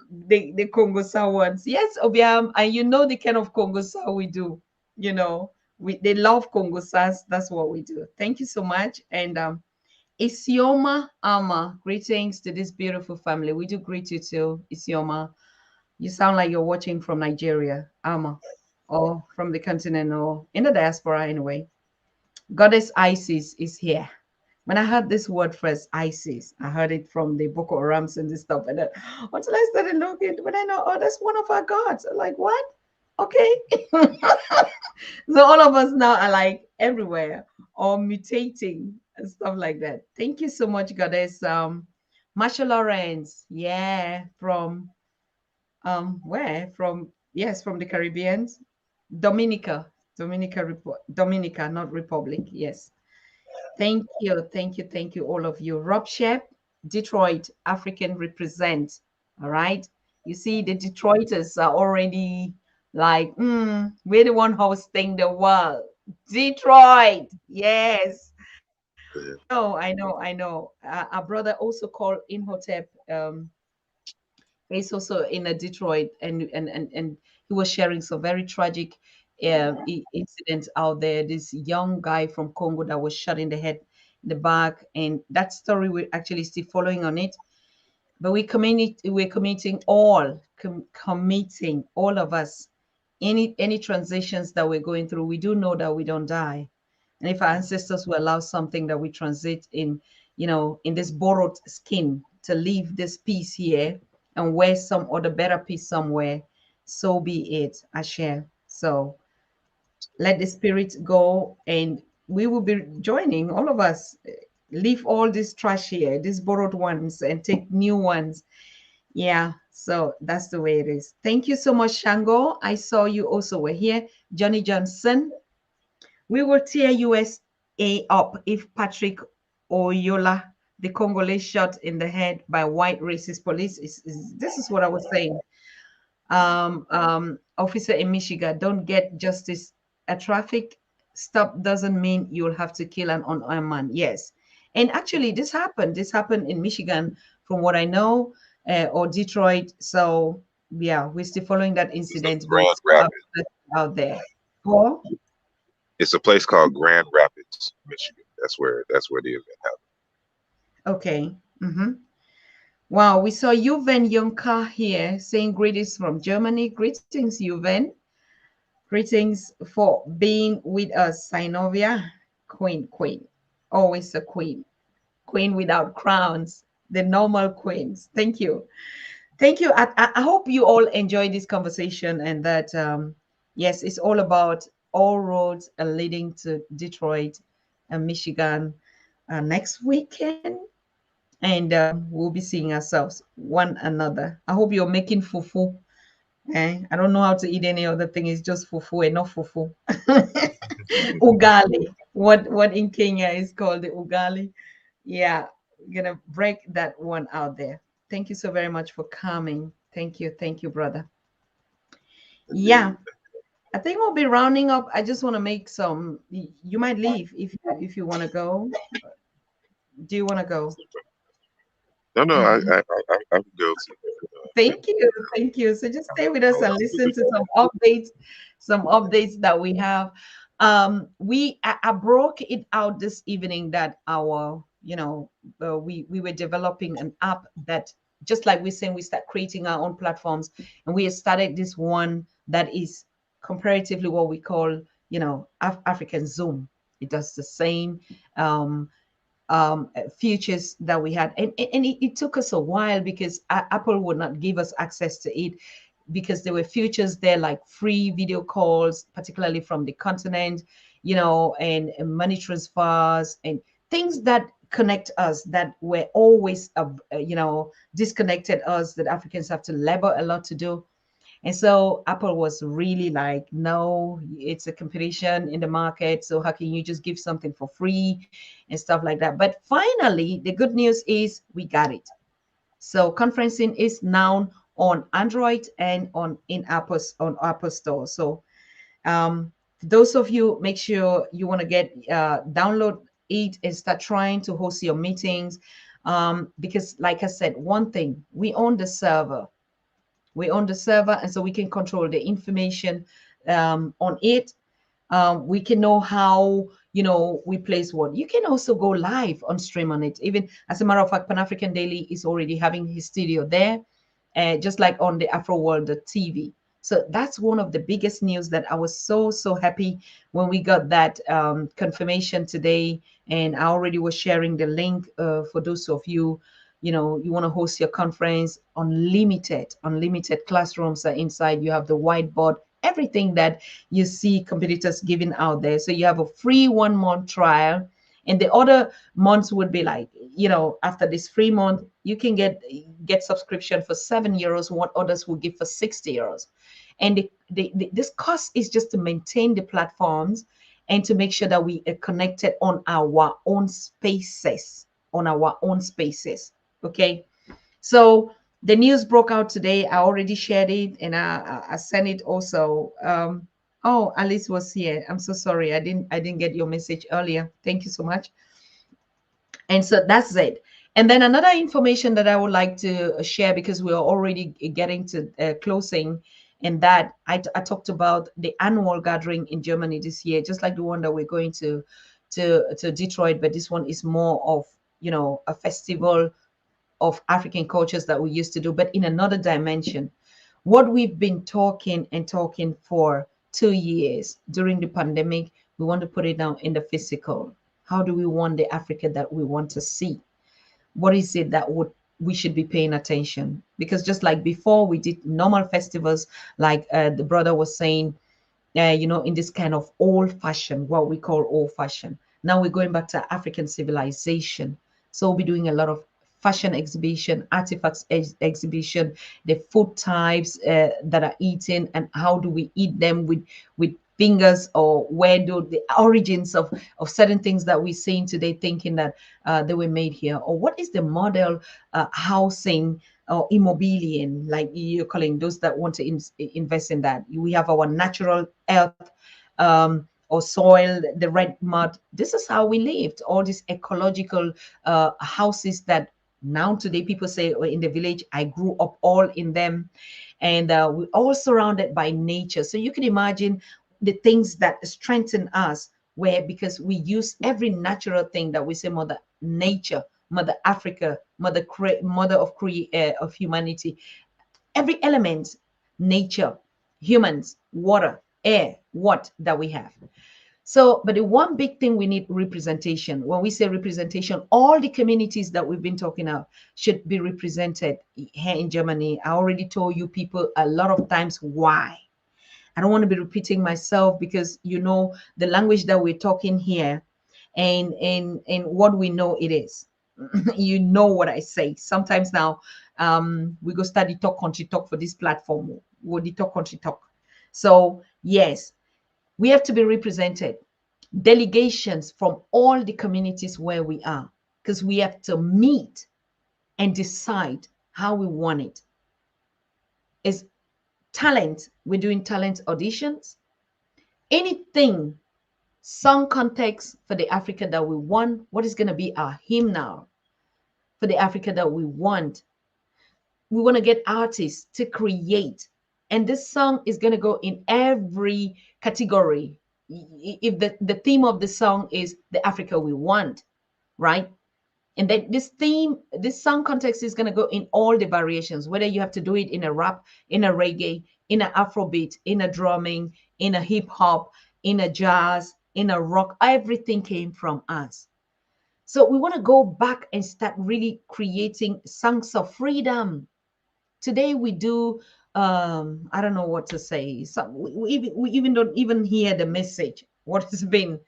Congosa ones. Yes, Obiam, and you know the kind of Congosa we do. You know, they love Congosas. That's what we do. Thank you so much. And Isioma Ama, greetings to this beautiful family. We do greet you too, Isioma. You sound like you're watching from Nigeria, Ama, or from the continent, or in the diaspora anyway. Goddess Isis is here. When I heard this word first, Isis, I heard it from the Boko Harams and this stuff. And then until I started looking, when I know, oh, that's one of our gods. I'm like, what? Okay. So all of us now are like everywhere or mutating and stuff like that. Thank you so much, Goddess. Marsha Lawrence, yeah, from where? From yes, from the Caribbean. Dominica, Dominica, not Republic. Yes. Thank you, all of you. Rob Shep, Detroit, African represent. All right. You see, the Detroiters are already like, we're the one hosting the world. Detroit, yes. I know. Our brother also called Imhotep. He's also in a Detroit, and he was sharing some very tragic incidents out there. This young guy from Congo that was shot in the head, in the back, and that story we're actually still following on it. But we're committing all of us, any transitions that we're going through. We do know that we don't die, and if our ancestors will allow something that we transit in, in this borrowed skin to leave this piece here and wear some other better piece somewhere, so be it. I share. So let the spirit go, and we will be joining all of us. Leave all this trash here, these borrowed ones, and take new ones. Yeah, so that's the way it is. Thank you so much, Shango. I saw you also were here. Johnny Johnson. We will tear USA up if Patrick Oyola, the Congolese, shot in the head by white racist police. This is what I was saying. Officer in Michigan, don't get justice. A traffic stop doesn't mean you'll have to kill an unarmed man. Yes. And actually, this happened. This happened in Michigan, from what I know, or Detroit. So, yeah, we're still following that It's in incident, but Grand Rapids. out there. Oh, It's a place called Grand Rapids, Michigan. That's where the event happened. okay. Wow, we saw Juven Yonka here saying greetings from Germany. Greetings, Juven. Greetings for being with us, Synovia. Queen. Always a queen. Queen without crowns. The normal queens. Thank you. Thank you. I hope you all enjoyed this conversation, and that, yes, it's all about all roads are leading to Detroit and Michigan next weekend. And we'll be seeing ourselves, one another. I hope you're making fufu. I don't know how to eat any other thing. It's just fufu and not fufu. Ugali. What in Kenya is called the ugali. Yeah, we're gonna break that one out there. Thank you so very much for coming. Thank you, brother. Indeed. Yeah. I think we'll be rounding up. I just want to make some. You might leave if you want to go. Do you want to go? No, no, Mhm. I would go to. Thank you, thank you. So just stay with us and listen to some updates that we have. I broke it out this evening that our, we were developing an app that, just like we're saying, we start creating our own platforms, and we have started this one that is comparatively what we call, African Zoom. It does the same. Features that we had, and it took us a while because Apple would not give us access to it, because there were features there like free video calls, particularly from the continent, and money transfers and things that connect us that were always disconnected us, that Africans have to labor a lot to do. And so Apple was really like, no, it's a competition in the market. So how can you just give something for free and stuff like that? But finally, the good news is we got it. So conferencing is now on Android and on Apple Store. So those of you, make sure you want to download it and start trying to host your meetings. Because like I said, one thing, we own the server, and so we can control the information on it. We can know how, we place what. You can also go live on stream on it. Even as a matter of fact, Pan African Daily is already having his studio there, just like on the AfroWorld TV. So that's one of the biggest news that I was so happy when we got that confirmation today. And I already was sharing the link for those of you, you want to host your conference. Unlimited classrooms are inside. You have the whiteboard, everything that you see competitors giving out there. So you have a free 1 month trial, and the other months would be like, after this free month, you can get subscription for €7, what others will give for €60. And this cost is just to maintain the platforms and to make sure that we are connected on our own spaces, okay. So the news broke out today. I already shared it, and I sent it also. Oh, Alice was here. I'm so sorry. I didn't get your message earlier. Thank you so much. And so that's it. And then another information that I would like to share, because we are already getting to closing, and that I talked about the annual gathering in Germany this year, just like the one that we're going to Detroit, but this one is more of, a festival of African cultures that we used to do, but in another dimension. What we've been talking and talking for 2 years during the pandemic, we want to put it down in the physical. How do we want the Africa that we want to see? What is it that we should be paying attention? Because just like before, we did normal festivals, like the brother was saying, in this kind of old fashioned, what we call old fashioned. Now we're going back to African civilization. So we'll be doing a lot of fashion exhibition, artifacts exhibition, the food types that are eaten, and how do we eat them with fingers, or where do the origins of certain things that we're seeing today, thinking that they were made here, or what is the model housing or immobilian, like you're calling those that want to invest in that. We have our natural earth, or soil, the red mud. This is how we lived. All these ecological houses that now today people say, oh, in the village, I grew up all in them. And we're all surrounded by nature. So you can imagine the things that strengthen us, where because we use every natural thing that we say, Mother Nature, Mother Africa, Mother of humanity, every element, nature, humans, water, air, what that we have. So, but the one big thing, we need representation. When we say representation, all the communities that we've been talking of should be represented here in Germany. I already told you people a lot of times why. I don't want to be repeating myself, because the language that we're talking here, and what we know it is. You know what I say. Sometimes now we go study talk country talk for this platform. What the talk country talk. So yes, we have to be represented. Delegations from all the communities where we are, because we have to meet and decide how we want it. Is talent, we're doing talent auditions. anything, song context for the Africa that we want, what is going to be our hymn now for the Africa that we want. We want to get artists to create, and this song is going to go in every category. If the theme of the song is the Africa we want, right? And then this song context is going to go in all the variations, whether you have to do it in a rap, in a reggae, in an Afrobeat, in a drumming, in a hip hop, in a jazz, in a rock. Everything came from us. So we want to go back and start really creating songs of freedom. Today we do, I don't know what to say. So we even don't even hear the message, what has been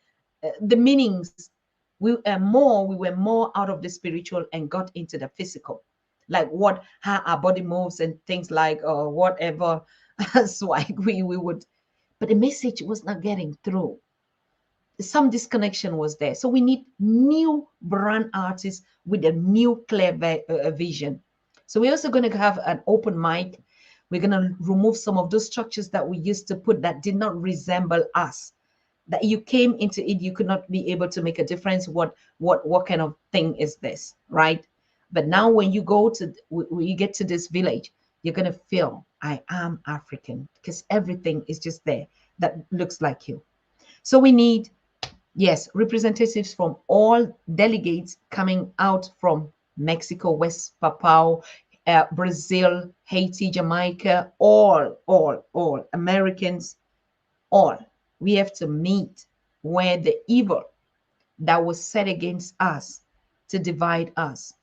the meanings. We were more out of the spiritual and got into the physical, like what how our body moves and things like whatever. Swag we would, but the message was not getting through. Some disconnection was there. So we need new brand artists with a new clear vision. So we're also going to have an open mic. We're going to remove some of those structures that we used to put that did not resemble us, that you came into it, you could not be able to make a difference. What kind of thing is this, right? But now when you go to, when you get to this village, you're going to feel I am African, because everything is just there that looks like you. So we need, yes, representatives from all delegates coming out from Mexico, West Papua, Brazil, Haiti, Jamaica, all Americans, all. We have to meet where the evil that was set against us to divide us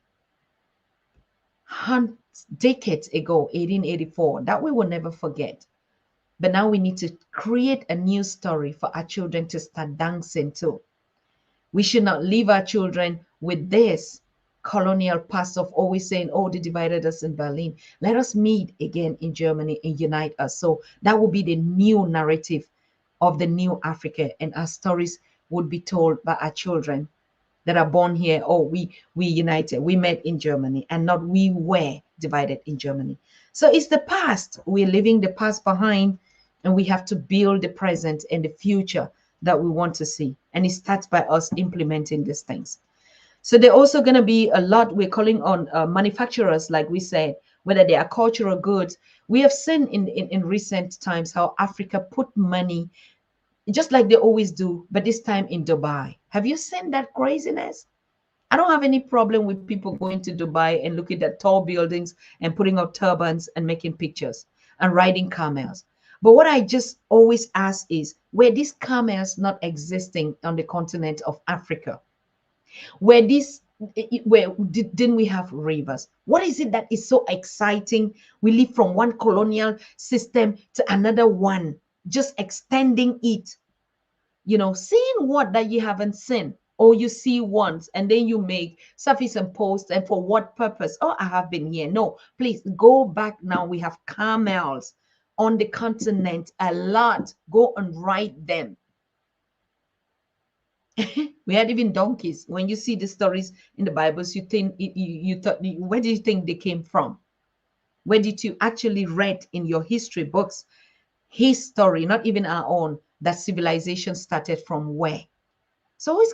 decades ago, 1884, that we will never forget. But now we need to create a new story for our children to start dancing to. We should not leave our children with this colonial past of always saying, oh, they divided us in Berlin. Let us meet again in Germany and unite us. So that will be the new narrative of the new Africa, and our stories would be told by our children that are born here. Oh, we united, we met in Germany, and not we were divided in Germany. So it's the past. We're leaving the past behind, and we have to build the present and the future that we want to see. And it starts by us implementing these things. So they're also going to be a lot. We're calling on manufacturers, like we said, whether they are cultural goods. We have seen in recent times how Africa put money, just like they always do, but this time in Dubai. Have you seen that craziness? I don't have any problem with people going to Dubai and looking at tall buildings and putting up turbans and making pictures and riding camels. But what I just always ask is, were these camels not existing on the continent of Africa? Didn't we have rivers? What is it that is so exciting? We live from one colonial system to another one, just extending it, seeing what that you haven't seen, or you see once and then you make surface and post, and for what purpose? Oh, I have been here. No, please go back now. We have camels on the continent a lot. Go and ride them. We had even donkeys. When you see the stories in the Bibles, you think you thought, where do you think they came from? Where did you actually read in your history books his story, not even our own, that civilization started from where? So who's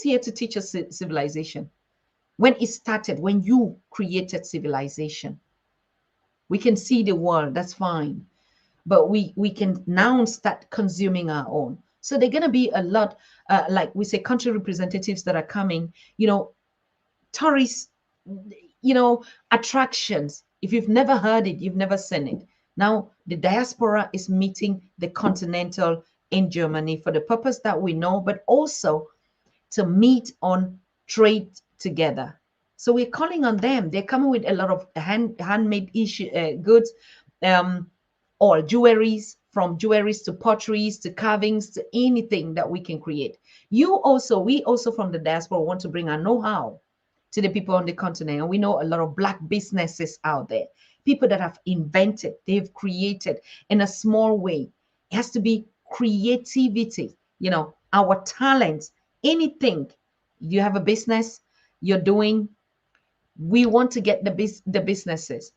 here to teach us civilization? When it started, when you created civilization, we can see the world, that's fine, but we can now start consuming our own. So they're going to be a lot, like we say, country representatives that are coming, tourists, attractions. If you've never heard it, you've never seen it. Now the diaspora is meeting the continental in Germany for the purpose that we know, but also to meet on trade together. So we're calling on them. They're coming with a lot of handmade goods, all jewelries, from jewelries to potteries to carvings to anything that we can create. We also from the diaspora want to bring our know-how to the people on the continent. And we know a lot of Black businesses out there, people that have invented, they've created in a small way. It has to be creativity, our talents, anything. You have a business you're doing, we want to get the businesses,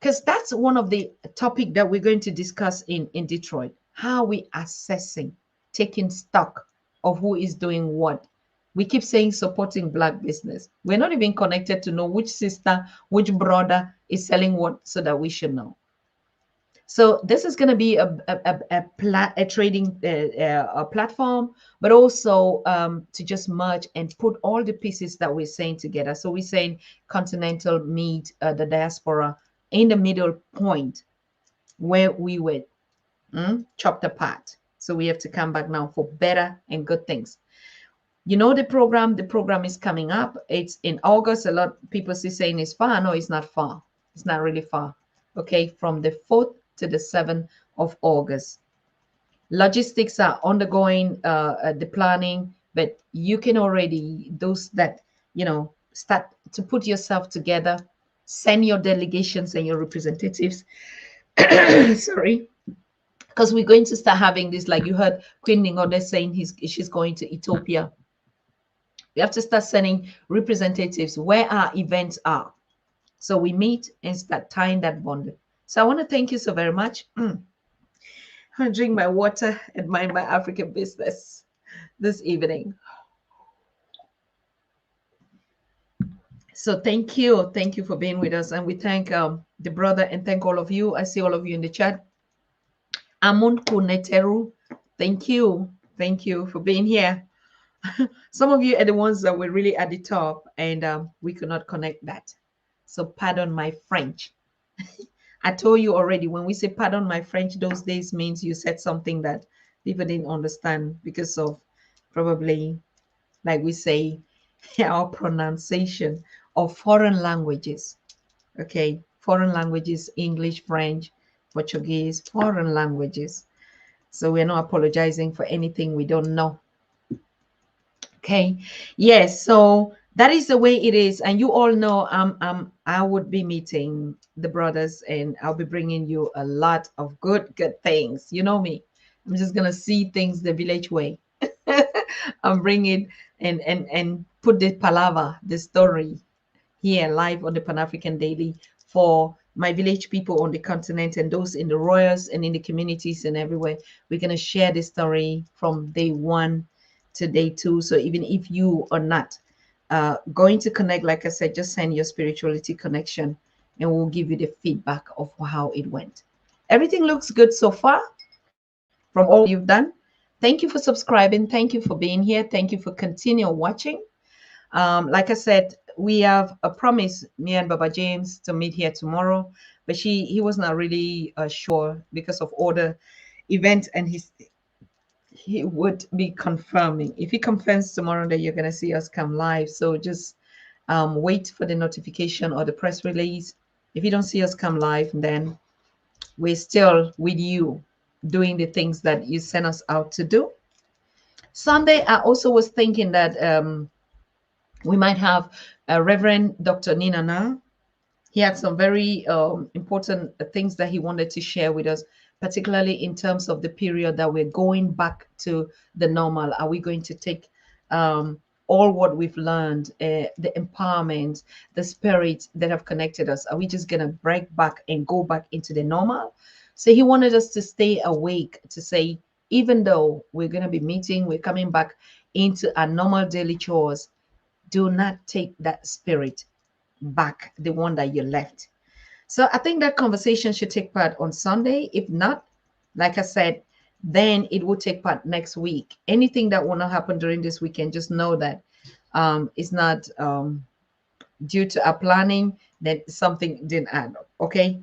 because that's one of the topic that we're going to discuss in Detroit. How are we assessing, taking stock of who is doing what? We keep saying supporting Black business. We're not even connected to know which sister, which brother is selling what, so that we should know. So this is going to be a trading a platform, but also to just merge and put all the pieces that we're saying together. So we're saying continental meet the diaspora in the middle point where we were chopped apart. So we have to come back now for better and good things. You know the program is coming up. It's in August. A lot of people see saying it's far. No, it's not far. It's not really far. Okay, from the 4th to the 7th of August. Logistics are undergoing the planning, but you can already, those that, start to put yourself together, send your delegations and your representatives. Sorry, because we're going to start having this, like you heard Queen Ningode saying she's going to Ethiopia. We have to start sending representatives where our events are. So we meet and start tying that bond. So I want to thank you so very much. I drink my water and mind my African business this evening. So thank you for being with us, and we thank the brother and thank all of you. I see all of you in the chat. Amun Kuneteru, thank you for being here. Some of you are the ones that were really at the top, and we could not connect that. So pardon my French. I told you already, when we say pardon my French, those days means you said something that people didn't understand because of probably, like we say, our pronunciation of foreign languages. Okay, foreign languages, English, French, Portuguese, foreign languages. So we're not apologizing for anything we don't know. Okay, yes, so that is the way it is, and you all know I would be meeting the brothers, and I'll be bringing you a lot of good things. You know me, I'm just gonna see things the village way. I'm bringing and put the palaver, the story here live on the Pan-African Daily for my village people on the continent and those in the royals and in the communities and everywhere. We're gonna share the story from day one to day two. So even if you are not going to connect, like I said, just send your spirituality connection and we'll give you the feedback of how it went. Everything looks good so far from all you've done. Thank you for subscribing. Thank you for being here. Thank you for continuing watching. Like I said, we have a promise, me and Baba James, to meet here tomorrow, but he was not really sure because of all the events, and he would be confirming. If he confirms tomorrow that you're going to see us come live, so just wait for the notification or the press release. If you don't see us come live, then we're still with you doing the things that you sent us out to do. Sunday, I also was thinking that we might have Reverend Dr. Ninana. He had some very important things that he wanted to share with us, particularly in terms of the period that we're going back to the normal. Are we going to take all what we've learned, the empowerment, the spirit that have connected us? Are we just going to break back and go back into the normal? So he wanted us to stay awake, to say, even though we're going to be meeting, we're coming back into our normal daily chores, do not take that spirit back, the one that you left. So I think that conversation should take part on Sunday. If not, like I said, then it will take part next week. Anything that will not happen during this weekend, just know that it's not due to our planning, that something didn't add up. Okay.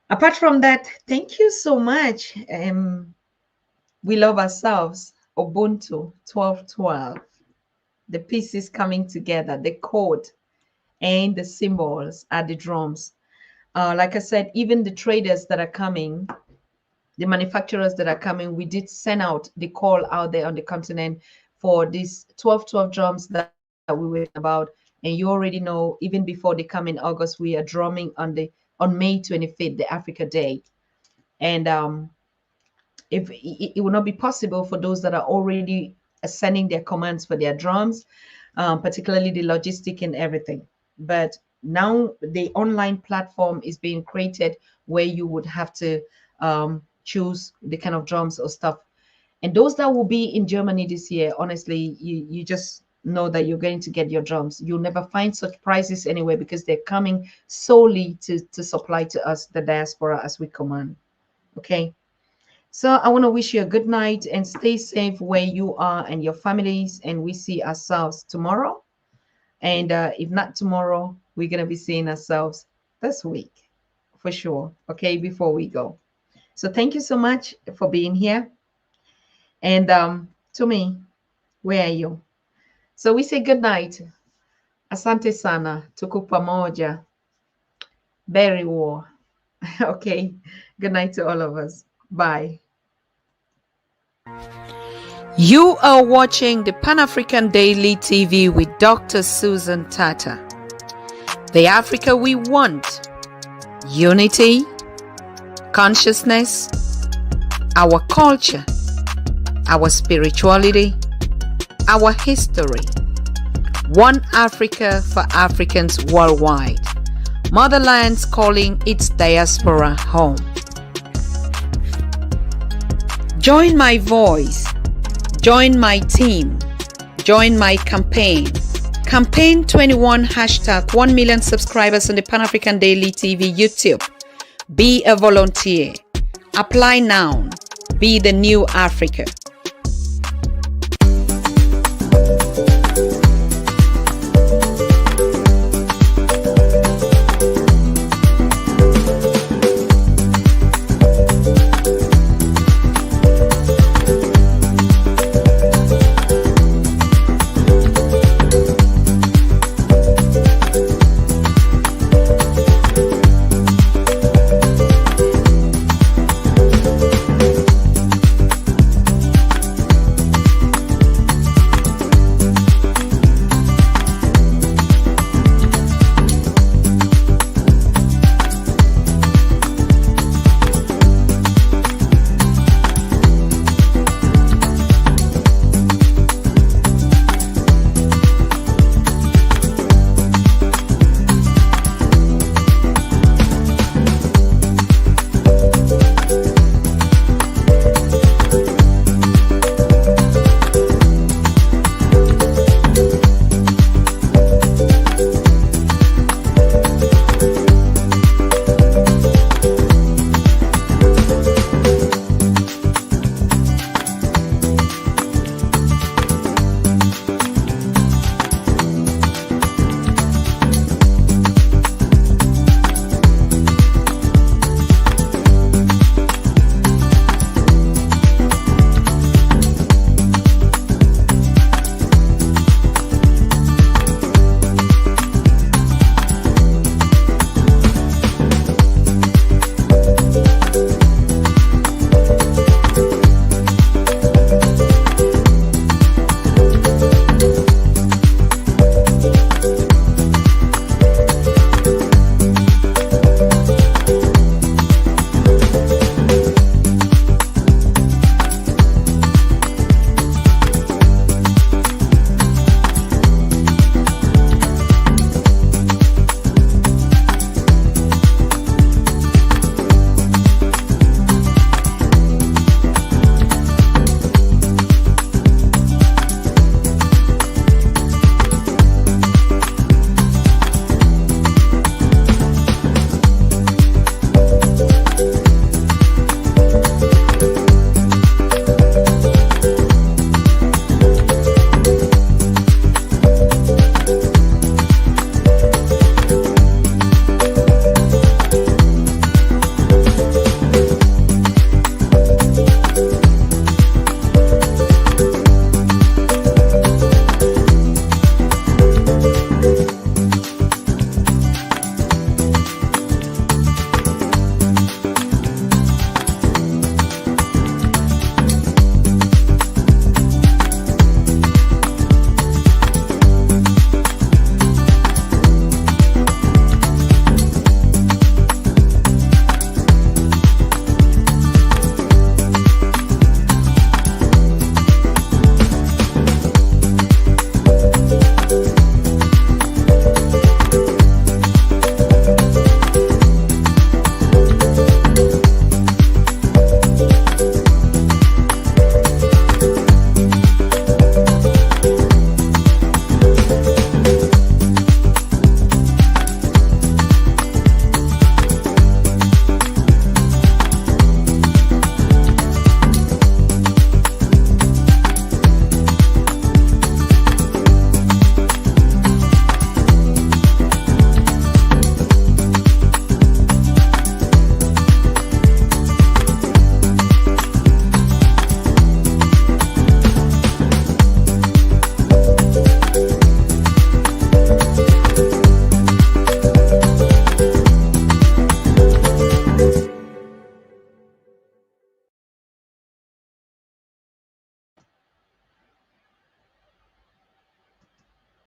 Apart from that, thank you so much. We love ourselves. Ubuntu 1212. The pieces coming together, the code and the symbols are the drums. Like I said, even the traders that are coming, the manufacturers that are coming, we did send out the call out there on the continent for these 1212 drums that we were about. And you already know, even before they come in August, we are drumming on May 25th, the Africa Day. And if it will not be possible for those that are already sending their commands for their drums, particularly the logistic and everything. But now the online platform is being created where you would have to choose the kind of drums or stuff. And those that will be in Germany this year, honestly, you just know that you're going to get your drums. You'll never find such prices anywhere because they're coming solely to supply to us, the diaspora, as we command. Okay. So I want to wish you a good night and stay safe where you are and your families. And we see ourselves tomorrow. And if not tomorrow, we're going to be seeing ourselves this week for sure. Okay, before we go. So thank you so much for being here. And to me, where are you? So we say good night. Asante sana. Tuko pamoja. Very war. Okay. Good night to all of us. Bye. You are watching the Pan-African Daily TV with Dr. Susan Tata. The Africa we want. Unity, consciousness, our culture, our spirituality, our history. One Africa for Africans worldwide. Motherlands calling its diaspora home. Join my voice. Join my team. Join my campaign. Campaign 21 hashtag 1 million subscribers on the Pan-African Daily TV YouTube. Be a volunteer. Apply now. Be the new Africa.